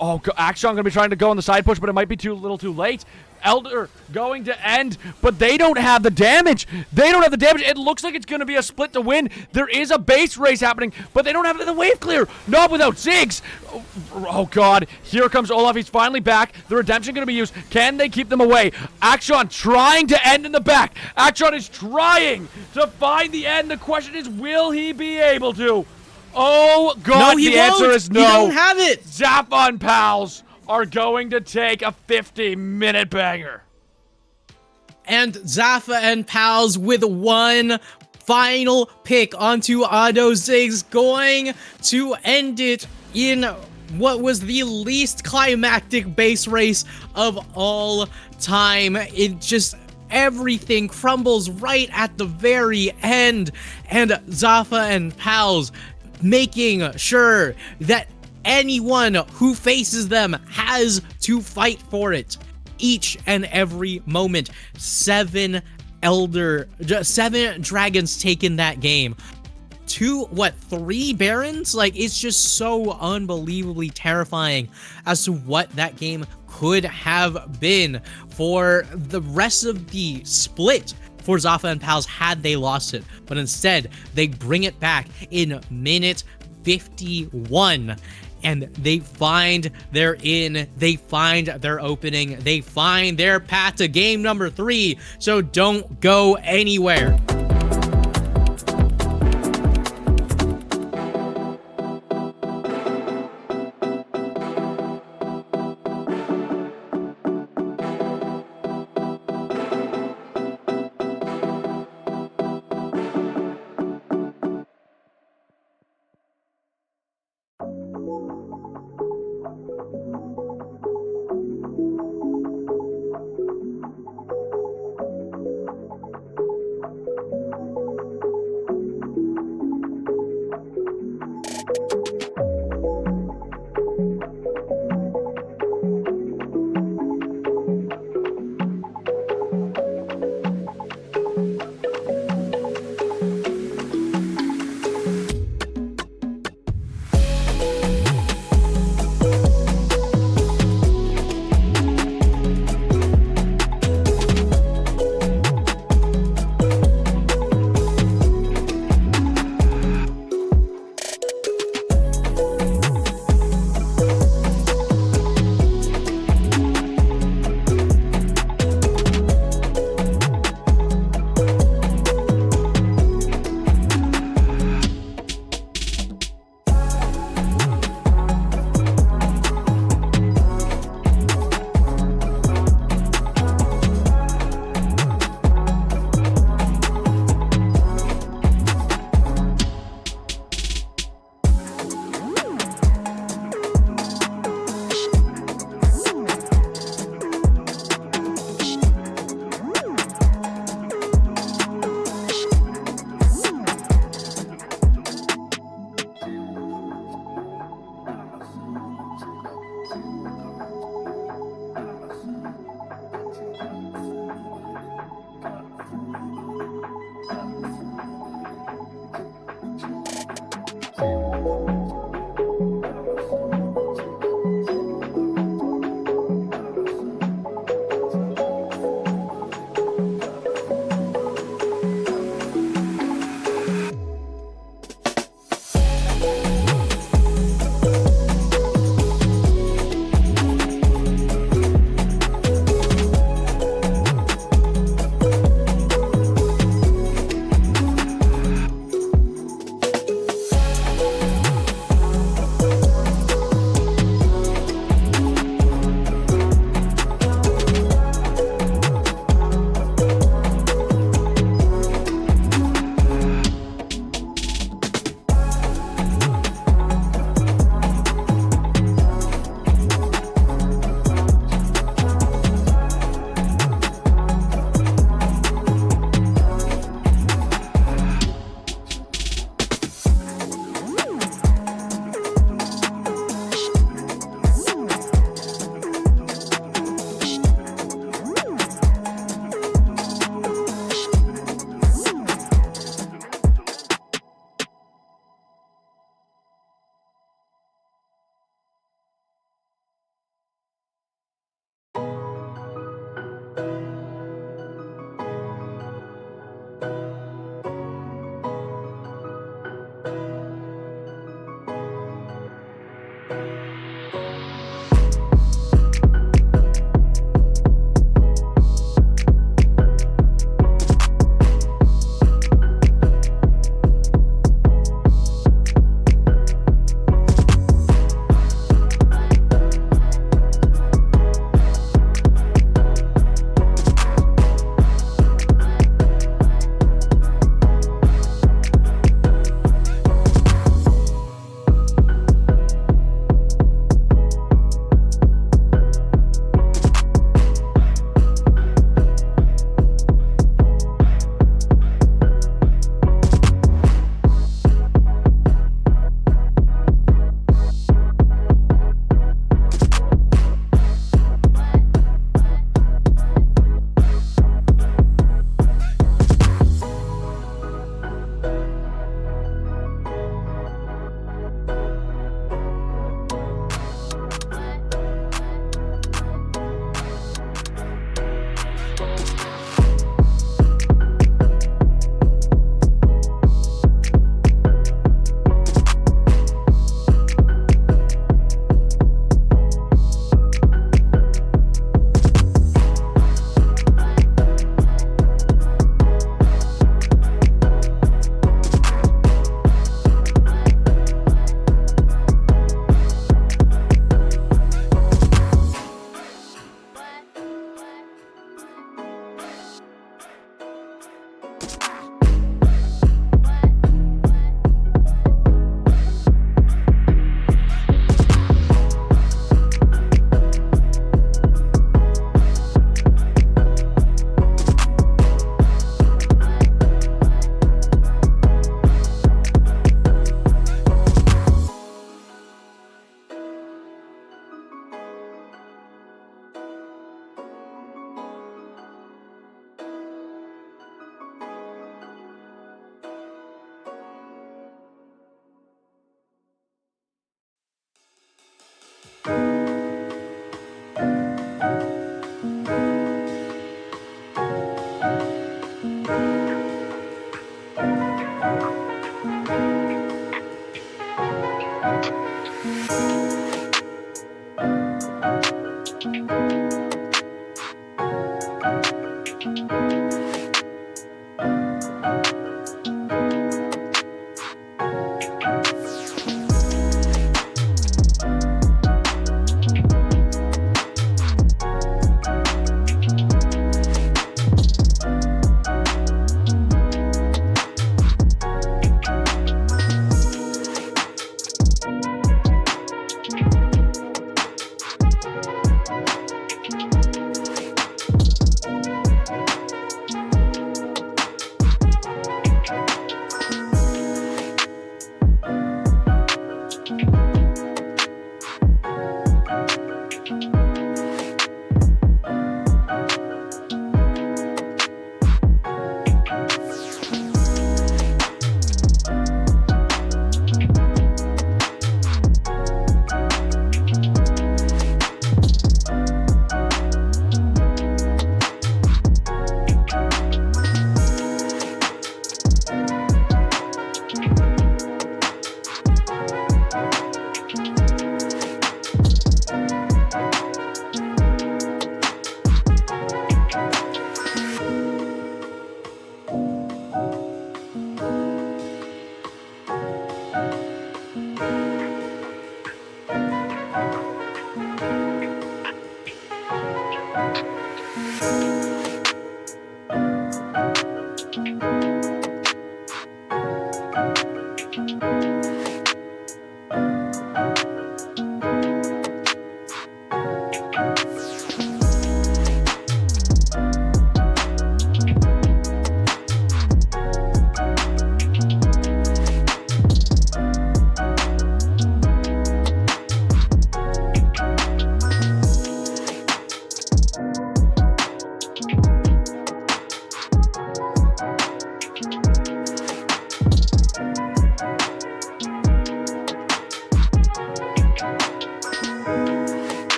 Oh, Akshan going to be trying to go on the side push, but it might be little too late. Elder going to end, but they don't have the damage. They don't have the damage. It looks like it's going to be a split to win. There is a base race happening, but they don't have the wave clear. Not without Ziggs. Oh, God. Here comes Olaf. He's finally back. The redemption going to be used. Can they keep them away? Akshan trying to end in the back. Akshan is trying to find the end. The question is, will he be able to? Oh, God. No, he the won't. answer is no. He don't have it. Zafa and pals are going to take a 50-minute banger. And Zafa and pals with one final pick onto Otto Ziggs, going to end it in what was the least climactic base race of all time. It just, everything crumbles right at the very end, and Zafa and pals making sure that anyone who faces them has to fight for it each and every moment. 7 dragons taken that game. 3 barons? Like, it's just so unbelievably terrifying as to what that game could have been for the rest of the split for Zafa and pals had they lost it. But instead, they bring it back in minute 51. And they find their in, they find their opening, they find their path to game number 3. So don't go anywhere.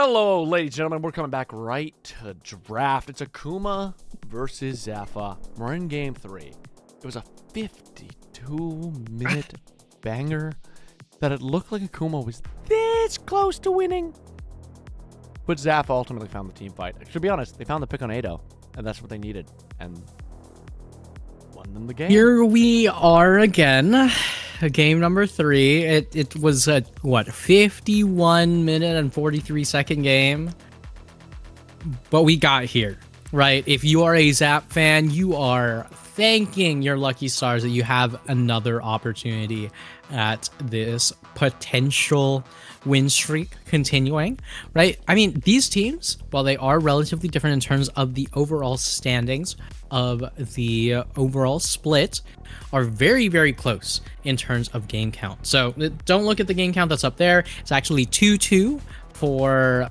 Hello, ladies and gentlemen. We're coming back right to draft. It's Akuma versus Zafa. We're in game 3. It was a 52-minute banger that it looked like Akuma was this close to winning. But Zafa ultimately found the team fight. To be honest, they found the pick on Ado, and that's what they needed, and won them the game. Here we are again. Game number 3. It was a, what, 51-minute and 43-second game? But we got here, right? If you are a Zap fan, you are thanking your lucky stars that you have another opportunity at this potential win streak continuing, right? I mean, these teams, while they are relatively different in terms of the overall standings of the overall split, are very, very close in terms of game count. So don't look at the game count that's up there. It's actually 2-2 for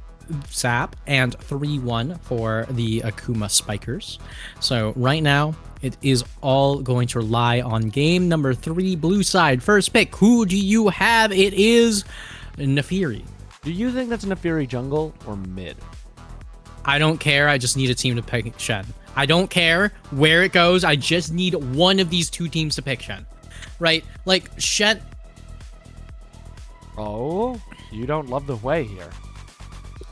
Zap and 3-1 for the Akuma Spikers. So right now, it is all going to rely on game number 3, blue side. First pick, who do you have? It is Nefiri. Do you think that's Nefiri jungle or mid? I don't care. I just need a team to pick Shen. I don't care where it goes. I just need one of these two teams to pick Shen. Right? Like, Shen... Oh, you don't love the Hui here.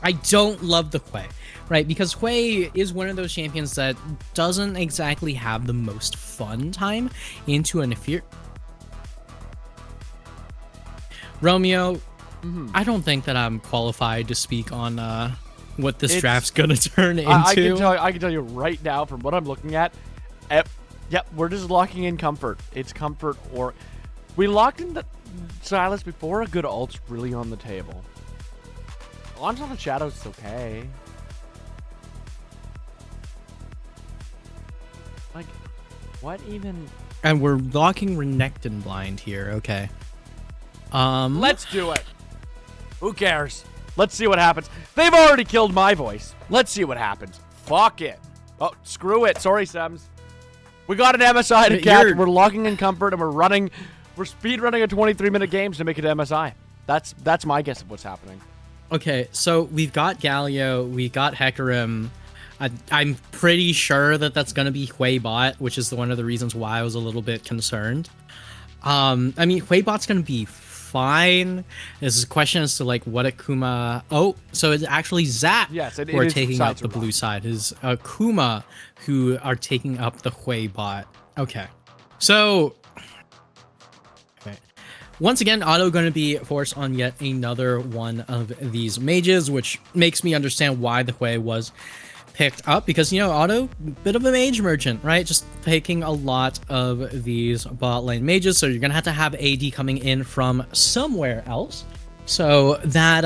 I don't love the Hui, right? Because Hui is one of those champions that doesn't exactly have the most fun time into a Nefiri. Romeo, I don't think that I'm qualified to speak on what this draft's gonna turn into. I can tell you right now from what I'm looking at. Yep, we're just locking in comfort. It's comfort, or we locked in the Silas before. A good ult's really on the table. Launch on the shadows is okay. Like, what even? And we're locking Renekton blind here. Okay. Let's do it. Who cares? Let's see what happens. They've already killed my voice. Let's see what happens. Fuck it. Oh, screw it. Sorry, Sems. We got an MSI to catch. We're logging in comfort, and we're speed running a 23-minute games to make it MSI. That's my guess of what's happening. Okay, so we've got Galio, we got Hecarim. I'm pretty sure that that's going to be Hui bot, which is one of the reasons why I was a little bit concerned. I mean, Hui bot's going to be fine. This is a question as to like what Akuma... Oh, so it's actually Zap who are taking up the blue side. It's Akuma who are taking up the Hui bot. Okay, so... Once again, Otto going to be forced on yet another one of these mages, which makes me understand why the Hui was picked up, because, you know, Otto, bit of a mage merchant, right? Just taking a lot of these bot lane mages, so you're going to have AD coming in from somewhere else. So that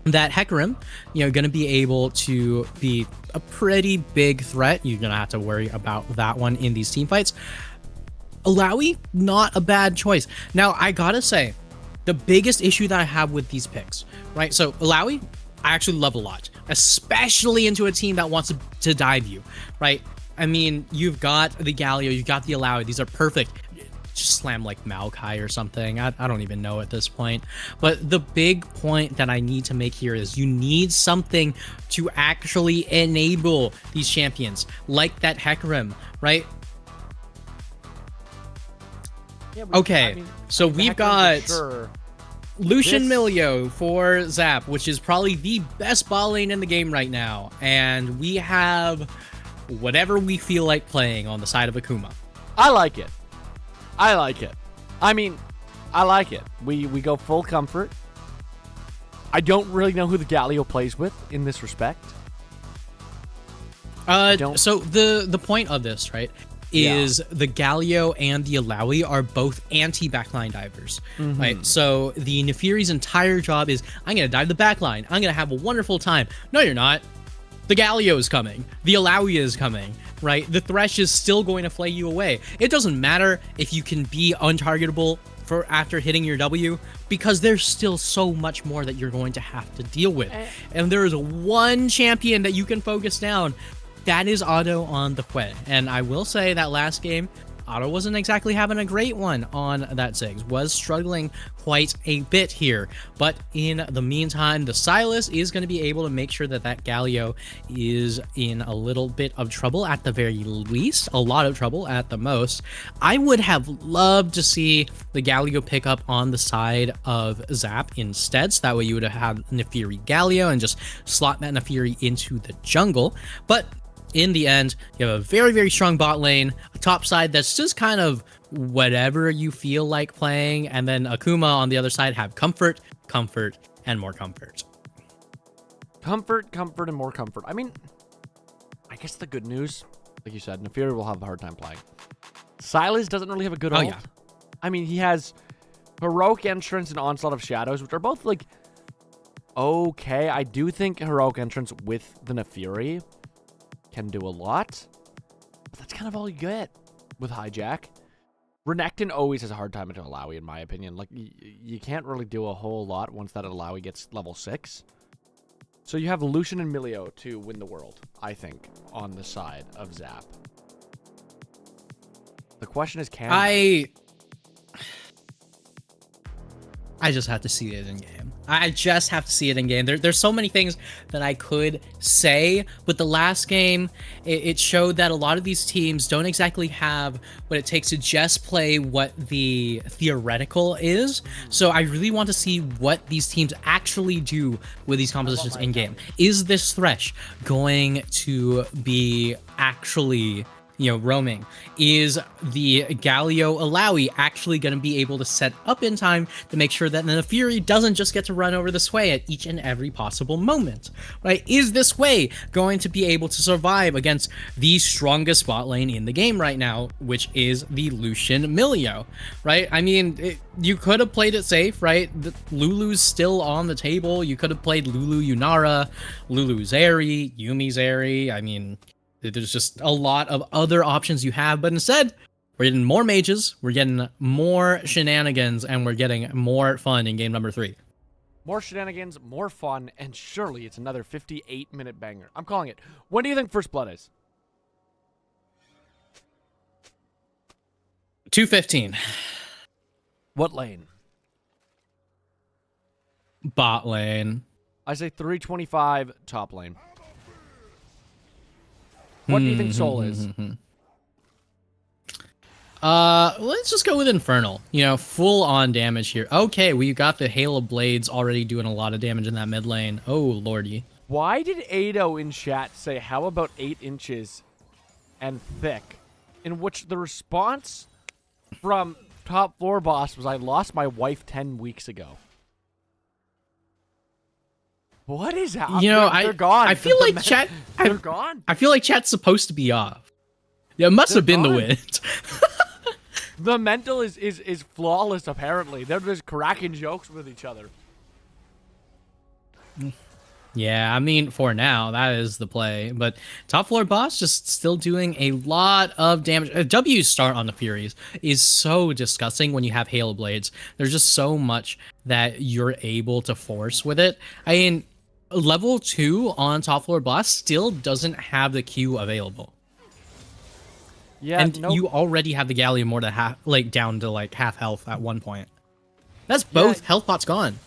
Hecarim, you know, going to be able to be a pretty big threat. You're going to have to worry about that one in these team fights. Alawi, not a bad choice. Now, I gotta say, the biggest issue that I have with these picks, right? So, Alawi, I actually love a lot, especially into a team that wants to dive you, right? I mean, you've got the Galio, you've got the Alawi. These are perfect. Just slam like Maokai or something. I don't even know at this point. But the big point that I need to make here is you need something to actually enable these champions, like that Hecarim, right? Yeah, okay, I mean, so we've got Lucian This- Milio for Zap, which is probably the best ball lane in the game right now. And we have whatever we feel like playing on the side of Akuma. I like it. I mean, I like it. We go full comfort. I don't really know who the Galio plays with in this respect. So the point of this, right, is the Galio and the Alawi are both anti-backline divers, right? So the Nefiri's entire job is, I'm going to dive the backline. I'm going to have a wonderful time. No, you're not. The Galio is coming. The Alawi is coming, right? The Thresh is still going to flay you away. It doesn't matter if you can be untargetable for after hitting your W, because there's still so much more that you're going to have to deal with. And there is one champion that you can focus down. That is Otto on the Hui. And I will say that last game, Otto wasn't exactly having a great one on that Ziggs, was struggling quite a bit here. But in the meantime, the Silas is going to be able to make sure that that Galio is in a little bit of trouble at the very least, a lot of trouble at the most. I would have loved to see the Galio pick up on the side of Zap instead, so that way you would have had Nefiri Galio and just slot that Nefiri into the jungle. But in the end, you have a very, very strong bot lane, a top side that's just kind of whatever you feel like playing, and then Akuma on the other side have comfort, comfort, and more comfort. Comfort, comfort, and more comfort. I mean, I guess the good news, like you said, Nefiri will have a hard time playing. Silas doesn't really have a good ult. Yeah. I mean, he has Heroic Entrance and Onslaught of Shadows, which are both, like, okay. I do think Heroic Entrance with the Nefiri can do a lot, but that's kind of all you get with Hijack. Renekton always has a hard time into Alawi, in my opinion. Like, you can't really do a whole lot once that Alawi gets level 6. So you have Lucian and Milio to win the world, I think, on the side of Zap. The question is, can I just have to see it in game. I just have to see it in game. There's so many things that I could say, but the last game, it showed that a lot of these teams don't exactly have what it takes to just play what the theoretical is. So I really want to see what these teams actually do with these compositions in game. Is this Thresh going to be actually, you know, roaming? Is the Galio Alawi actually going to be able to set up in time to make sure that the Nefiri doesn't just get to run over this way at each and every possible moment, right? Is this way going to be able to survive against the strongest bot lane in the game right now, which is the Lucian Milio, right? I mean, you could have played it safe, right? Lulu's still on the table. You could have played Lulu Yunara, Lulu Zeri, Yumi Zeri. I mean, there's just a lot of other options you have, but instead, we're getting more mages, we're getting more shenanigans, and we're getting more fun in game number 3. more shenanigans, more fun, and surely it's another 58-minute banger. I'm calling it. When do you think First Blood is? 2:15. What lane? Bot lane. I say 325 top lane. What do you think Soul is? Let's just go with Infernal. You know, full on damage here. Okay, we got the Hail of Blades already doing a lot of damage in that mid lane. Oh, lordy. Why did Ado in chat say, how about 8 inches and thick? In which the response from Top Floor Boss was, I lost my wife 10 weeks ago. What is happening? You know, they're gone. I feel like chat. They're gone. I feel like chat's supposed to be off. Yeah, it must have been gone. the wind. The mental is flawless, apparently. They're just cracking jokes with each other. Yeah, I mean, for now, that is the play. But Top Floor Boss just still doing a lot of damage. W's start on the Furies is so disgusting when you have Hail Blades. There's just so much that you're able to force with it. I mean, level 2 on Top Floor Boss still doesn't have the Q available. Yeah, and you already have the Galleon more than half, like down to like half health at one point. That's both health pots gone.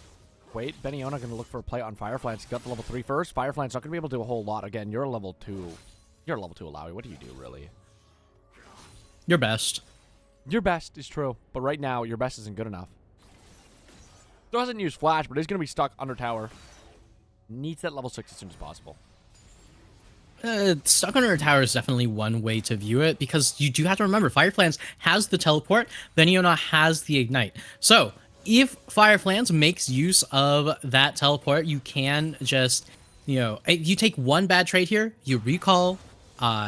Wait, Beniona going to look for a play on Firefly. He's got the level 3 first. Firefly's not going to be able to do a whole lot. Again, you're a level 2. You're a level 2 Alawi. What do you do, really? Your best. Your best is true. But right now, your best isn't good enough. Doesn't use Flash, but he's going to be stuck under tower. Needs that level 6 as soon as possible. Stuck under a tower is definitely one way to view it, because you do have to remember, Fireflans has the teleport, Beniona has the ignite. So, if Fireflans makes use of that teleport, you can just, you know, you take one bad trade here, you recall,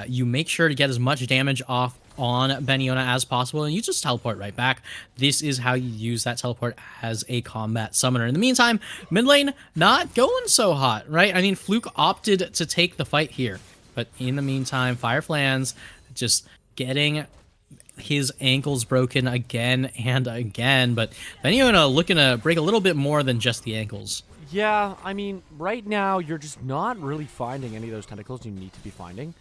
you make sure to get as much damage off on Beniona as possible, and you just teleport right back. This is how you use that teleport as a combat summoner. In the meantime, mid lane not going so hot, right? I mean, Fluke opted to take the fight here, but in the meantime, Fireflans just getting his ankles broken again and again, but Beniona looking to break a little bit more than just the ankles. Yeah, I mean, right now, you're just not really finding any of those tentacles you need to be finding.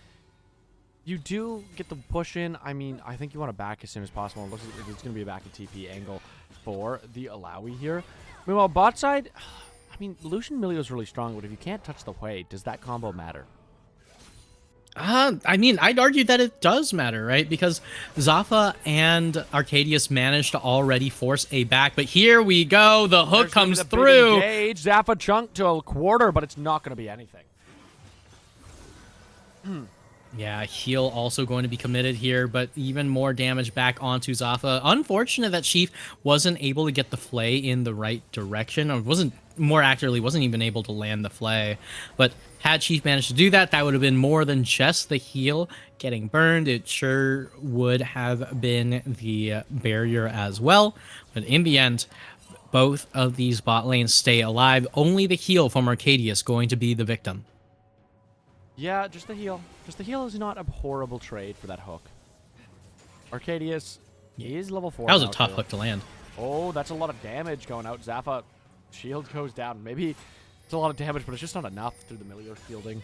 You do get the push in. I mean, I think you want to back as soon as possible. It looks like it's going to be a back to TP angle for the Alawi here. Meanwhile, bot side, I mean, Lucian Milio is really strong, but if you can't touch the Hui, does that combo matter? I mean, I'd argue that it does matter, right? Because Zafa and Arcadius managed to already force a back, but here we go. The hook comes through. Zafa chunk to a quarter, but it's not going to be anything. Yeah, heal also going to be committed here, but even more damage back onto Zafa. Unfortunate that Chief wasn't able to get the flay in the right direction, or wasn't even able to land the flay. But had Chief managed to do that, that would have been more than just the heal getting burned. It sure would have been the barrier as well. But in the end, both of these bot lanes stay alive. Only the heal from Arcadius going to be the victim. Yeah, just the heal. Just the heal is not a horrible trade for that hook. Arcadius is level 4. That was a now, tough too. hook to land. Oh, that's a lot of damage going out. Zafa, shield goes down. Maybe it's a lot of damage, but it's just not enough through the Milio fielding.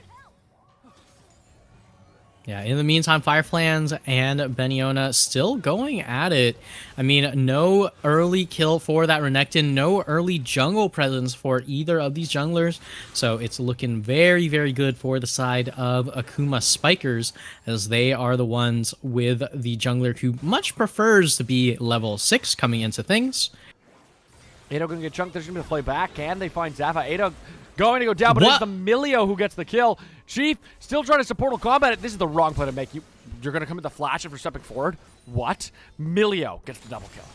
Yeah, in the meantime, Fireflans and Beniona still going at it. I mean, no early kill for that Renekton, no early jungle presence for either of these junglers. So it's looking very, very good for the side of Akuma Spikers, as they are the ones with the jungler who much prefers to be level 6 coming into things. Ado going to get chunked. There's going to be a play back. Can they find Zafa? Ado going to go down, but it's the Milio who gets the kill. Chief still trying to support combat it. This is the wrong play to make. You're going to come with the flash after stepping forward? What? Milio gets the double kill.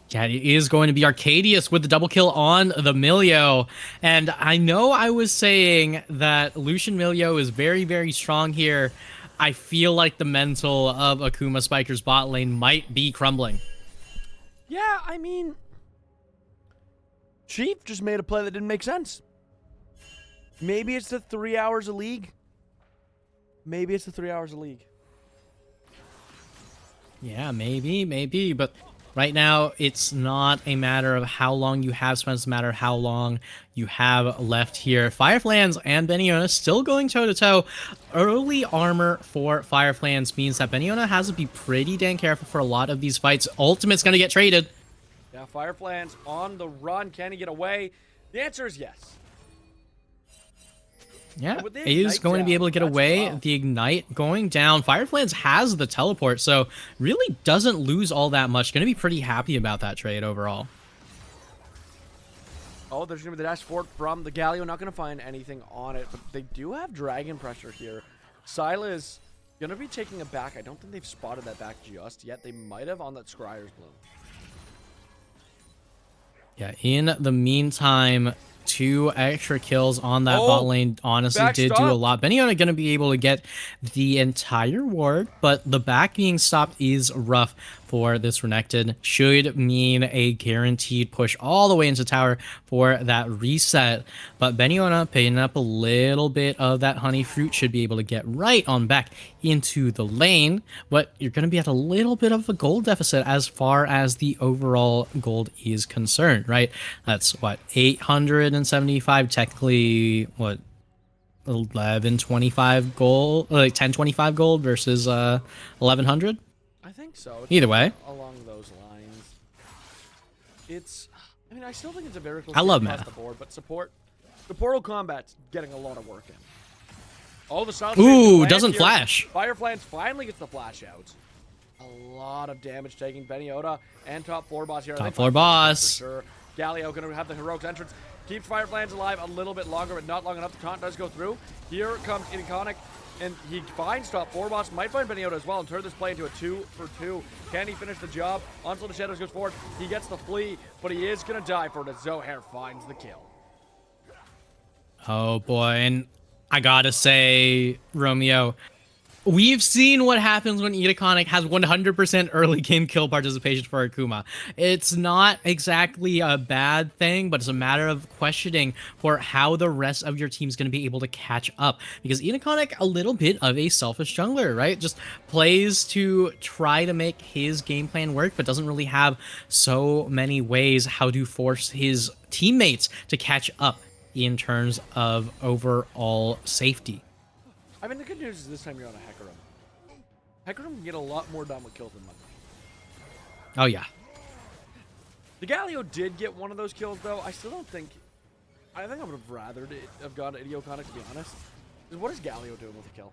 Yeah, it is going to be Arcadius with the double kill on the Milio. And I know I was saying that Lucian Milio is very, very strong here. I feel like the mental of Akuma Spiker's bot lane might be crumbling. Yeah, I mean, Chief just made a play that didn't make sense. Maybe it's the 3 hours a league. Maybe it's the 3 hours a league. Yeah, maybe. But right now, it's not a matter of how long you have spent. It's a matter of how long you have left here. Fireflans and Beniona still going toe-to-toe. Early armor for Fireflans means that Beniona has to be pretty dang careful for a lot of these fights. Ultimate's going to get traded. Yeah, Fireflans on the run. Can he get away? The answer is yes. Yeah, he is going to be able to get away. Rough. The Ignite going down. Fireflans has the teleport, so really doesn't lose all that much. Going to be pretty happy about that trade overall. Oh, there's going to be the dash forward from the Galio. Not going to find anything on it, but they do have dragon pressure here. Syla is going to be taking it back. I don't think they've spotted that back just yet. They might have on that Scryer's Bloom. Yeah, in the meantime, 2 extra kills on that bot lane honestly did do a lot. Beniona going to be able to get the entire ward, but the back being stopped is rough for this Renekton. Should mean a guaranteed push all the way into tower for that reset. But Beniona picking up a little bit of that honey fruit should be able to get right on back into the lane. But you're going to be at a little bit of a gold deficit as far as the overall gold is concerned, right? That's what, 875, technically, what, 1125 gold, like 1025 gold versus 1100. I think so. It's either way, along those lines. It's, I mean, I still think it's a very close I love across math. the board, but the portal combat's getting a lot of work in. Oh, the South ooh, doesn't flash. Fireflans finally gets the flash out. A lot of damage taking Beniota and top floor boss here. Top floor boss. For sure. Galio going to have the heroics entrance. Keeps Fireflans alive a little bit longer, but not long enough. The taunt does go through. Here comes Iconic, and he finds top floor boss. Might find Beniota as well and turn this play into a 2-for-2. Can he finish the job? Onslaught of Shadows goes forward. He gets the flea, but he is going to die for it as Zohair finds the kill. Oh boy, and I gotta say, Romeo, we've seen what happens when Iconic has 100% early game kill participation for Akuma. It's not exactly a bad thing, but it's a matter of questioning for how the rest of your team is going to be able to catch up. Because Iconic, a little bit of a selfish jungler, right? Just plays to try to make his game plan work, but doesn't really have so many ways how to force his teammates to catch up in terms of overall safety. I mean, the good news is this time you're on a Hecarim. Hecarim can get a lot more done with kills than Mudkip. Oh yeah. The Galio did get one of those kills, though. I still don't think... I think I would have rather have gone to Idioconic, to be honest. What is Galio doing with the kill?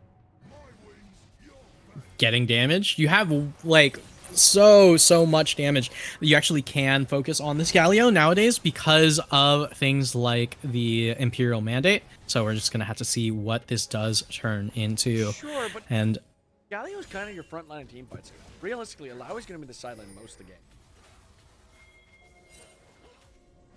Getting damage. You have like so much damage. You actually can focus on this Galio nowadays because of things like the Imperial Mandate. So we're just gonna have to see what this does turn into. Sure, but and Galio's kind of your front line in team fights. Realistically, Alawi's gonna be the sideline most of the game.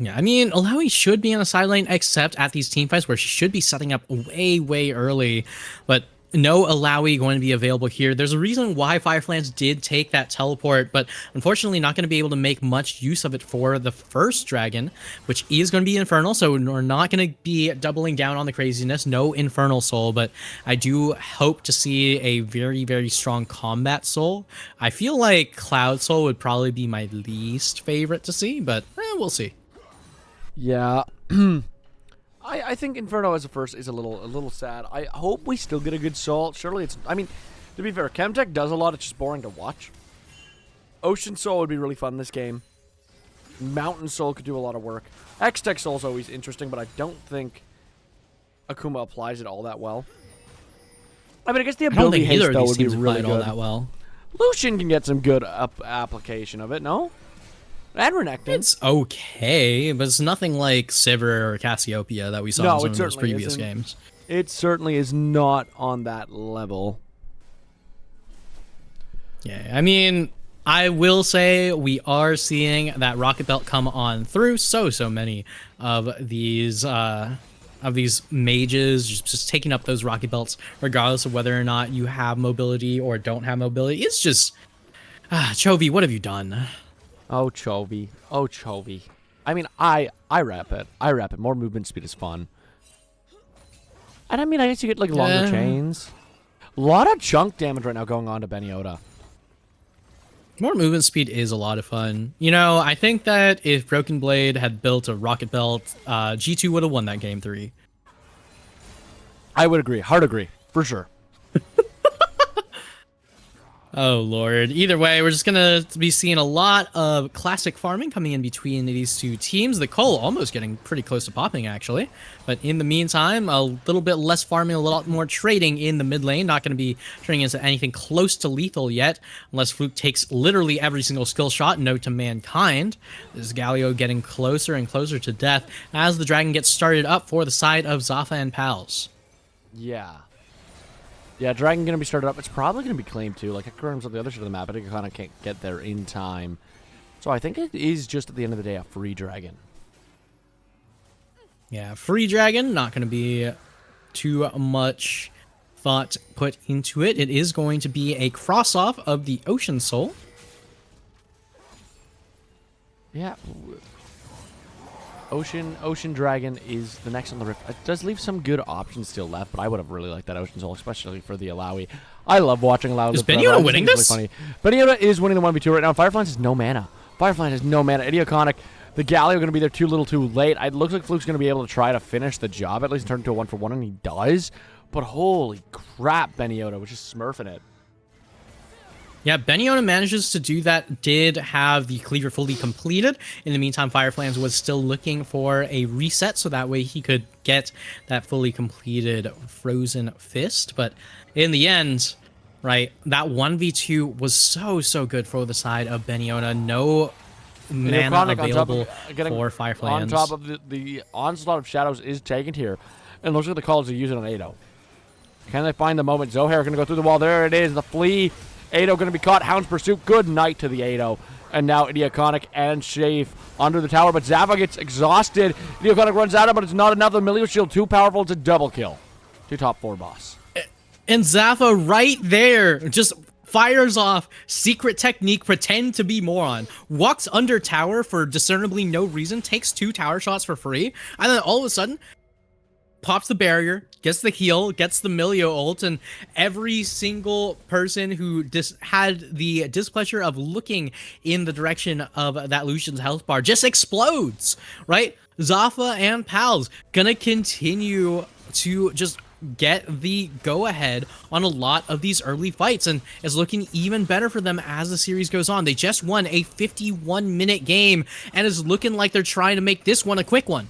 yeah, I mean, Alawi should be on the sideline except at these team fights where she should be setting up way early, but no Alawi going to be available here. There's a reason why Fireflans did take that teleport, but unfortunately not going to be able to make much use of it for the first dragon, which is going to be Infernal, so we're not going to be doubling down on the craziness. No Infernal Soul, but I do hope to see a very strong Combat Soul. I feel like Cloud Soul would probably be my least favorite to see, but we'll see. Yeah. I think Inferno as a first is a little sad. I hope we still get a good Soul. Surely it's... I mean, to be fair, Chemtech does a lot. It's just boring to watch. Ocean Soul would be really fun in this game. Mountain Soul could do a lot of work. X-Tech Soul is always interesting, but I don't think Akuma applies it all that well. I mean, I guess the ability haste, though, would be really good. All that well. Lucian can get some good application of it, no? And Renekton. It's okay, but it's nothing like Sivir or Cassiopeia that we saw in some of those previous games. It certainly is not on that level. Yeah, I mean, I will say we are seeing that Rocket Belt come on through so many of these mages just taking up those Rocket Belts regardless of whether or not you have mobility or don't have mobility. It's just Chovy, what have you done? Oh, Chovy. Oh, Chovy. I mean, I wrap it. I wrap it. More movement speed is fun. And I mean, I guess you get like longer chains. A lot of chunk damage right now going on to Beniota. More movement speed is a lot of fun. You know, I think that if Broken Blade had built a Rocket Belt, G2 would have won that game 3. I would agree. Hard agree. For sure. Oh, Lord. Either way, we're just going to be seeing a lot of classic farming coming in between these two teams. The Cole almost getting pretty close to popping, actually. But in the meantime, a little bit less farming, a lot more trading in the mid lane. Not going to be turning into anything close to lethal yet, unless Fluke takes literally every single skill shot. Note to Mankind. This Galio getting closer and closer to death as the dragon gets started up for the side of Zafa and Pals. Yeah. Yeah, Dragon going to be started up. It's probably going to be claimed, too. Like, Hecarim's on the other side of the map. I think it kind of can't get there in time. So I think it is just, at the end of the day, a free Dragon. Yeah, free Dragon. Not going to be too much thought put into it. It is going to be a cross-off of the Ocean Soul. Yeah. Ocean Dragon is the next on the rift. It does leave some good options still left, but I would have really liked that Ocean Soul, especially for the Alawi. I love watching Alawi. Is Beniota winning this? Really funny. Beniota is winning the 1v2 right now. Fireflies has no mana. Fireflies has no mana. Idioconic, the Galio going to be there too little too late. It looks like Fluke's going to be able to try to finish the job, at least turn into a 1-for-1, and he does. But holy crap, Beniota was just smurfing it. Yeah, Beniota manages to do that, did have the cleaver fully completed. In the meantime, Fireflans was still looking for a reset, so that way he could get that fully completed Frozen Fist. But in the end, right, that 1v2 was so good for the side of Beniota. No mana available for Fireflans. On top of the onslaught of shadows is taken here. And looks like the calls are using on Ado. Can they find the moment? Zohair going to go through the wall. There it is, the flea. Ado going to be caught. Hound's Pursuit. Good night to the Ado. And now Idioconic and Shafe under the tower. But Zafa gets exhausted. Idioconic runs out of it, but it's not enough. The Melio Shield too powerful. It's a double kill. 2 top 4 boss. And Zafa right there just fires off secret technique, pretend to be moron. Walks under tower for discernibly no reason. Takes 2 tower shots for free. And then all of a sudden, pops the barrier, gets the heal, gets the Melio ult, and every single person who had the displeasure of looking in the direction of that Lucian's health bar just explodes, right? Zafa and Pals gonna continue to just get the go-ahead on a lot of these early fights, and is looking even better for them as the series goes on. They just won a 51-minute game, and is looking like they're trying to make this one a quick one.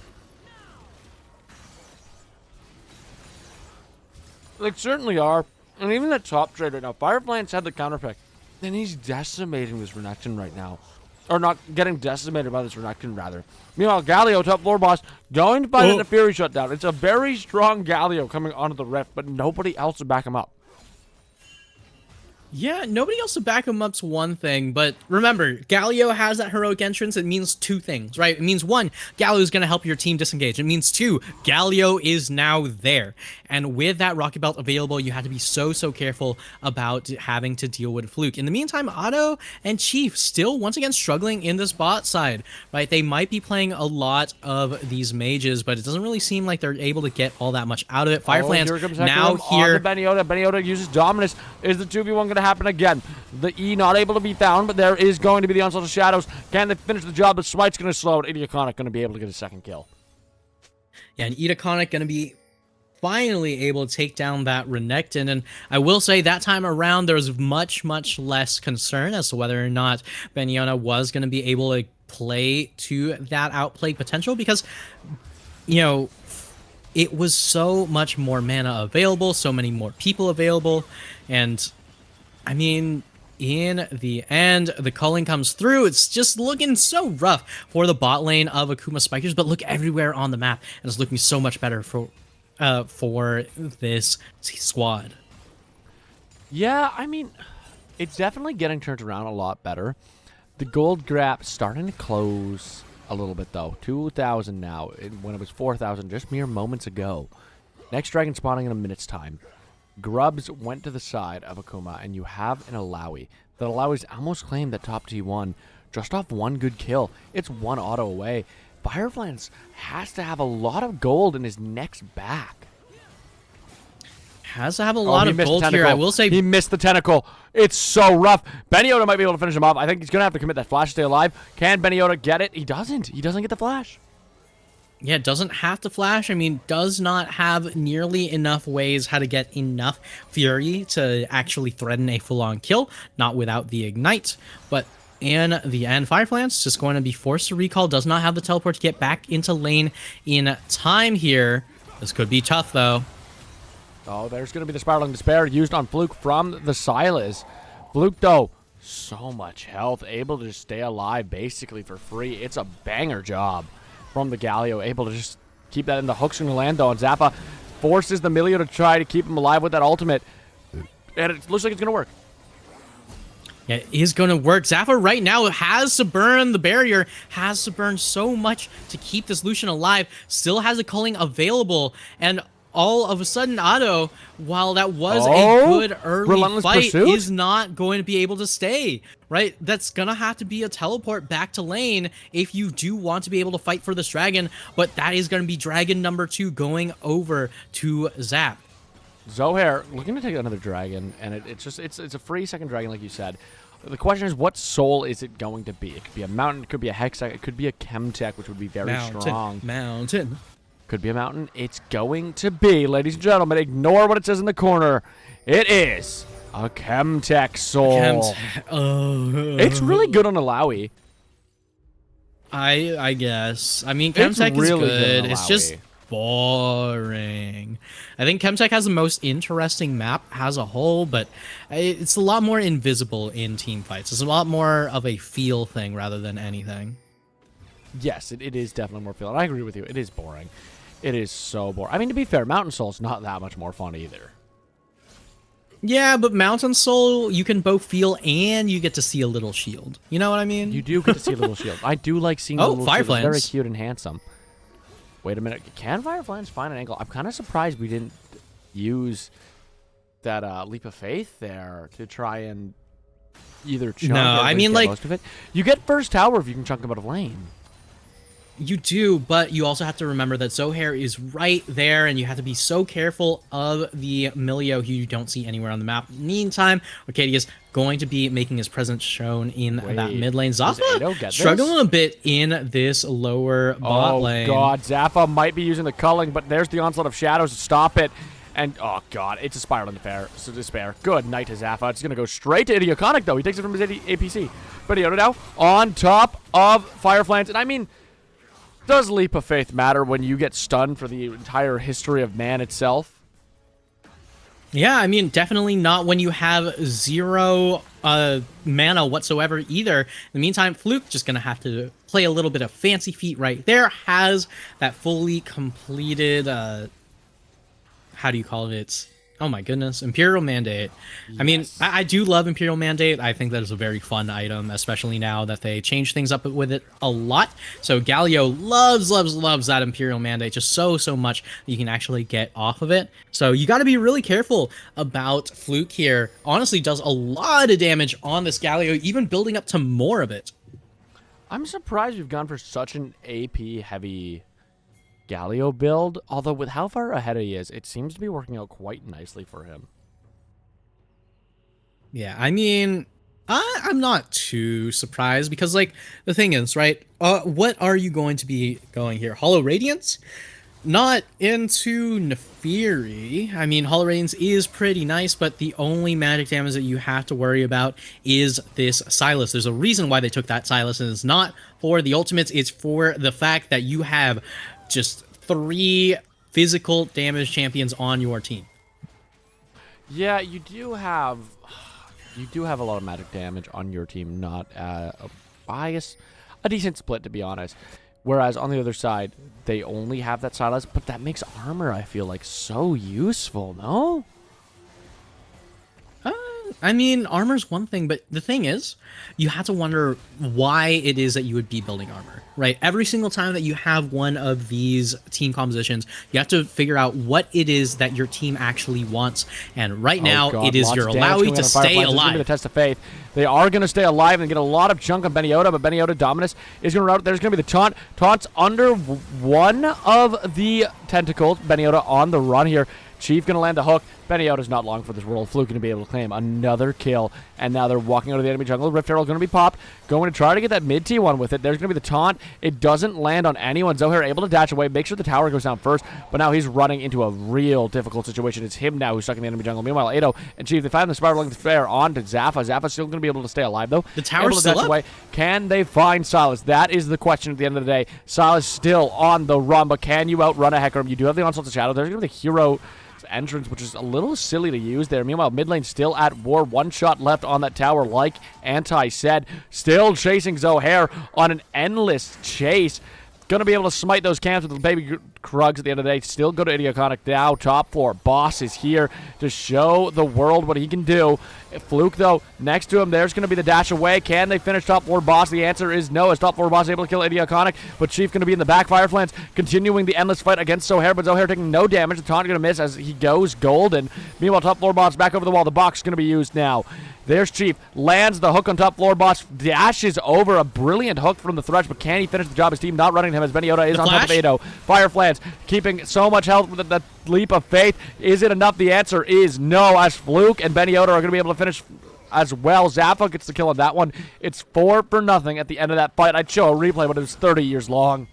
They certainly are. And even the top trade right now, Firefly's had the counter pick. And he's decimating this Renekton right now. Or not getting decimated by this Renekton, rather. Meanwhile, Galio, top floor boss, going to find the Fury shutdown. It's a very strong Galio coming onto the Rift, but nobody else to back him up. Yeah, nobody else to back him up's one thing, but remember, Galio has that heroic entrance. It means two things, right? It means one, Galio's going to help your team disengage. It means two, Galio is now there. And with that Rocket Belt available, you have to be so careful about having to deal with Fluke. In the meantime, Otto and Chief still, once again, struggling in this bot side, right? They might be playing a lot of these mages, but it doesn't really seem like they're able to get all that much out of it. Fireflans now here. Beniota. Beniota uses Dominus. Is the 2v1 going to happen again? The E not able to be found, but there is going to be the Onslaught of Shadows. Can they finish the job? The Smite's going to slow it. Idioconic going to be able to get a second kill. Yeah, and Idioconic going to be finally able to take down that Renekton, and I will say that time around there was much less concern as to whether or not Beniona was going to be able to play to that outplay potential, because, you know, it was so much more mana available, so many more people available, and I mean, in the end, the culling comes through. It's just looking so rough for the bot lane of Akuma Spikers, but look everywhere on the map, and it's looking so much better for this squad. Yeah, I mean, it's definitely getting turned around a lot better. The gold gap starting to close a little bit, though. 2,000 now, when it was 4,000 just mere moments ago. Next dragon spawning in a minute's time. Grubs went to the side of Akuma, and you have an Alawi. That Alawi's almost claimed that top T1 just off one good kill. It's one auto away. Fireflans has to have a lot of gold in his next back. Has to have a lot of gold here, I will say. He missed the tentacle. It's so rough. Beniota might be able to finish him off. I think he's going to have to commit that flash to stay alive. Can Beniota get it? He doesn't. He doesn't get the flash. Yeah, doesn't have to flash. I mean, does not have nearly enough ways how to get enough Fury to actually threaten a full-on kill. Not without the Ignite, but in the end, Fireflans just going to be forced to recall. Does not have the teleport to get back into lane in time here. This could be tough, though. Oh, there's going to be the Spiraling Despair used on Fluke from the Silas. Fluke, though, so much health, able to just stay alive basically for free. It's a banger job from the Galio, able to just keep that in the hooks from land, though. And Zafa forces the Milio to try to keep him alive with that ultimate. And it looks like it's going to work. Yeah, it is going to work. Zafa right now has to burn the barrier, has to burn so much to keep this Lucian alive, still has a culling available, and all of a sudden, Otto, while that was a good early fight, is not going to be able to stay, right? That's going to have to be a teleport back to lane if you do want to be able to fight for this dragon, but that is going to be dragon number 2 going over to Zap. Zohair looking to take another dragon, and it's a free second dragon, like you said. The question is, what soul is it going to be? It could be a mountain, it could be a hextech, it could be a chemtech, which would be very strong. Mountain. Could be a mountain. It's going to be, ladies and gentlemen, ignore what it says in the corner. It is a chemtech soul. It's really good on Alawi. I guess. I mean, chemtech is good. It's just boring. I think chemtech has the most interesting map as a whole, but it's a lot more invisible in team fights. It's a lot more of a feel thing rather than anything. Yes, it is definitely more feel. And I agree with you. It is boring. It is so boring. I mean, to be fair, Mountain Soul's not that much more fun either. Yeah, but Mountain Soul, you can both feel and you get to see a little shield. You know what I mean? You do get to see a little shield. I do like seeing the little shield. It's very cute and handsome. Wait a minute. Can Fireflans find an angle? I'm kind of surprised we didn't use that Leap of Faith there to try and either chunk I mean, like, most of it. You get first tower if you can chunk them out of lane. You do, but you also have to remember that Zohair is right there, and you have to be so careful of the Milio who you don't see anywhere on the map. Meantime, Arcadia is going to be making his presence shown in that mid lane. Zafa struggling a bit in this lower bot lane. Oh god, Zafa might be using the culling, but there's the Onslaught of Shadows to stop it. And, oh, God, it's a spiral of despair. Good night to Zafa. It's going to go straight to Idioconic, though. He takes it from his APC. But Yoda now on top of Fireflans. And, I mean, does Leap of Faith matter when you get stunned for the entire history of man itself? Yeah, I mean, definitely not when you have 0 mana whatsoever either. In the meantime, Fluke just going to have to play a little bit of fancy feet right there. Has that fully completed, how do you call it? Oh my goodness, Imperial Mandate. Yes. I mean, I do love Imperial Mandate. I think that is a very fun item, especially now that they change things up with it a lot. So Galio loves that Imperial Mandate just so much that you can actually get off of it. So you got to be really careful about Fluke here. Honestly, does a lot of damage on this Galio, even building up to more of it. I'm surprised we've gone for such an AP heavy Galio build, although with how far ahead he is, it seems to be working out quite nicely for him. Yeah, I mean, I'm not too surprised because, like, the thing is, right, what are you going to be going here? Hollow Radiance? Not into Neferi. I mean, Hollow Radiance is pretty nice, but the only magic damage that you have to worry about is this Silas. There's a reason why they took that Silas, and it's not for the ultimates, it's for the fact that you have just 3 physical damage champions on your team. Yeah, you do have a lot of magic damage on your team, not a decent split, to be honest. Whereas on the other side, they only have that Silas, but that makes armor, I feel like, so useful, no? I mean, armor's one thing, but the thing is, you have to wonder why it is that you would be building armor, right? Every single time that you have one of these team compositions, you have to figure out what it is that your team actually wants. And right now, it is your Alawi to stay alive. The test of faith. They are going to stay alive and get a lot of chunk on Beniota, but Beniota Dominus is going to route. There's going to be the taunt. Taunt's under one of the tentacles. Beniota on the run here. Chief going to land the hook. Beniota's not long for this world. Fluke going to be able to claim another kill. And now they're walking out of the enemy jungle. Rift Herald going to be popped. Going to try to get that mid T1 with it. There's going to be the taunt. It doesn't land on anyone. Zohair able to dash away. Make sure the tower goes down first. But now he's running into a real difficult situation. It's him now who's stuck in the enemy jungle. Meanwhile, Ado and Chief, they find the spiraling flare on to Zafa. Zafa's still going to be able to stay alive, though. The tower's still up. Away. Can they find Silas? That is the question at the end of the day. Silas still on the run, but can you outrun a Hecarim? You do have the Onslaught of Shadow. There's going to be the hero entrance, which is a little silly to use there. Meanwhile, mid lane still at war. 1 shot left on that tower, like Anti said. Still chasing Zohair on an endless chase. Gonna be able to smite those camps with the baby Krugs at the end of the day. Still go to Idioconic now. Top 4. Boss is here to show the world what he can do. Fluke, though, next to him, there's going to be the dash away. Can they finish top 4 boss? The answer is no, as top 4 boss able to kill Idioconic, but Chief going to be in the back. Fireflans continuing the endless fight against Zohair, but Zohair taking no damage. The taunt going to miss as he goes golden. Meanwhile, top 4 boss back over the wall. The box is going to be used now. There's Chief, lands the hook on top floor boss, dashes over a brilliant hook from the Thresh, but can he finish the job? His team not running him as Beniota is on top of Ado. Fireflans keeping so much health with the leap of faith. Is it enough? The answer is no, as Fluke and Beniota are going to be able to finish as well. Zafa gets the kill on that one. It's 4-0 at the end of that fight. I'd show a replay, but it was 30 years long.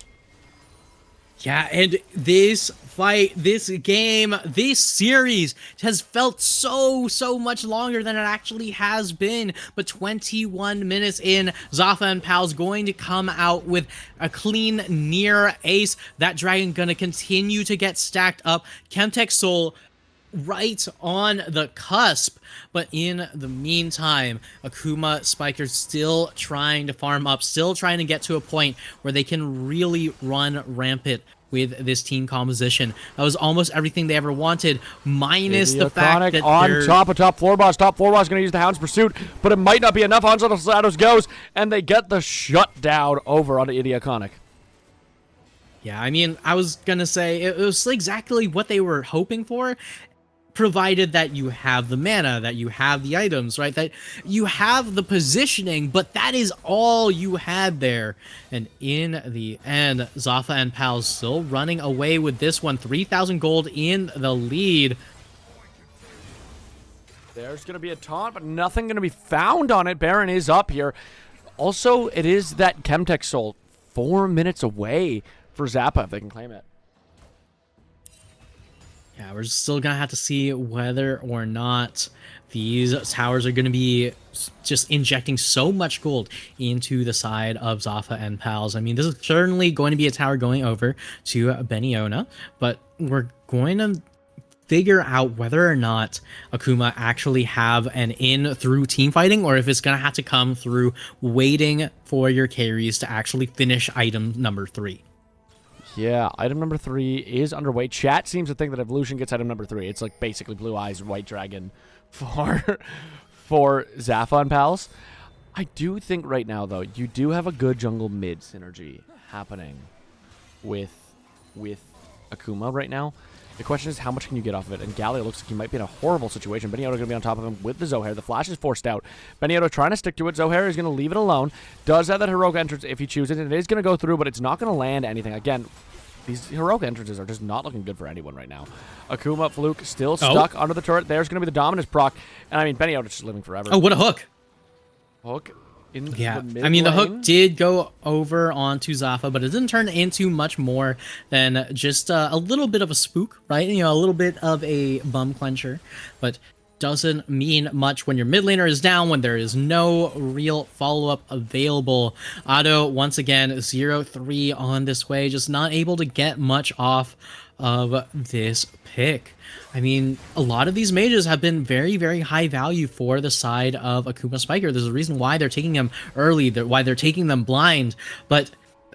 Yeah, and this fight, this game, this series has felt so much longer than it actually has been. But 21 minutes in, Zafa and Pal's going to come out with a clean near ace. That dragon gonna continue to get stacked up. Chemtech Soul right on the cusp, but in the meantime, Akuma Spiker's still trying to farm up, still trying to get to a point where they can really run rampant with this team composition. That was almost everything they ever wanted, minus the fact that on top of top 4 boss. Top 4 boss going to use the Hound's Pursuit, but it might not be enough. Onslaught of Shadows goes, and they get the shutdown over onto Idioconic. Yeah, I mean, I was gonna say, it was exactly what they were hoping for, provided that you have the mana, that you have the items, right? That you have the positioning, but that is all you had there. And in the end, Zafa and Pal still running away with this one. 3,000 gold in the lead. There's going to be a taunt, but nothing going to be found on it. Baron is up here. Also, it is that Chemtech Soul 4 minutes away for Zappa if they can claim it. Yeah, Yeah, we're still gonna have to see whether or not these towers are gonna be just injecting so much gold into the side of Zafa and Pals. I mean, this is certainly going to be a tower going over to Beniona, but we're going to figure out whether or not Akuma actually have an in through team fighting, or if it's gonna have to come through waiting for your carries to actually finish item number 3. Yeah, item number 3 is underway. Chat seems to think that Evolution gets item number 3. It's like basically Blue Eyes, White Dragon for Zafa and Pals. I do think right now, though, you do have a good jungle mid synergy happening with Akuma right now. The question is, how much can you get off of it? And Galio looks like he might be in a horrible situation. Benioto going to be on top of him with the Zohair. The flash is forced out. Benioto trying to stick to it. Zohair is going to leave it alone. Does have that heroic entrance if he chooses. And it is going to go through, but it's not going to land anything. Again, these heroic entrances are just not looking good for anyone right now. Akuma, Fluke, still stuck under the turret. There's going to be the Dominus proc. And I mean, Benioto's just living forever. Oh, what a hook. Hook. Yeah, I mean, the hook did go over onto Zafa, but it didn't turn into much more than just a little bit of a spook, right? You know, a little bit of a bum clencher, but doesn't mean much when your mid laner is down, when there is no real follow-up available. Otto, once again, 0-3 on this way, just not able to get much off of this pick. I mean, a lot of these mages have been very, very high value for the side of Akuma Spiker. There's a reason why they're taking them early, why they're taking them blind, but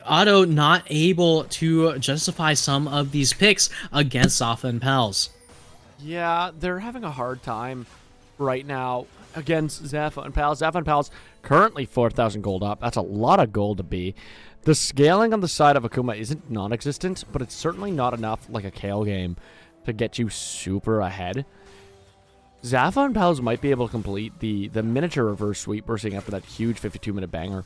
Otto not able to justify some of these picks against Zafa and Pals. Yeah, they're having a hard time right now against Zafa and Pals. Zafa and Pals currently 4,000 gold up. That's a lot of gold to be. The scaling on the side of Akuma isn't non-existent, but it's certainly not enough like a Kale game to get you super ahead. Zafa and Pals might be able to complete the miniature reverse sweep bursting after that huge 52-minute banger.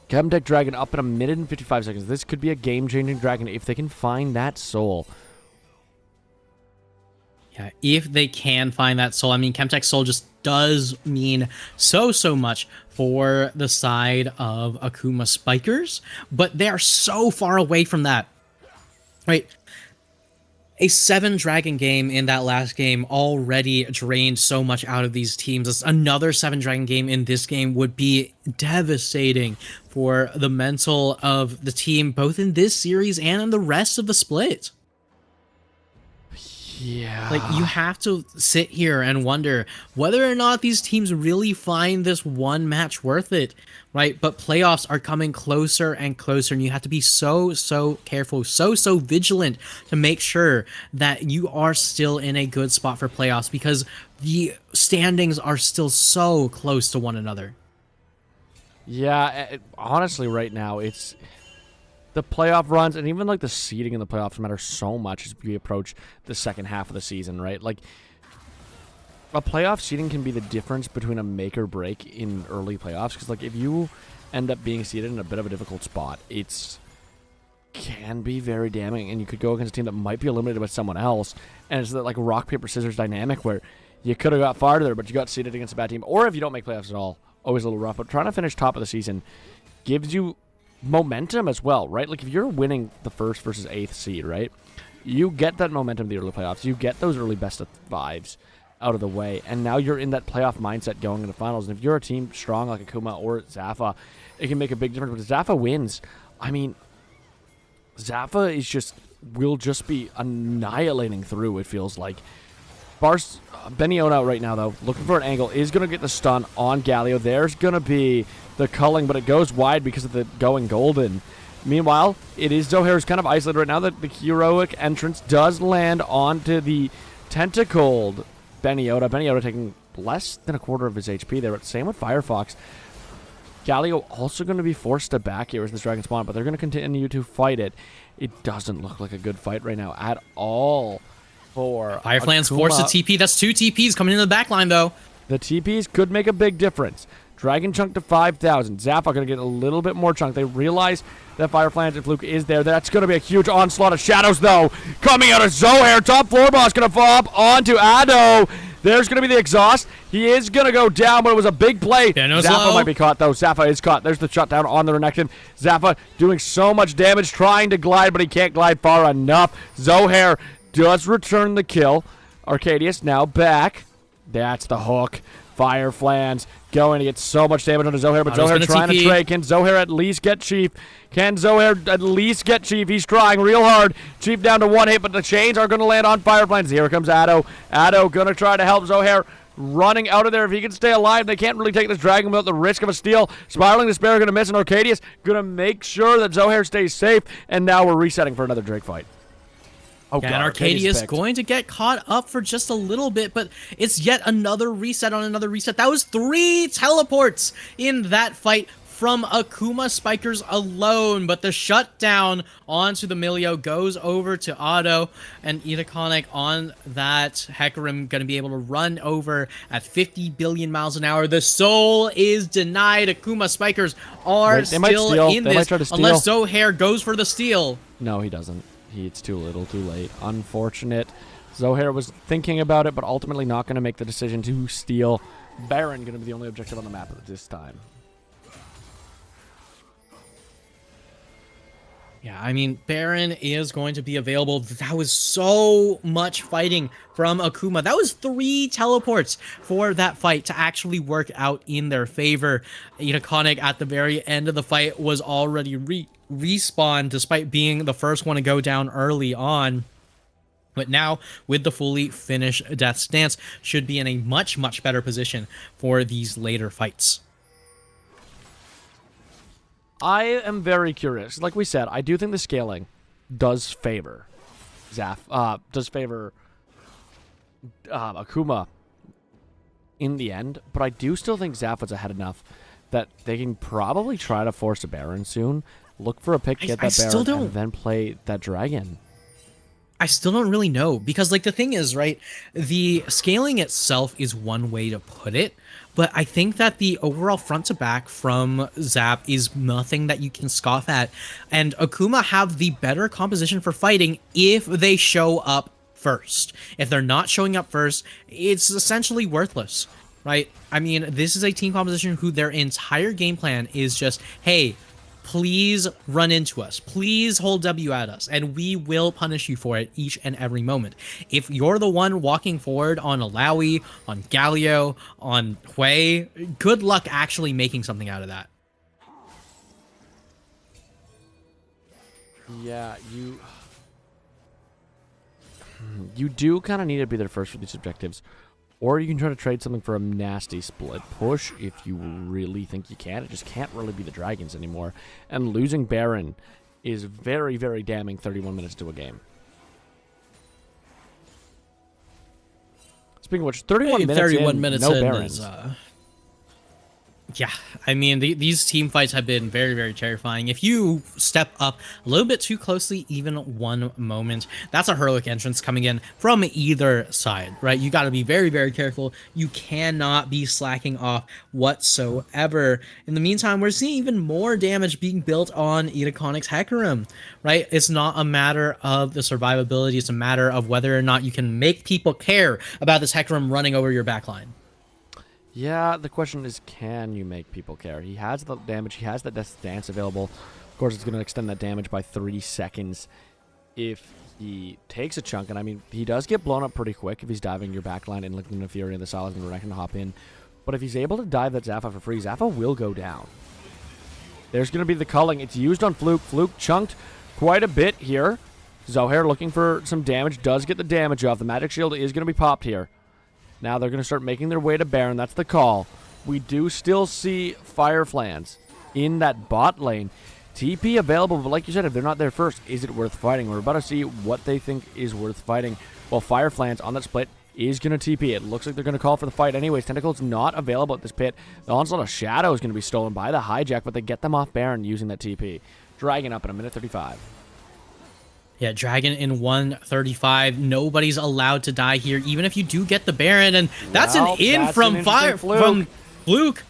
Chemtech Dragon up in a minute and 55 seconds. This could be a game-changing dragon if they can find that soul. Yeah, if they can find that soul. I mean, Chemtech Soul just does mean so much for the side of Akuma Spikers, but they are so far away from that. Right? A 7-dragon game in that last game already drained so much out of these teams. Another 7-dragon game in this game would be devastating for the mental of the team, both in this series and in the rest of the split. Yeah. Like, you have to sit here and wonder whether or not these teams really find this one match worth it, right? But playoffs are coming closer and closer, and you have to be so careful, so vigilant to make sure that you are still in a good spot for playoffs, because the standings are still so close to one another. Yeah, honestly, right now, it's the playoff runs, and even like the seeding in the playoffs matter so much as we approach the second half of the season, right? Like, a playoff seeding can be the difference between a make or break in early playoffs, because like if you end up being seeded in a bit of a difficult spot, it's can be very damning, and you could go against a team that might be eliminated by someone else, and it's that like rock paper scissors dynamic where you could have got farther, but you got seeded against a bad team, or if you don't make playoffs at all, always a little rough. But trying to finish top of the season gives you momentum as well, right? Like, if you're winning the 1st versus 8th seed, right, you get that momentum in the early playoffs. You get those early best of 5s out of the way, and now you're in that playoff mindset going into finals. And if you're a team strong like Akuma or Zafa, it can make a big difference. But if Zafa wins, I mean, Zafa will just be annihilating through, it feels like. Beniona right now, though, looking for an angle, is going to get the stun on Galio. There's going to be the culling, but it goes wide because of the going golden. Meanwhile, it is Zohair's kind of isolated right now. That the heroic entrance does land onto the tentacled Beniota. Beniota taking less than a quarter of his HP there, but same with Firefox. Galio also going to be forced to back here as this dragon spawn, but they're going to continue to fight it. It doesn't look like a good fight right now at all. Fireflan's forced to TP. That's 2 TPs coming into the backline, though. The TPs could make a big difference. Dragon chunk to 5,000. Zafa going to get a little bit more chunk. They realize that Fireflan's and Fluke is there. That's going to be a huge onslaught of shadows, though. Coming out of Zohair. Top floor boss going to fall up onto Ado. There's going to be the exhaust. He is going to go down, but it was a big play. Zafa might be caught, though. Zafa is caught. There's the shutdown on the Renekton. Zafa doing so much damage, trying to glide, but he can't glide far enough. Zohair does return the kill. Arcadius now back. That's the hook. Fire Flans going to get so much damage onto Zohair, but Zohair trying to trade. Can Zohair at least get Chief? Can Zohair at least get Chief? He's trying real hard. Chief down to 1 hit, but the chains are going to land on Fire Flans. Here comes Addo. Addo going to try to help Zohair. Running out of there. If he can stay alive, they can't really take this dragon without the risk of a steal. Spiraling Despair going to miss, and Arcadius going to make sure that Zohair stays safe, and now we're resetting for another Drake fight. Oh, and Arcadius going to get caught up for just a little bit, but it's yet another reset on another reset. That was 3 teleports in that fight from Akuma Spikers alone, but the shutdown onto the Milio goes over to Otto, and Itaconic on that Hecarim going to be able to run over at 50 billion miles an hour. The soul is denied. Akuma Spikers are still in this unless Zohair goes for the steal. No, he doesn't. It's too little, too late. Unfortunate. Zohair was thinking about it, but ultimately not going to make the decision to steal. Baron going to be the only objective on the map at this time. Yeah, I mean, Baron is going to be available. That was so much fighting from Akuma. That was 3 teleports for that fight to actually work out in their favor. Itaconic at the very end of the fight was already respawned despite being the first one to go down early on. But now, with the fully finished Death's Dance, should be in a much, much better position for these later fights. I am very curious. Like we said, I do think the scaling does favor Akuma in the end, but I do still think Zafa's ahead enough that they can probably try to force a Baron soon. Look for a pick, get that Baron, and then play that Dragon. I still don't really know, because like the thing is, right, the scaling itself is one way to put it, but I think that the overall front to back from Zap is nothing that you can scoff at, and Akuma have the better composition for fighting if they show up first. If they're not showing up first, it's essentially worthless, right? I mean, this is a team composition who their entire game plan is just, hey, please run into us. Please hold W at us, and we will punish you for it each and every moment. If you're the one walking forward on Alawi, on Galio, on Hui, good luck actually making something out of that. Yeah, you do kind of need to be there first for these objectives. Or you can try to trade something for a nasty split push if you really think you can. It just can't really be the Dragons anymore. And losing Baron is very, very damning 31 minutes to a game. Speaking of which, 31 minutes no Barons. Yeah, I mean, these team fights have been very, very terrifying. If you step up a little bit too closely, even one moment, that's a heroic entrance coming in from either side, right? You got to be very, very careful. You cannot be slacking off whatsoever. In the meantime, we're seeing even more damage being built on Itaconic's Hecarim, right? It's not a matter of the survivability. It's a matter of whether or not you can make people care about this Hecarim running over your backline. Yeah, the question is, can you make people care? He has the damage. He has that Death's Dance available. Of course, it's going to extend that damage by 3 seconds if he takes a chunk. And, I mean, he does get blown up pretty quick if he's diving your backline and looking into Fury and the Silas and Reckon to hop in. But if he's able to dive that Zafa for free, Zafa will go down. There's going to be the culling. It's used on Fluke. Fluke chunked quite a bit here. Zohair looking for some damage. Does get the damage off. The Magic Shield is going to be popped here. Now they're going to start making their way to Baron. That's the call. We do still see Fire Flans in that bot lane. TP available, but like you said, if they're not there first, is it worth fighting? We're about to see what they think is worth fighting. Well, Fire Flans on that split is going to TP. It looks like they're going to call for the fight anyways. Tentacle's not available at this pit. The Onslaught of Shadow is going to be stolen by the hijack, but they get them off Baron using that TP. Dragon up in a minute 35. Yeah, Dragon in 135. Nobody's allowed to die here, even if you do get the Baron, and that's from Fluke.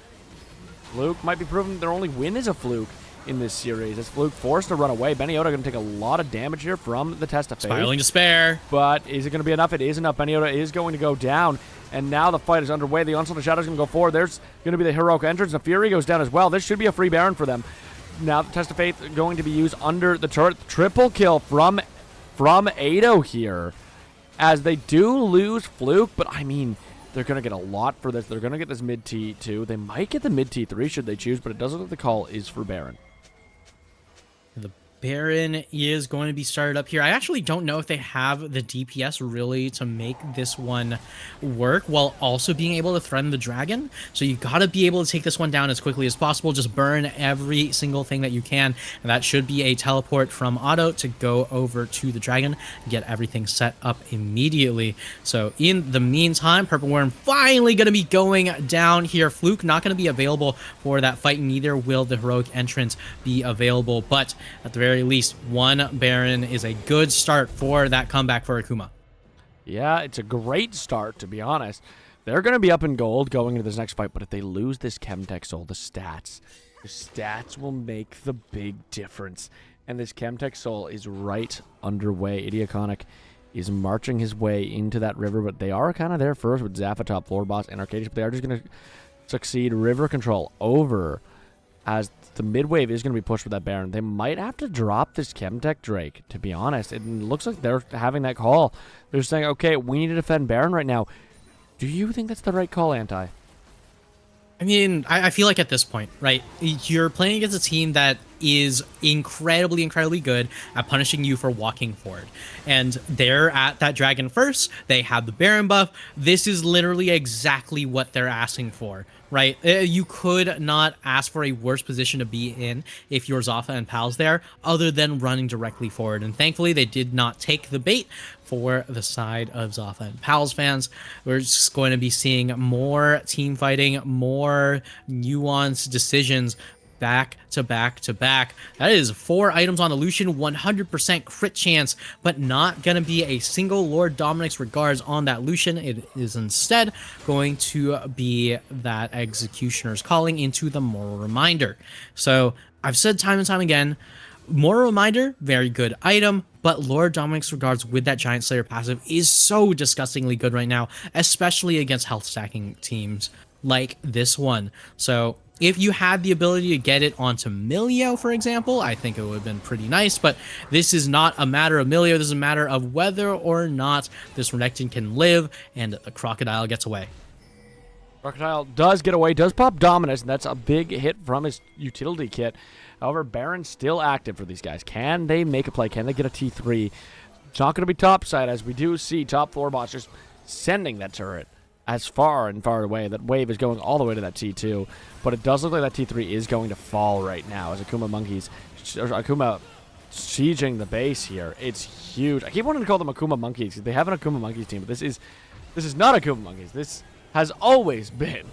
Fluke might be proving their only win is a Fluke in this series. As Fluke forced to run away. Beniota going to take a lot of damage here from the Test of Fate. Spiraling Despair. But is it going to be enough? It is enough. Beniota is going to go down, and now the fight is underway. The Onslaught of Shadow is going to go forward. There's going to be the heroic entrance. The Fury goes down as well. This should be a free Baron for them. Now the Test of Faith going to be used under the turret. Triple kill from Ado here. as they do lose Fluke, but I mean, they're going to get a lot for this. They're going to get this mid T2. They might get the mid T3 should they choose, but it doesn't look like the call is for Baron. The Baron is going to be started up here. I actually don't know if they have the DPS really to make this one work while also being able to threaten the dragon. So you got to be able to take this one down as quickly as possible. Just burn every single thing that you can. And that should be a teleport from Otto to go over to the dragon, get everything set up immediately. So in the meantime, Purple Worm finally going to be going down here. Fluke not going to be available for that fight. Neither will the heroic entrance be available. But at the very least, one Baron is a good start for that comeback for Akuma. Yeah, it's a great start, to be honest. They're going to be up in gold going into this next fight, but if they lose this Chemtech Soul, the stats will make the big difference. And this Chemtech Soul is right underway. Idioconic is marching his way into that river, but they are kind of there first with Zafa top floor boss and Arcadius, but they are just going to succeed river control over as the mid wave is going to be pushed with that Baron. They might have to drop this Chemtech Drake, to be honest. It looks like they're having that call. They're saying, okay, we need to defend Baron right now. Do you think that's the right call, Anti? I mean, I feel like at this point, right, you're playing against a team that is incredibly, incredibly good at punishing you for walking forward. And they're at that dragon first. They have the Baron buff. This is literally exactly what they're asking for, right? You could not ask for a worse position to be in if you're Zafa and Pals there, other than running directly forward. And thankfully, they did not take the bait for the side of Zafa and Pals fans. We're just going to be seeing more team fighting, more nuanced decisions back to back to back. That is 4 items on Illusion, 100% crit chance, but not going to be a single Lord Dominic's regards on that Lucian. It is instead going to be that Executioner's Calling into the Moral Reminder. So I've said time and time again, Moral Reminder, very good item, but Lord Dominic's Regards with that Giant Slayer passive is so disgustingly good right now, especially against health stacking teams like this one. So if you had the ability to get it onto Milio, for example, I think it would have been pretty nice, but this is not a matter of Milio, this is a matter of whether or not this Renekton can live, and the Crocodile gets away. Crocodile does get away, does pop Dominus, and that's a big hit from his utility kit. However, Baron's still active for these guys. Can they make a play? Can they get a T3? It's not going to be topside, as we do see top floor boss just sending that turret as far and far away. That wave is going all the way to that T2, but it does look like that T3 is going to fall right now as Akuma sieging the base here. It's huge. I keep wanting to call them Akuma Monkeys. They have an Akuma Monkeys team, but this is not Akuma Monkeys. This has always been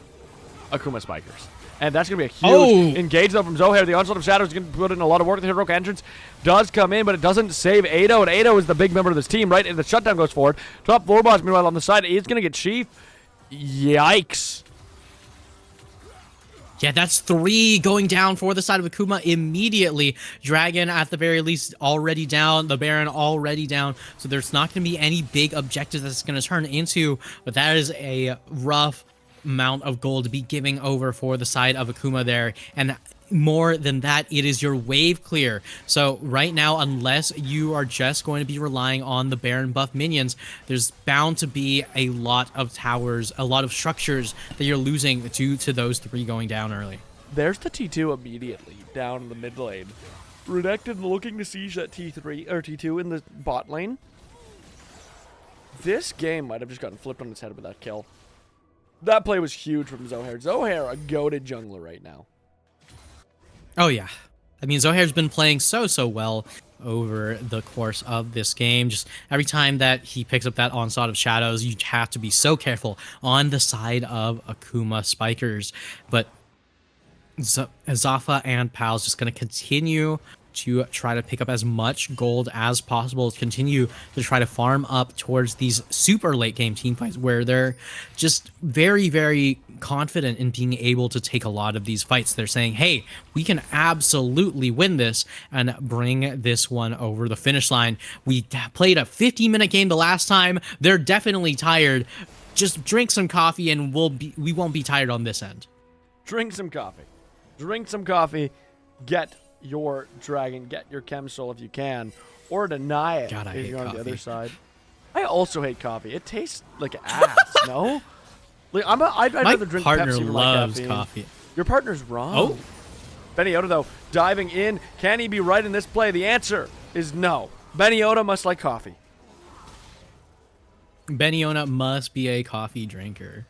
Akuma Spikers. And that's going to be a huge engage, though, from Zohair. The Onslaught of Shadows is going to put in a lot of work. The heroic entrance does come in, but it doesn't save Ado. And Ado is the big member of this team, right? And the shutdown goes forward. Top floor boss, meanwhile, on the side, is going to get Chief. Yikes. Yeah, that's 3 going down for the side of Akuma immediately. Dragon, at the very least, already down. The Baron already down. So there's not going to be any big objectives that's going to turn into, but that is a rough amount of gold to be giving over for the side of Akuma there. And more than that, it is your wave clear. So right now, unless you are just going to be relying on the Baron buff minions, there's bound to be a lot of towers, a lot of structures that you're losing due to those 3 going down early. There's the T2 immediately down in the mid lane. Renekton looking to siege that T3 or T2 in the bot lane. This game might have just gotten flipped on its head with that kill. That play was huge from Zohair. Zohair, a goated jungler right now. Oh, yeah. I mean, Zohair's been playing so well over the course of this game. Just every time that he picks up that Onslaught of Shadows, you have to be so careful on the side of Akuma Spikers. But Zafa and Pal's just going to continue to try to pick up as much gold as possible, continue to try to farm up towards these super late game team fights where they're just very, very confident in being able to take a lot of these fights. They're saying, hey, we can absolutely win this and bring this one over the finish line. We played a 50-minute game the last time. They're definitely tired. Just drink some coffee and we won't be tired on this end. Drink some coffee. Drink some coffee. Get your dragon, get your Chem Soul if you can, or deny it if you're on the other side. I also hate coffee. It tastes like ass, no? Like, I'd My rather drink partner Pepsi for my loves caffeine. coffee. Your partner's wrong. Oh. Beniota, though, diving in. Can he be right in this play? The answer is no. Beniota must like coffee. Beniona must be a coffee drinker.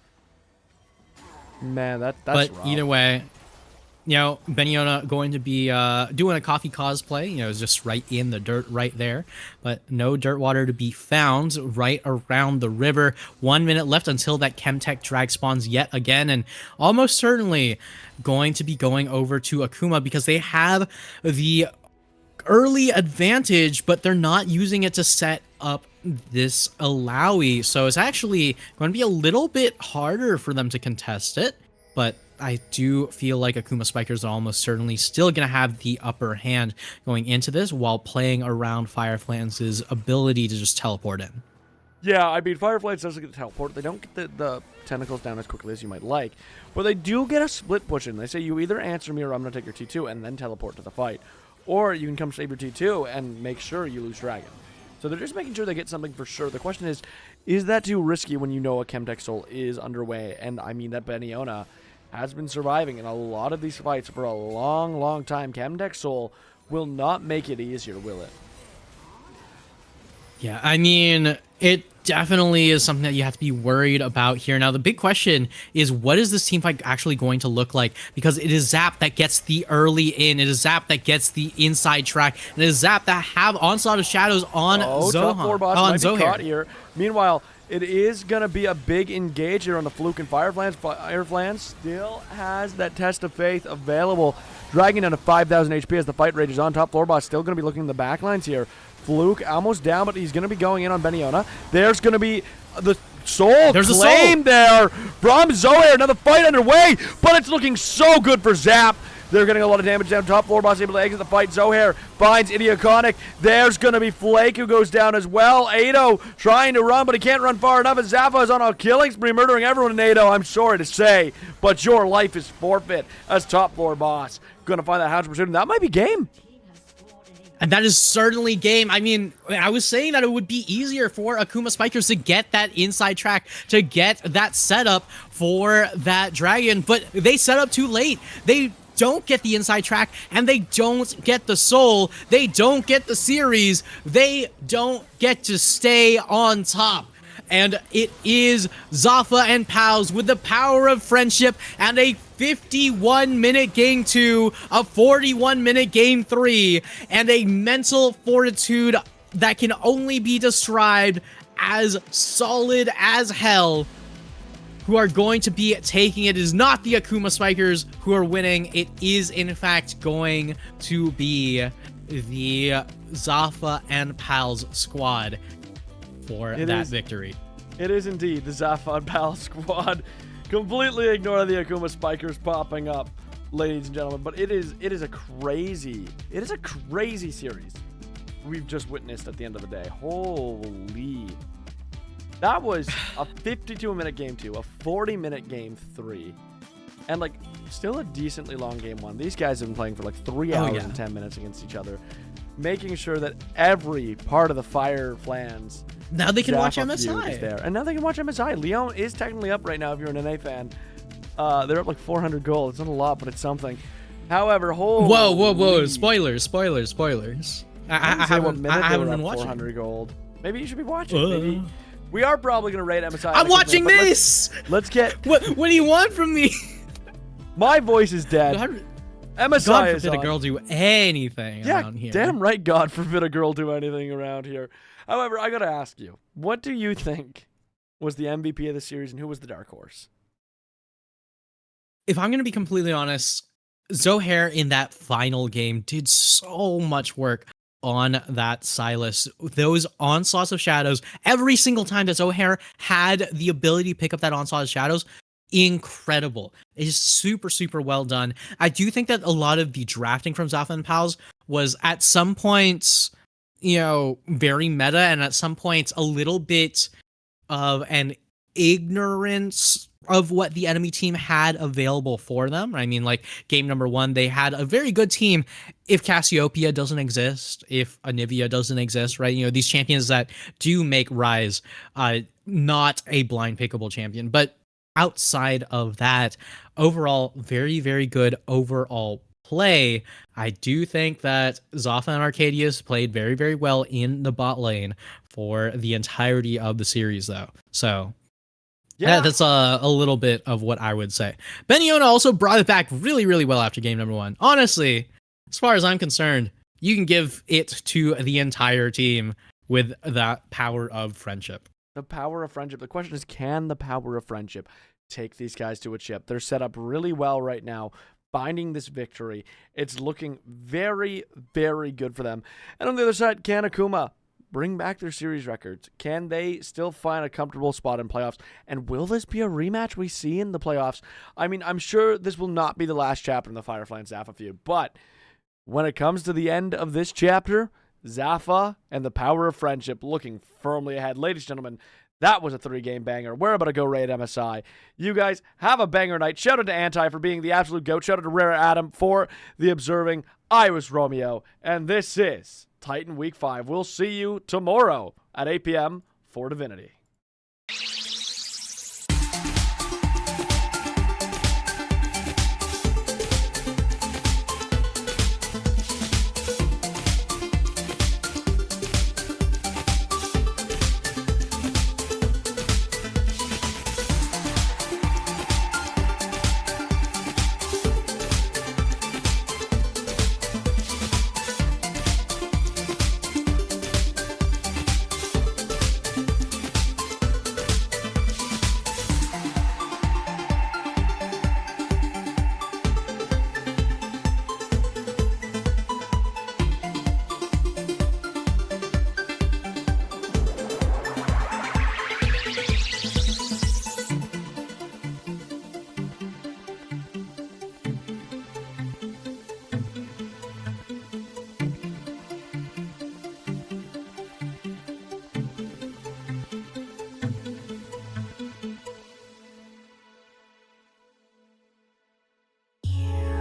Man, that's But rough. either way, Beniona going to be doing a coffee cosplay. It's just right in the dirt right there. But no dirt water to be found right around the river. 1 minute left until that Chemtech drag spawns yet again. And almost certainly going to be going over to Akuma because they have the early advantage, but they're not using it to set up this Alawi. So it's actually going to be a little bit harder for them to contest it. But I do feel like Akuma Spikers are almost certainly still going to have the upper hand going into this while playing around Fireflance's ability to just teleport in. Yeah, I mean, Fireflies doesn't get the teleport. They don't get the tentacles down as quickly as you might like. But they do get a split push in. They say you either answer me or I'm going to take your T2 and then teleport to the fight. Or you can come save your T2 and make sure you lose Dragon. So they're just making sure they get something for sure. The question is that too risky when you know a Chemtech Soul is underway? And I mean that Beniona has been surviving in a lot of these fights for a long, long time. Chemtech Soul will not make it easier, will it? Yeah, I mean, it definitely is something that you have to be worried about here. Now, the big question is, what is this team fight actually going to look like? Because it is Zap that gets the early in. It is Zap that gets the inside track. And it is Zap that have Onslaught of Shadows on Top 4 boss on might be caught Zohair. here. Meanwhile, it is going to be a big engage here on the Fluke and Fireflans. Fireflans still has that Test of Faith available. Dragging down to 5,000 HP as the fight rages on. Top 4 boss still going to be looking in the back lines here. Fluke almost down, but he's going to be going in on Beniona. There's going to be the soul claim there from Zohair. Another fight underway, but it's looking so good for Zap. They're getting a lot of damage down. Top 4 boss able to exit the fight. Zohair finds Idioconic. There's going to be Flake who goes down as well. Ado trying to run, but he can't run far enough. And Zafa is on a killing spree, murdering everyone in Ado. I'm sorry to say, but your life is forfeit as top 4 boss. Going to find that Hounds Pursuit, and that might be game. And that is certainly game. I mean, I was saying that it would be easier for Akuma Spikers to get that inside track, to get that setup for that dragon, but they set up too late. They don't get the inside track, and they don't get the soul. They don't get the series. They don't get to stay on top. And it is Zafa and Pals with the power of friendship and a 51-minute game 2, a 41-minute game 3, and a mental fortitude that can only be described as solid as hell, who are going to be taking it. It is not the Akuma Spikers who are winning. It is, in fact, going to be the Zafa and Pals squad for that victory. It is indeed the Zafa and Pal squad. Completely ignore the Akuma Spikers popping up, ladies and gentlemen. But it is a crazy series we've just witnessed at the end of the day. Holy. That was a 52-minute game 2, a 40-minute game 3, and like still a decently long game 1. These guys have been playing for like 3 hours and 10 minutes against each other, making sure that every part of the Fireflans now they can watch Zafa feud MSI. is there. And now they can watch MSI. Leon is technically up right now if you're an NA fan. They're up like 400 gold. It's not a lot, but it's something. However, Whoa. Spoilers. I haven't been watching. 400 gold. Maybe you should be watching. Maybe. We are probably going to rate MSI. I'm watching this! Let's get... What do you want from me? My voice is dead. MSI God is forbid a girl do anything around here. Damn right God forbid a girl do anything around here. However, I got to ask you, what do you think was the MVP of the series and who was the dark horse? If I'm going to be completely honest, Zohair in that final game did so much work on that Silas. Those onslaughts of shadows, every single time that Zohair had the ability to pick up that onslaught of shadows, incredible. It is super, super well done. I do think that a lot of the drafting from Zafa and Pals was at some points, very meta, and at some points a little bit of an ignorance of what the enemy team had available for them. I mean, like game number 1, they had a very good team. If Cassiopeia doesn't exist, if Anivia doesn't exist, right? You know, these champions that do make Rise not a blind pickable champion. But outside of that, overall, very, very good overall play. I do think that Zafa and Arcadius played very, very well in the bot lane for the entirety of the series, though. So yeah, that's a little bit of what I would say. Beniona also brought it back really, really well after game number 1. Honestly, as far as I'm concerned, you can give it to the entire team with that power of friendship. The power of friendship. The question is, can the power of friendship take these guys to a chip? They're set up really well right now, finding this victory. It's looking very, very good for them. And on the other side, can Akuma bring back their series records? Can they still find a comfortable spot in playoffs? And will this be a rematch we see in the playoffs? I mean, I'm sure this will not be the last chapter in the Firefly and Zafa feud, but when it comes to the end of this chapter, Zafa and the power of friendship looking firmly ahead. Ladies and gentlemen, that was a 3-game banger. We're about to go raid MSI. You guys have a banger night. Shout out to Anti for being the absolute GOAT. Shout out to Rare Adam for the observing. I was Romeo, and this is Titan Week 5. We'll see you tomorrow at 8 p.m. for Divinity.